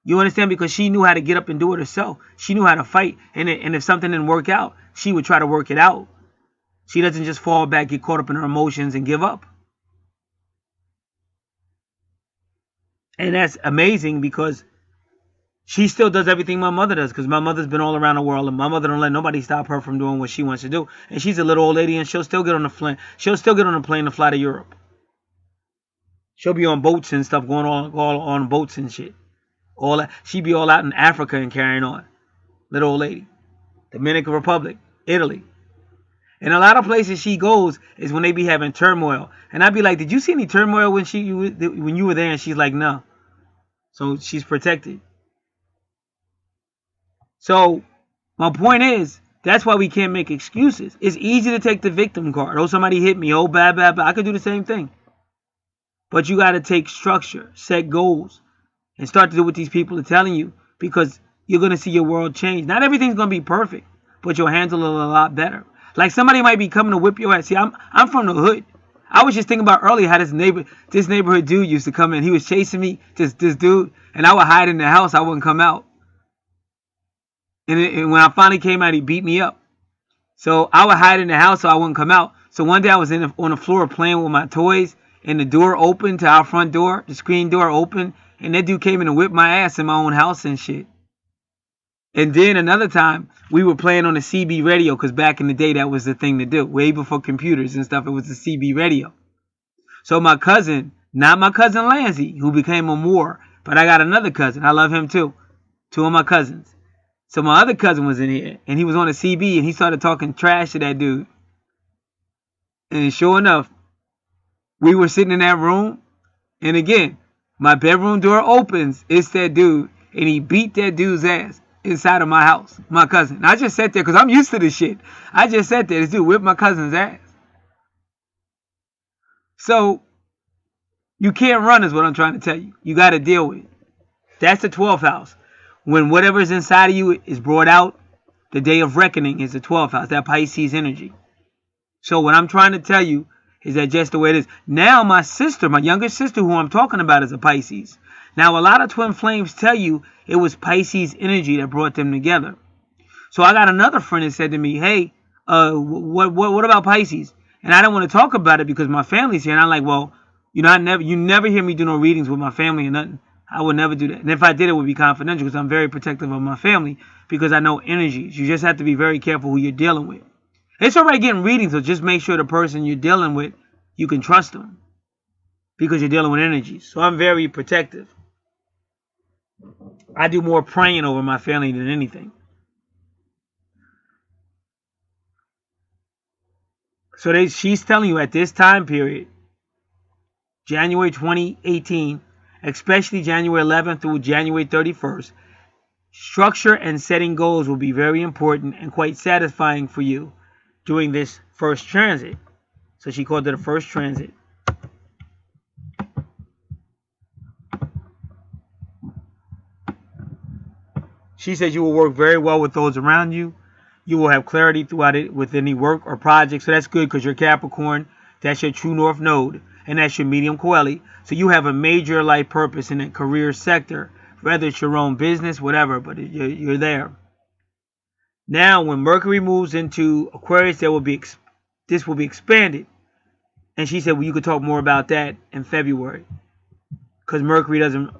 You understand? Because she knew how to get up and do it herself. She knew how to fight. And if something didn't work out, she would try to work it out. She doesn't just fall back, get caught up in her emotions, and give up. And that's amazing because she still does everything my mother does. Because my mother's been all around the world. And my mother don't let nobody stop her from doing what she wants to do. And she's a little old lady and she'll still get on the plane. She'll still get on a plane to fly to Europe. She'll be on boats and stuff, going all on boats and shit. All that. She'd be all out in Africa and carrying on. Little old lady. Dominican Republic. Italy. And a lot of places she goes is when they be having turmoil. And I'd be like, did you see any turmoil when you were there? And she's like, no. So she's protected. So my point is, that's why we can't make excuses. It's easy to take the victim card. Oh, somebody hit me. Oh, bad. I could do the same thing. But you got to take structure, set goals. And start to do what these people are telling you, because you're going to see your world change. Not everything's going to be perfect, but you'll handle it a lot better. Like somebody might be coming to whip your ass. See, I'm from the hood. I was just thinking about earlier how this neighborhood dude used to come in. He was chasing me, this dude, and I would hide in the house. I wouldn't come out. And when I finally came out, he beat me up. So I would hide in the house so I wouldn't come out. So one day I was on the floor playing with my toys, and the door opened to our front door. The screen door opened. And that dude came in and whipped my ass in my own house and shit. And then another time, we were playing on the CB radio, because back in the day, that was the thing to do. Way before computers and stuff, it was the CB radio. So my cousin, not my cousin Lansy, who became a Moor, but I got another cousin. I love him too. 2 of my cousins. So my other cousin was in here, and he was on a CB, and he started talking trash to that dude. And sure enough, we were sitting in that room, and again, my bedroom door opens. It's that dude, and he beat that dude's ass inside of my house, my cousin. And I just sat there because I'm used to this shit. I just sat there. This dude whipped my cousin's ass. So you can't run is what I'm trying to tell you. You got to deal with it. That's the 12th house. When whatever's inside of you is brought out, the day of reckoning is the 12th house, that Pisces energy. So what I'm trying to tell you is that just the way it is. Now my sister, my younger sister who I'm talking about is a Pisces. Now a lot of twin flames tell you it was Pisces energy that brought them together. So I got another friend that said to me, hey, what about Pisces? And I don't want to talk about it because my family's here. And I'm like, well, you never hear me do no readings with my family or nothing. I would never do that. And if I did, it would be confidential because I'm very protective of my family because I know energies. You just have to be very careful who you're dealing with. It's all right getting readings, so just make sure the person you're dealing with, you can trust them because you're dealing with energies. So I'm very protective. I do more praying over my family than anything. So she's telling you at this time period, January 2018, especially January 11th through January 31st, structure and setting goals will be very important and quite satisfying for you during this first transit. So she called it a first transit. She says you will work very well with those around you. You will have clarity throughout it with any work or project. So that's good because you're Capricorn. That's your true north node. And that's your medium coeli. So you have a major life purpose in a career sector. Whether it's your own business, whatever. But you're there. Now, when Mercury moves into Aquarius, this will be expanded. And she said, well, you could talk more about that in February. Because Mercury doesn't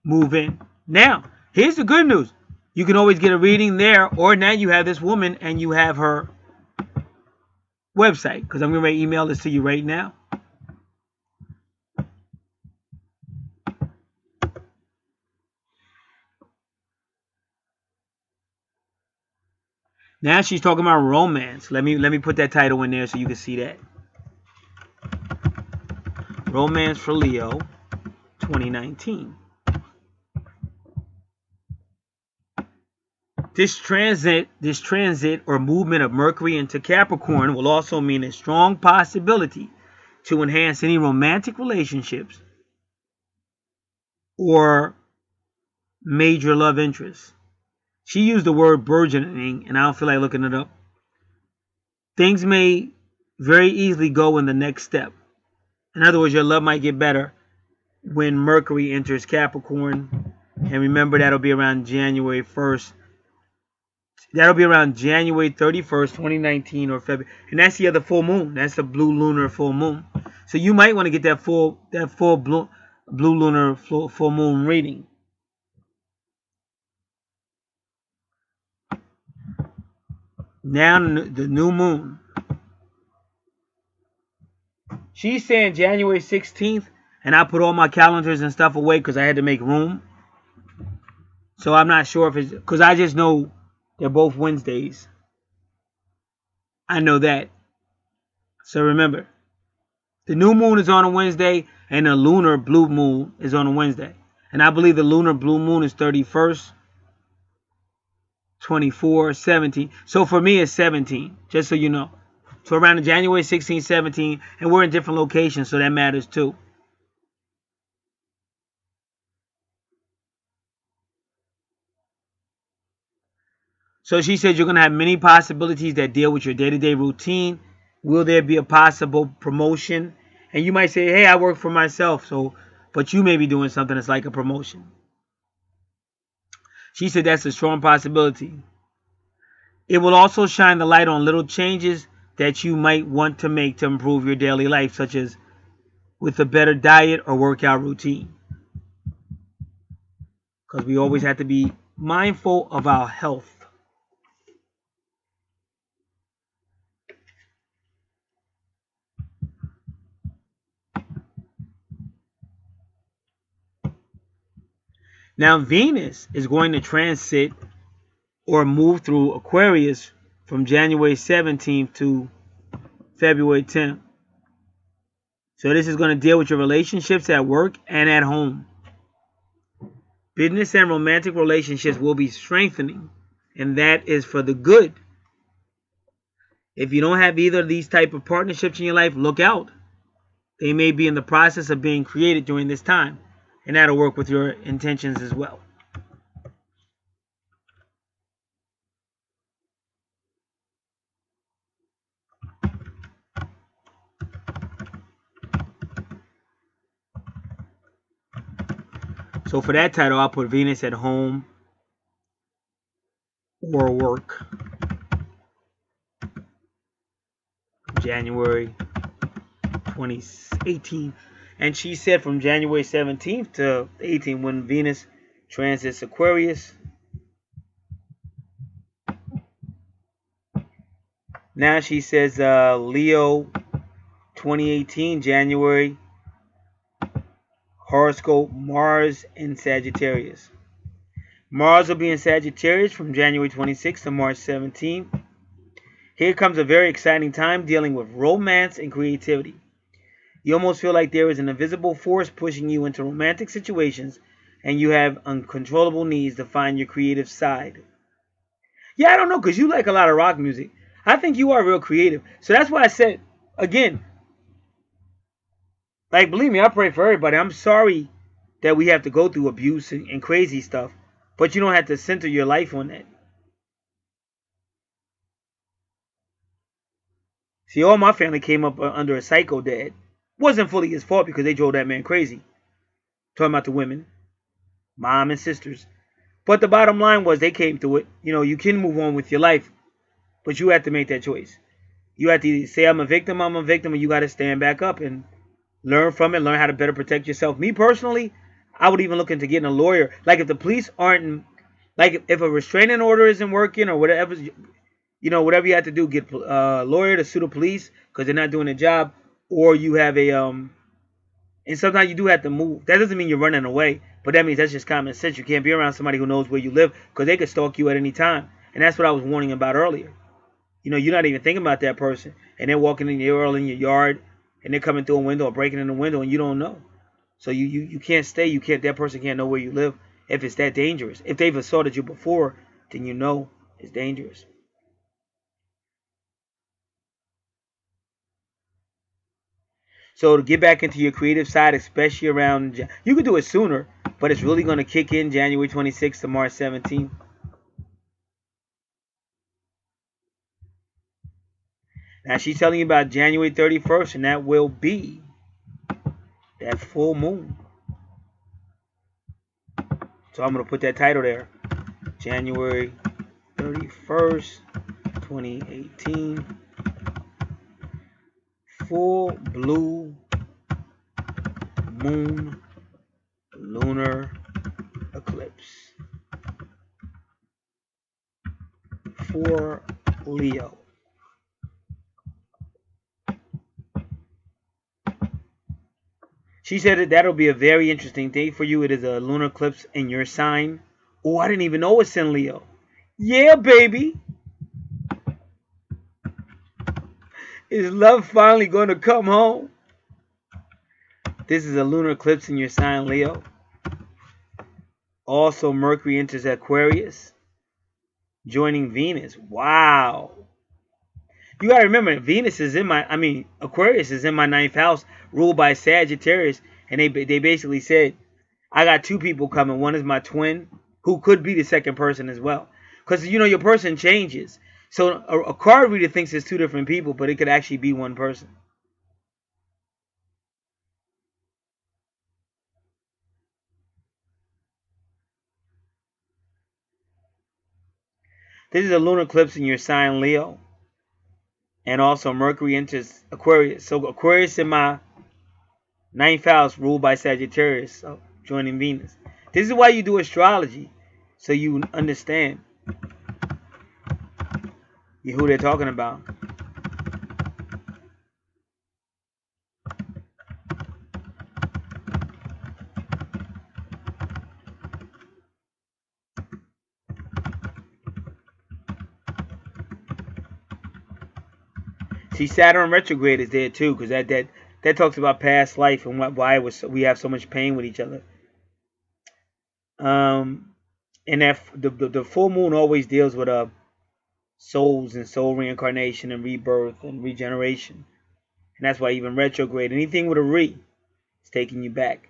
move in. Now, here's the good news. You can always get a reading there. Or now you have this woman and you have her website. Because I'm going to email this to you right now. Now she's talking about romance. Let me put that title in there so you can see that. Romance for Leo 2019. This transit or movement of Mercury into Capricorn will also mean a strong possibility to enhance any romantic relationships or major love interests. She used the word burgeoning, and I don't feel like looking it up. Things may very easily go in the next step. In other words, your love might get better when Mercury enters Capricorn. And remember, that'll be around January 1st. That'll be around January 31st, 2019 or February. And that's the other full moon. That's the blue lunar full moon. So you might want to get that full blue lunar full moon reading. Now the new moon. She's saying January 16th, and I put all my calendars and stuff away because I had to make room. So I'm not sure if it's because I just know they're both Wednesdays. I know that. So remember, the new moon is on a Wednesday, and the lunar blue moon is on a Wednesday. And I believe the lunar blue moon is 31st. 24, 17. So for me, it's 17, just so you know. So around January 16, 17, and we're in different locations, so that matters too. So she said you're going to have many possibilities that deal with your day-to-day routine. Will there be a possible promotion? And you might say, hey, I work for myself, but you may be doing something that's like a promotion. She said that's a strong possibility. It will also shine the light on little changes that you might want to make to improve your daily life, such as with a better diet or workout routine. Because we always have to be mindful of our health. Now Venus is going to transit or move through Aquarius from January 17th to February 10th. So this is going to deal with your relationships at work and at home. Business and romantic relationships will be strengthening, and that is for the good. If you don't have either of these type of partnerships in your life, look out. They may be in the process of being created during this time, and that'll work with your intentions as well. So for that title, I'll put Venus at home or work. January 2018. And she said from January 17th to 18th, when Venus transits Aquarius. Now she says Leo 2018, January. Horoscope, Mars in Sagittarius. Mars will be in Sagittarius from January 26th to March 17th. Here comes a very exciting time dealing with romance and creativity. You almost feel like there is an invisible force pushing you into romantic situations, and you have uncontrollable needs to find your creative side. Yeah, I don't know, because you like a lot of rock music. I think you are real creative. So that's why I said, again, like, believe me, I pray for everybody. I'm sorry that we have to go through abuse and crazy stuff, but you don't have to center your life on that. See, all my family came up under a psycho dad. Wasn't fully his fault because they drove that man crazy. Talking about the women, mom and sisters. But the bottom line was they came through it. You know, you can move on with your life, but you have to make that choice. You have to either say, I'm a victim, or you got to stand back up and learn from it, learn how to better protect yourself. Me personally, I would even look into getting a lawyer. Like if the police aren't, like if a restraining order isn't working or whatever, you know, whatever you have to do, get a lawyer to sue the police because they're not doing their job, or you have a, and sometimes you do have to move. That doesn't mean you're running away, but that means that's just common sense. You can't be around somebody who knows where you live because they could stalk you at any time. And that's what I was warning about earlier. You know, you're not even thinking about that person, and they're walking in your yard, and they're coming through a window or breaking in a window, and you don't know. So you can't stay. You can't. That person can't know where you live if it's that dangerous. If they've assaulted you before, then you know it's dangerous. So to get back into your creative side, especially around, you could do it sooner, but it's really going to kick in January 26th to March 17th. Now she's telling you about January 31st, and that will be that full moon. So I'm going to put that title there. January 31st, 2018. Full blue moon lunar eclipse for Leo. She said that that'll be a very interesting day for you. It is a lunar eclipse in your sign. Oh, I didn't even know it's in Leo. Yeah, baby. Is love finally going to come home? This is a lunar eclipse in your sign, Leo. Also, Mercury enters Aquarius, joining Venus. Wow. You got to remember, Venus is in Aquarius is in my 9th house, ruled by Sagittarius. And they basically said, I got two people coming. One is my twin, who could be the second person as well. Because, you know, your person changes. So a card reader thinks it's two different people, but it could actually be one person. This is a lunar eclipse in your sign, Leo. And also Mercury enters Aquarius. So Aquarius in my 9th house, ruled by Sagittarius, so joining Venus. This is why you do astrology, so you understand who they're talking about. See, Saturn retrograde is there too, because that talks about past life and why we have so much pain with each other. And that the full moon always deals with souls and soul reincarnation and rebirth and regeneration, and that's why even retrograde, anything with a re, is taking you back.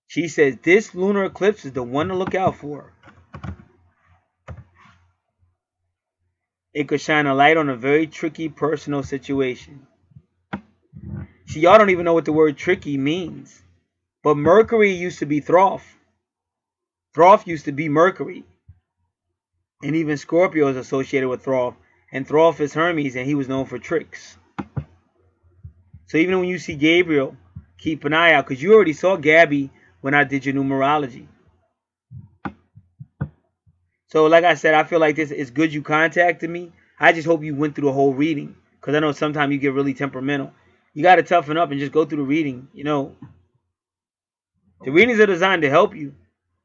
She says this lunar eclipse is the one to look out for. It could shine a light on a very tricky personal situation. See, y'all don't even know what the word tricky means. But Mercury used to be Thoth. Thoth used to be Mercury. And even Scorpio is associated with Thoth. And Thoth is Hermes, and he was known for tricks. So even when you see Gabriel, keep an eye out, because you already saw Gabby when I did your numerology. So like I said, I feel like this is good you contacted me. I just hope you went through the whole reading, because I know sometimes you get really temperamental. You got to toughen up and just go through the reading. You know, the readings are designed to help you.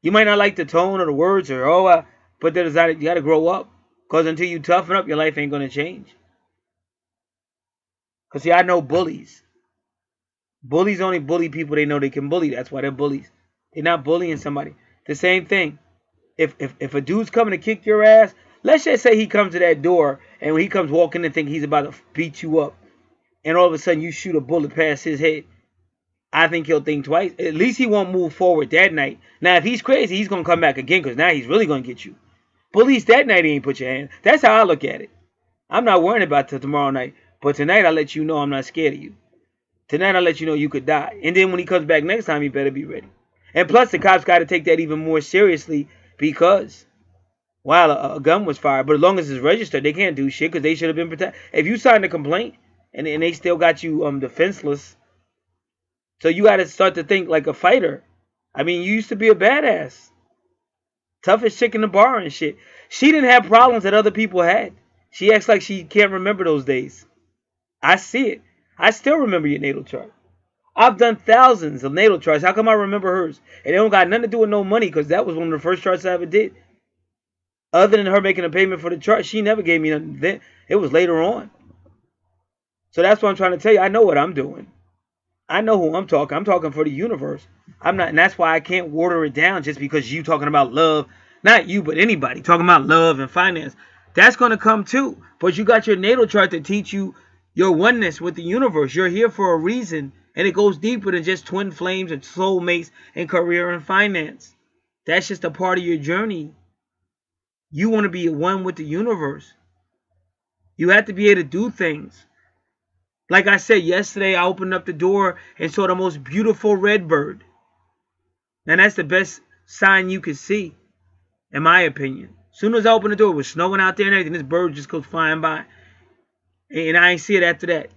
You might not like the tone or the words, but they're designed. You got to grow up, because until you toughen up, your life ain't going to change. Because see, I know bullies. Bullies only bully people they know they can bully. That's why they're bullies. They're not bullying somebody. The same thing. If a dude's coming to kick your ass, let's just say he comes to that door, and when he comes walking and think he's about to beat you up, and all of a sudden you shoot a bullet past his head, I think he'll think twice. At least he won't move forward that night. Now, if he's crazy, he's going to come back again, because now he's really going to get you. But at least that night he ain't put your hand. That's how I look at it. I'm not worrying about tomorrow night. But tonight I let you know I'm not scared of you. Tonight I let you know you could die. And then when he comes back next time, you better be ready. And plus, the cops got to take that even more seriously, because while a gun was fired, but as long as it's registered, they can't do shit, because they should have been protected. If you signed a complaint and they still got you defenseless, so you got to start to think like a fighter. I mean, you used to be a badass. Toughest chick in the bar and shit. She didn't have problems that other people had. She acts like she can't remember those days. I see it. I still remember your natal chart. I've done thousands of natal charts. How come I remember hers? And it don't got nothing to do with no money, because that was one of the first charts I ever did. Other than her making a payment for the chart, she never gave me nothing then. It was later on. So that's what I'm trying to tell you. I know what I'm doing. I know who I'm talking. I'm talking for the universe. I'm not, and that's why I can't water it down just because you talking about love. Not you, but anybody talking about love and finance. That's going to come too. But you got your natal chart to teach you your oneness with the universe. You're here for a reason, and it goes deeper than just twin flames and soulmates and career and finance. That's just a part of your journey. You want to be one with the universe. You have to be able to do things. Like I said, yesterday I opened up the door and saw the most beautiful red bird. And that's the best sign you could see, in my opinion. As soon as I opened the door, it was snowing out there and everything. This bird just goes flying by. And I ain't see it after that.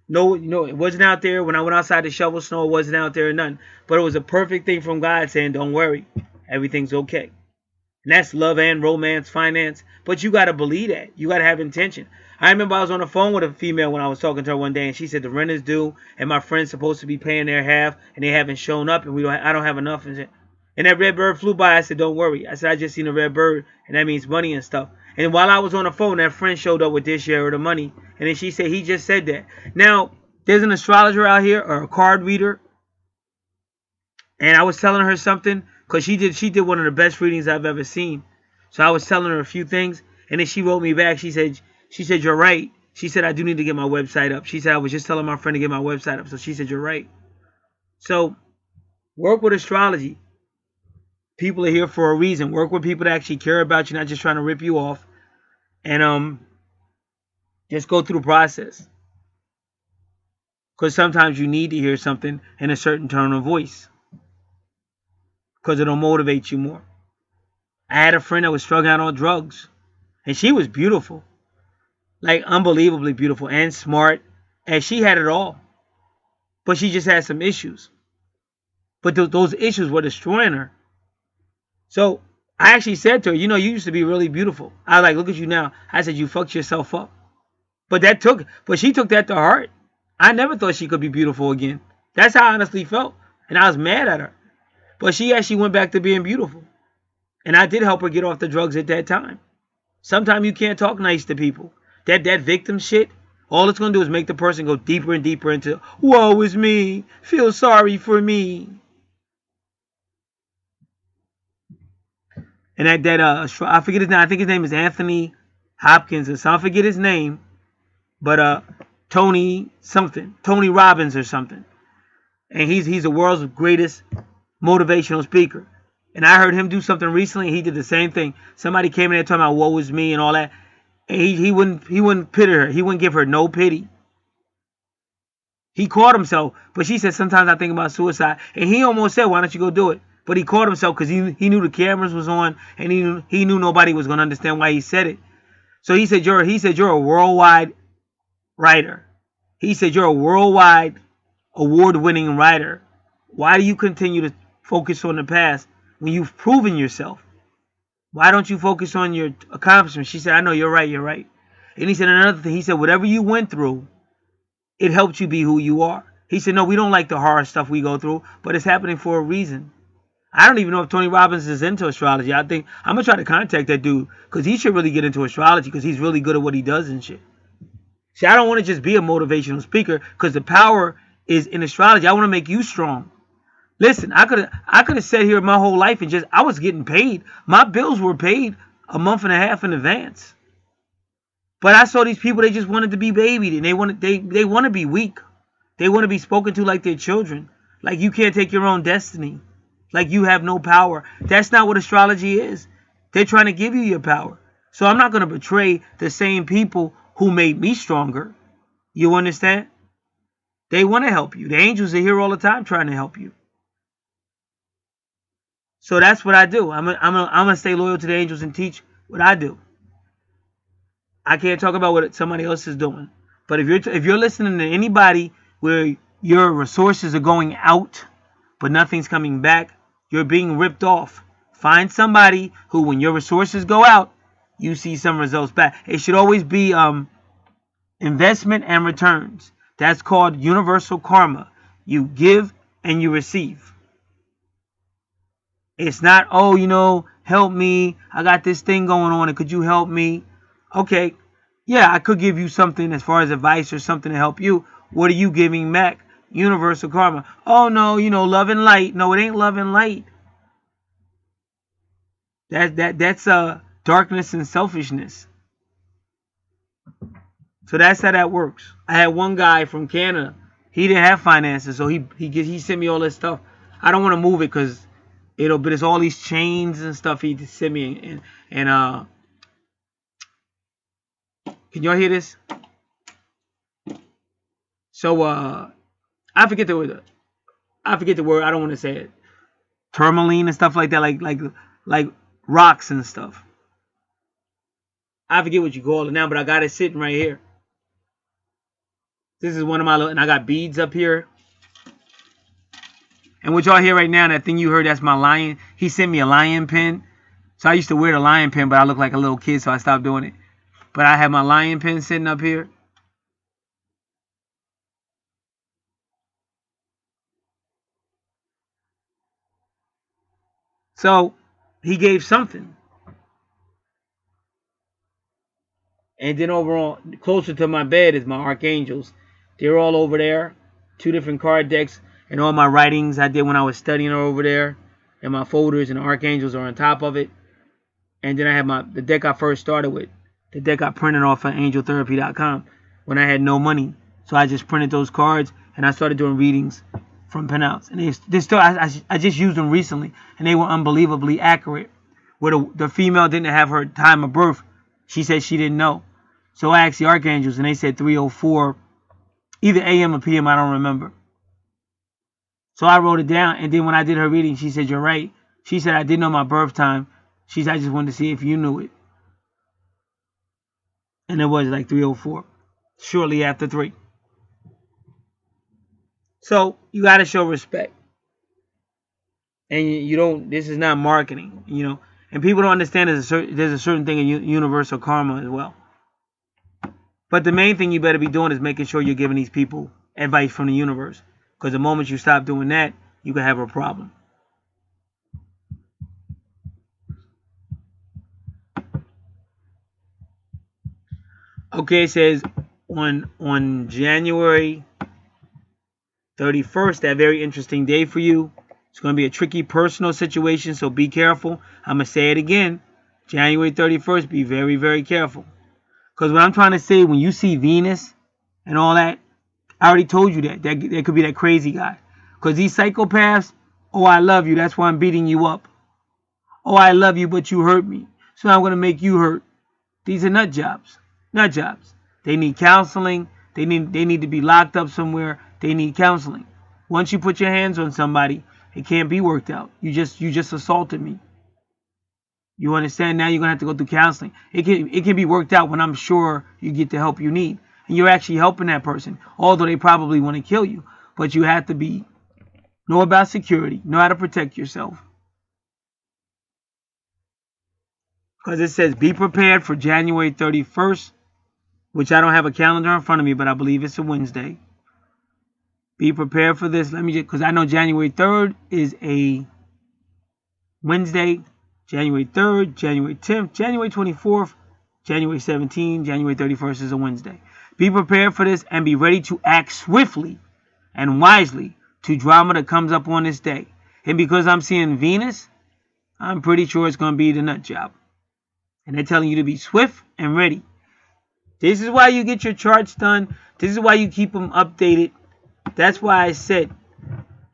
No, it wasn't out there. When I went outside to shovel snow, it wasn't out there or nothing. But it was a perfect thing from God saying, don't worry, everything's okay. And that's love and romance, finance. But you got to believe that. You got to have intention. I remember I was on the phone with a female when I was talking to her one day, and she said the rent is due, and my friend's supposed to be paying their half, and they haven't shown up, and I don't have enough. And that red bird flew by. I said, don't worry. I said, I just seen a red bird, and that means money and stuff. And while I was on the phone, that friend showed up with this share of the money, and then she said, he just said that. Now, there's an astrologer out here, or a card reader, and I was telling her something, because she did one of the best readings I've ever seen. So I was telling her a few things, and then she wrote me back. She said, you're right. She said, I do need to get my website up. She said, I was just telling my friend to get my website up. So she said, you're right. So work with astrology. People are here for a reason. Work with people that actually care about you, not just trying to rip you off. And just go through the process. Because sometimes you need to hear something in a certain tone of voice, because it'll motivate you more. I had a friend that was struggling out on drugs, and she was beautiful. Like, unbelievably beautiful and smart, and she had it all. But she just had some issues. But those issues were destroying her. So I actually said to her, you used to be really beautiful. I was like, look at you now. I said, you fucked yourself up. But she took that to heart. I never thought she could be beautiful again. That's how I honestly felt. And I was mad at her. But she actually went back to being beautiful. And I did help her get off the drugs at that time. Sometimes you can't talk nice to people. That victim shit, all it's going to do is make the person go deeper and deeper into, woe is me, feel sorry for me. And I forget his name. I think his name is Anthony Hopkins or something. I forget his name, but Tony Robbins or something. And he's the world's greatest motivational speaker. And I heard him do something recently. He did the same thing. Somebody came in there talking about woe is me and all that. And he wouldn't pity her. He wouldn't give her no pity. He caught himself, but she said, sometimes I think about suicide. And he almost said, why don't you go do it? But he caught himself because he knew the cameras was on, and he knew nobody was going to understand why he said it. So he said, you're a worldwide writer. He said, you're a worldwide award-winning writer. Why do you continue to focus on the past when you've proven yourself? Why don't you focus on your accomplishments? She said, I know, you're right. And he said another thing. He said, whatever you went through, it helped you be who you are. He said, no, we don't like the horror stuff we go through, but it's happening for a reason. I don't even know if Tony Robbins is into astrology. I think I'm going to try to contact that dude because he should really get into astrology because he's really good at what he does and shit. See, I don't want to just be a motivational speaker because the power is in astrology. I want to make you strong. Listen, I could have sat here my whole life and I was getting paid. My bills were paid a month and a half in advance. But I saw these people, they just wanted to be babied and they want to be weak. They want to be spoken to like their children. Like you can't take your own destiny. Like you have no power. That's not what astrology is. They're trying to give you your power. So I'm not going to betray the same people who made me stronger. You understand? They want to help you. The angels are here all the time trying to help you. So that's what I do. I'm gonna stay loyal to the angels and teach what I do. I can't talk about what somebody else is doing. But if you're listening to anybody where your resources are going out, but nothing's coming back, you're being ripped off. Find somebody who, when your resources go out, you see some results back. It should always be investment and returns. That's called universal karma. You give and you receive. It's not, oh, help me. I got this thing going on and could you help me? Okay, yeah, I could give you something as far as advice or something to help you. What are you giving back? Universal karma. Oh, no, love and light. No, it ain't love and light. That's darkness and selfishness. So that's how that works. I had one guy from Canada. He didn't have finances, so he sent me all this stuff. I don't want to move it because but it's all these chains and stuff he sent me. And can y'all hear this? So I forget the word. I don't want to say it. Tourmaline and stuff like that, like rocks and stuff. I forget what you call it now, but I got it sitting right here. This is one of my and I got beads up here. And what y'all hear right now, that thing you heard, that's my lion. He sent me a lion pin. So I used to wear the lion pin, but I look like a little kid, so I stopped doing it. But I have my lion pin sitting up here. So he gave something. And then overall, closer to my bed is my archangels. They're all over there. 2 different card decks. And all my writings I did when I was studying are over there. And my folders and the archangels are on top of it. And then I have the deck I first started with. The deck I printed off of angeltherapy.com when I had no money. So I just printed those cards and I started doing readings from printouts. And I just used them recently. And they were unbelievably accurate. Where the female didn't have her time of birth. She said she didn't know. So I asked the archangels and they said 3:04. Either AM or PM, I don't remember. So I wrote it down, and then when I did her reading, she said, you're right. She said, I didn't know my birth time. She said, I just wanted to see if you knew it. And it was like 3:04, shortly after 3. So you got to show respect. And you don't, this is not marketing, And people don't understand there's a certain thing in universal karma as well. But the main thing you better be doing is making sure you're giving these people advice from the universe. Because the moment you stop doing that, you can have a problem. Okay, it says on January 31st, that very interesting day for you. It's going to be a tricky personal situation, so be careful. I'm going to say it again. January 31st, be very, very careful. Because what I'm trying to say, when you see Venus and all that, I already told you that. That could be that crazy guy. Because these psychopaths, oh, I love you, that's why I'm beating you up. Oh, I love you, but you hurt me, so I'm going to make you hurt. These are nut jobs. Nut jobs. They need counseling. They need to be locked up somewhere. They need counseling. Once you put your hands on somebody, it can't be worked out. You just assaulted me. You understand? Now you're gonna have to go through counseling. It can be worked out when I'm sure you get the help you need, and you're actually helping that person. Although they probably want to kill you, but you have to know about security, know how to protect yourself. Because it says be prepared for January 31st, which I don't have a calendar in front of me, but I believe it's a Wednesday. Be prepared for this. Let me just, because I know January 3rd is a Wednesday, January 3rd, January 10th, January 24th, January 17th, January 31st is a Wednesday. Be prepared for this and be ready to act swiftly and wisely to drama that comes up on this day. And because I'm seeing Venus, I'm pretty sure it's going to be the nut job. And they're telling you to be swift and ready. This is why you get your charts done. This is why you keep them updated. That's why I said,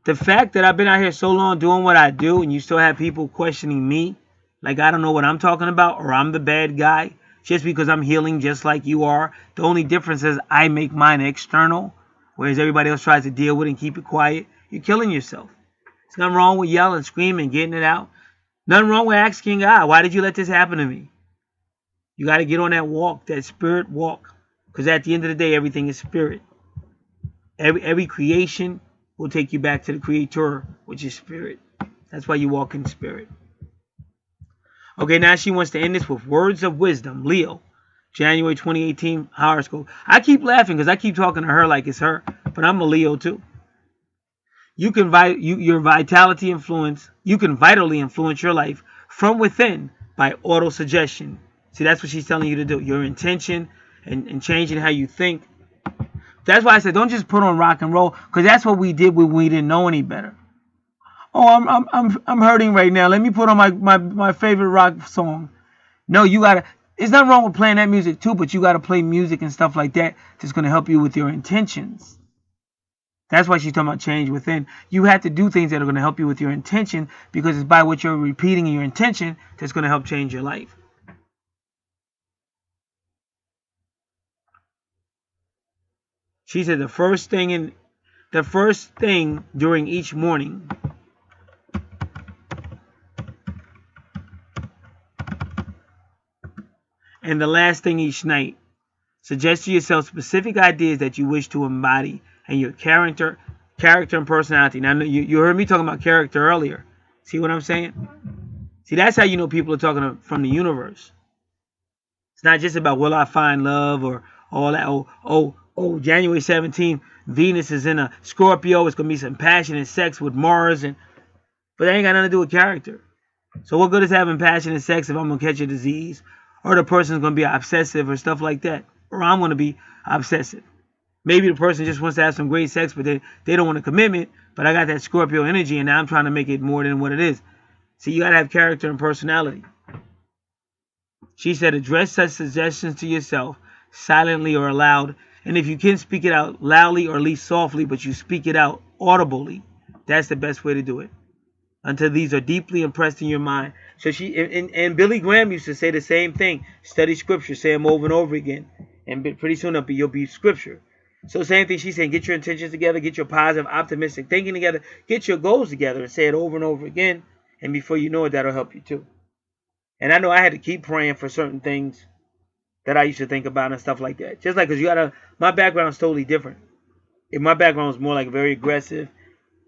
the fact that I've been out here so long doing what I do and you still have people questioning me, like I don't know what I'm talking about or I'm the bad guy, just because I'm healing just like you are. The only difference is I make mine external, whereas everybody else tries to deal with it and keep it quiet. You're killing yourself. There's nothing wrong with yelling, screaming, getting it out. Nothing wrong with asking God, why did you let this happen to me? You got to get on that walk, that spirit walk. Because at the end of the day, everything is spirit. Every creation will take you back to the creator, which is spirit. That's why you walk in spirit. Okay, now she wants to end this with words of wisdom. Leo, January 2018 horoscope. I keep laughing because I keep talking to her like it's her, but I'm a Leo too. You can your vitality influence. You can vitally influence your life from within by auto-suggestion. See, that's what she's telling you to do. Your intention and changing how you think. That's why I said don't just put on rock and roll, because that's what we did when we didn't know any better. Oh, I'm hurting right now. Let me put on my favorite rock song. No, you gotta. There's nothing wrong with playing that music too, but you gotta play music and stuff like that that's gonna help you with your intentions. That's why she's talking about change within. You have to do things that are gonna help you with your intention, because it's by what you're repeating in your intention that's gonna help change your life. She said the first thing during each morning and the last thing each night, suggest to yourself specific ideas that you wish to embody and your character and personality. Now, you heard me talking about character earlier. See what I'm saying? See, that's how you know people are talking from the universe. It's not just about will I find love or all that. Oh, January 17th, Venus is in a Scorpio. It's going to be some passionate sex with Mars. But that ain't got nothing to do with character. So what good is having passionate sex if I'm going to catch a disease? Or the person's going to be obsessive or stuff like that. Or I'm going to be obsessive. Maybe the person just wants to have some great sex, but they don't want a commitment. But I got that Scorpio energy, and now I'm trying to make it more than what it is. See, you got to have character and personality. She said, address such suggestions to yourself, silently or aloud. And if you can, speak it out loudly or at least softly, but you speak it out audibly. That's the best way to do it. Until these are deeply impressed in your mind. So and Billy Graham used to say the same thing. Study scripture, say them over and over again. And pretty soon you'll be scripture. So same thing she's saying, get your intentions together, get your positive, optimistic thinking together, get your goals together and say it over and over again. And before you know it, that'll help you too. And I know I had to keep praying for certain things that I used to think about and stuff like that. Just like, because my background is totally different. If my background was more like very aggressive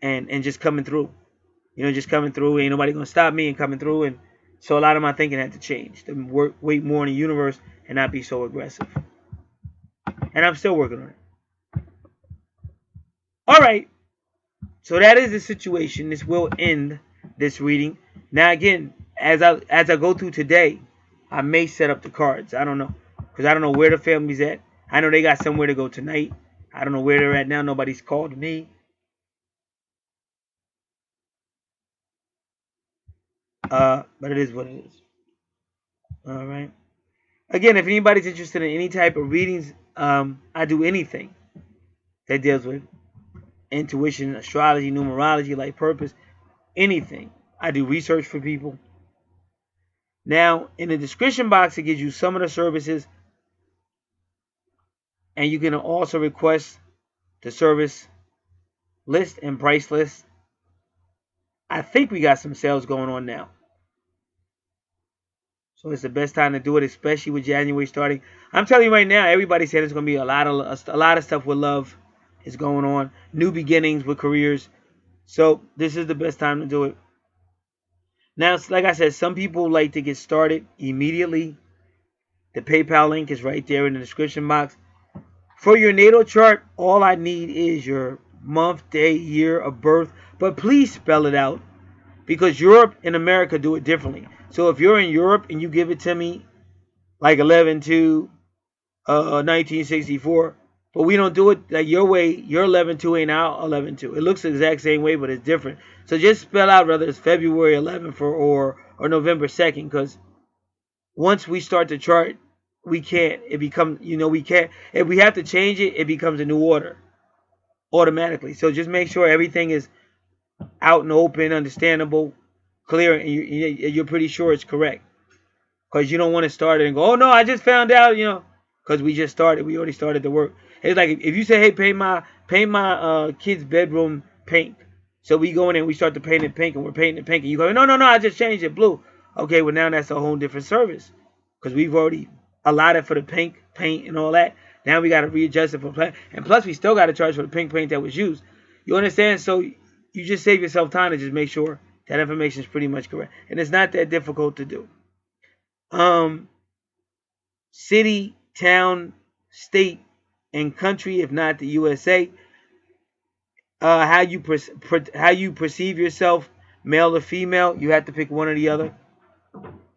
and just coming through. Just coming through. Ain't nobody going to stop me and coming through. And so a lot of my thinking had to change. To wait more in the universe and not be so aggressive. And I'm still working on it. All right. So that is the situation. This will end this reading. Now again, as I go through today, I may set up the cards. I don't know. because I don't know where the family's at. I know they got somewhere to go tonight. I don't know where they're at now. Nobody's called me. But it is what it is. All right. Again, if anybody's interested in any type of readings, I do anything that deals with intuition, astrology, numerology, life purpose, anything. I do research for people. Now, in the description box, it gives you some of the services, and you can also request the service list and price list. I think we got some sales going on now. So it's the best time to do it, especially with January starting. I'm telling you right now, everybody said there's going to be a lot of stuff with love is going on. New beginnings with careers. So this is the best time to do it. Now, like I said, some people like to get started immediately. The PayPal link is right there in the description box. For your natal chart, all I need is your month, day, year of birth. But please spell it out, because Europe and America do it differently. So if you're in Europe and you give it to me like 11/2/1964, but we don't do it like your way, your 11/2 ain't our 11/2. It looks the exact same way, but it's different. So just spell out whether it's February 11th or November 2nd, because once we start the chart, we can't. It becomes, we can't. If we have to change it, it becomes a new order automatically. So just make sure everything is out and open, understandable, clear, and you're pretty sure it's correct. Because you don't want to start it and go, oh no, I just found out, because we just started. We already started the work. It's like if you say, hey, paint my kid's bedroom pink. So we go in and we start to paint it pink, and we're painting it pink, and you go, no, I just changed it blue. Okay, well now that's a whole different service, because we've already allotted for the pink paint and all that. Now we got to readjust it for plan, and plus we still got to charge for the pink paint that was used. You understand? So you just save yourself time to just make sure that information is pretty much correct, and it's not that difficult to do. City, town, state, and country, if not the USA. How you perceive yourself, male or female, you have to pick one or the other.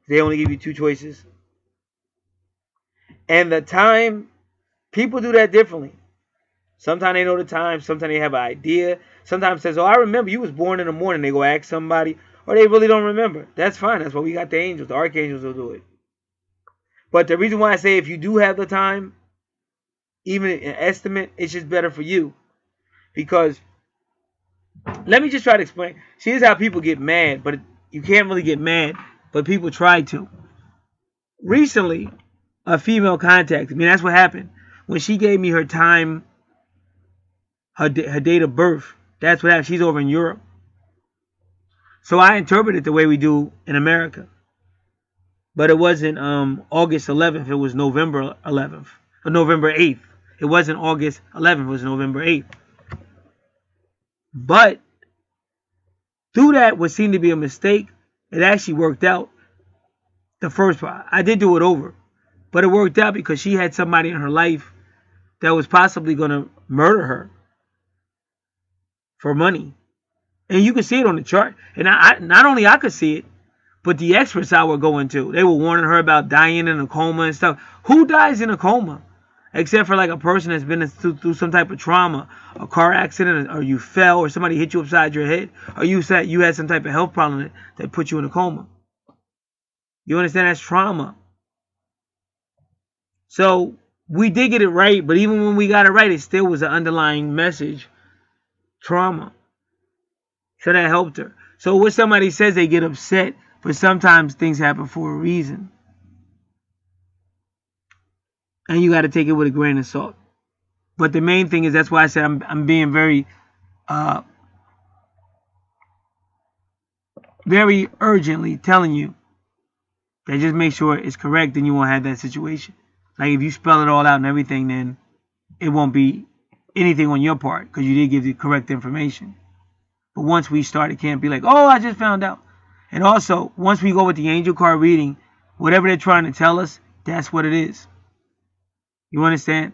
They only give you two choices. And the time, people do that differently. Sometimes they know the time. Sometimes they have an idea. Sometimes it says, oh, I remember you was born in the morning. They go ask somebody. Or they really don't remember. That's fine. That's why we got the angels. The archangels will do it. But the reason why I say if you do have the time, even an estimate, it's just better for you. Because, let me just try to explain. See, this is how people get mad. But you can't really get mad. But people try to. Recently, a female contacted me. That's what happened. When she gave me her time, her date of birth, that's what happened. She's over in Europe. So I interpreted the way we do in America. But it wasn't August 11th. It was November 11th. Or November 8th. It wasn't August 11th. It was November 8th. But through that, what seemed to be a mistake, it actually worked out. The first part. I did do it over. But it worked out because she had somebody in her life that was possibly going to murder her for money. And you can see it on the chart. And not only I could see it, but the experts I were going to. They were warning her about dying in a coma and stuff. Who dies in a coma? Except for like a person that's been through some type of trauma, a car accident, or you fell, or somebody hit you upside your head, or you said you had some type of health problem that put you in a coma. You understand? That's trauma. So we did get it right, but even when we got it right, it still was an underlying message. Trauma. So that helped her. So when somebody says, they get upset, but sometimes things happen for a reason. And you got to take it with a grain of salt. But the main thing is, that's why I said I'm being very urgently telling you that just make sure it's correct, then you won't have that situation. Like if you spell it all out and everything, then it won't be anything on your part because you did give the correct information. But once we start, it can't be like, oh, I just found out. And also, once we go with the angel card reading, whatever they're trying to tell us, that's what it is. You understand?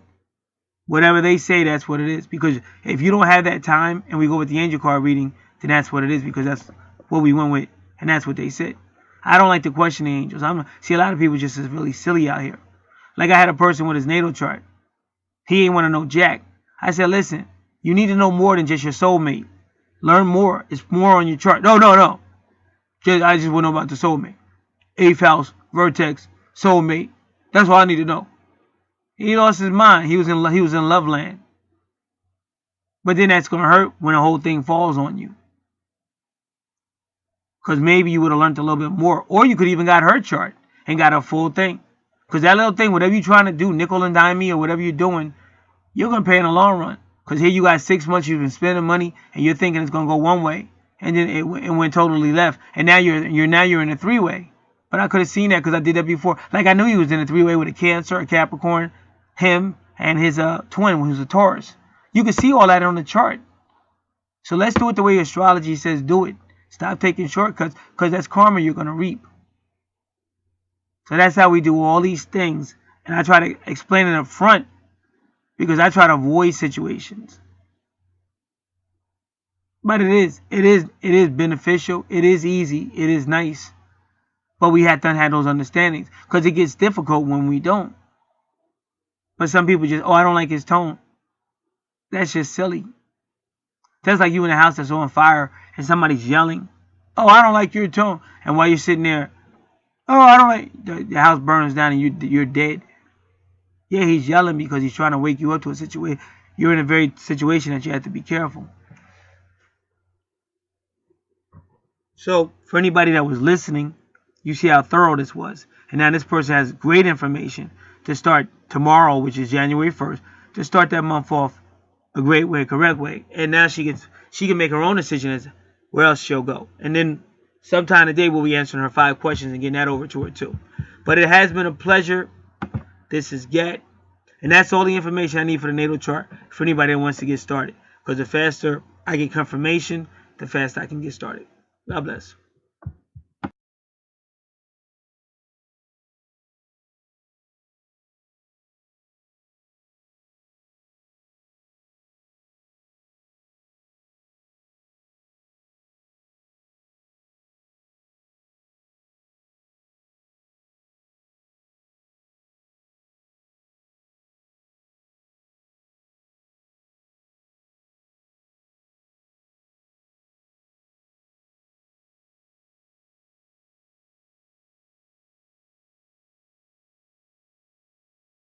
Whatever they say, that's what it is. Because if you don't have that time and we go with the angel card reading, then that's what it is, because that's what we went with. And that's what they said. I don't like to question the angels. See, a lot of people just is really silly out here. Like I had a person with his natal chart. He ain't want to know jack. I said, listen, you need to know more than just your soulmate. Learn more. It's more on your chart. No. I just want to know about the soulmate. 8th house, vertex, soulmate. That's all I need to know. He lost his mind. He was in love land. But then that's gonna hurt when the whole thing falls on you. Because maybe you would have learned a little bit more, or you could even got her chart and got a full thing. Because that little thing, whatever you're trying to do, nickel and dime me or whatever you're doing, you're gonna pay in the long run. Because here you got 6 months you've been spending money, and you're thinking it's gonna go one way, and then it went totally left, and now you're in a 3-way. But I could have seen that because I did that before. Like I knew he was in a 3-way with a Cancer, a Capricorn, him, and his twin, who's a Taurus. You can see all that on the chart. So let's do it the way astrology says do it. Stop taking shortcuts, because that's karma you're going to reap. So that's how we do all these things. And I try to explain it up front, because I try to avoid situations. But it is beneficial. It is easy. It is nice. But we have to have those understandings, because it gets difficult when we don't. But some people just, I don't like his tone. That's just silly. That's like you in a house that's on fire and somebody's yelling, I don't like your tone. And while you're sitting there, I don't like, the house burns down and you're dead. Yeah, he's yelling because he's trying to wake you up to a situation. You're in a very situation that you have to be careful. So for anybody that was listening, you see how thorough this was. And now this person has great information to start tomorrow, which is January 1st, to start that month off a great way, correct way. And now she can make her own decision as where else she'll go. And then sometime today we'll be answering her 5 questions and getting that over to her too. But it has been a pleasure. This is Get. And that's all the information I need for the natal chart for anybody that wants to get started. Because the faster I get confirmation, the faster I can get started. God bless.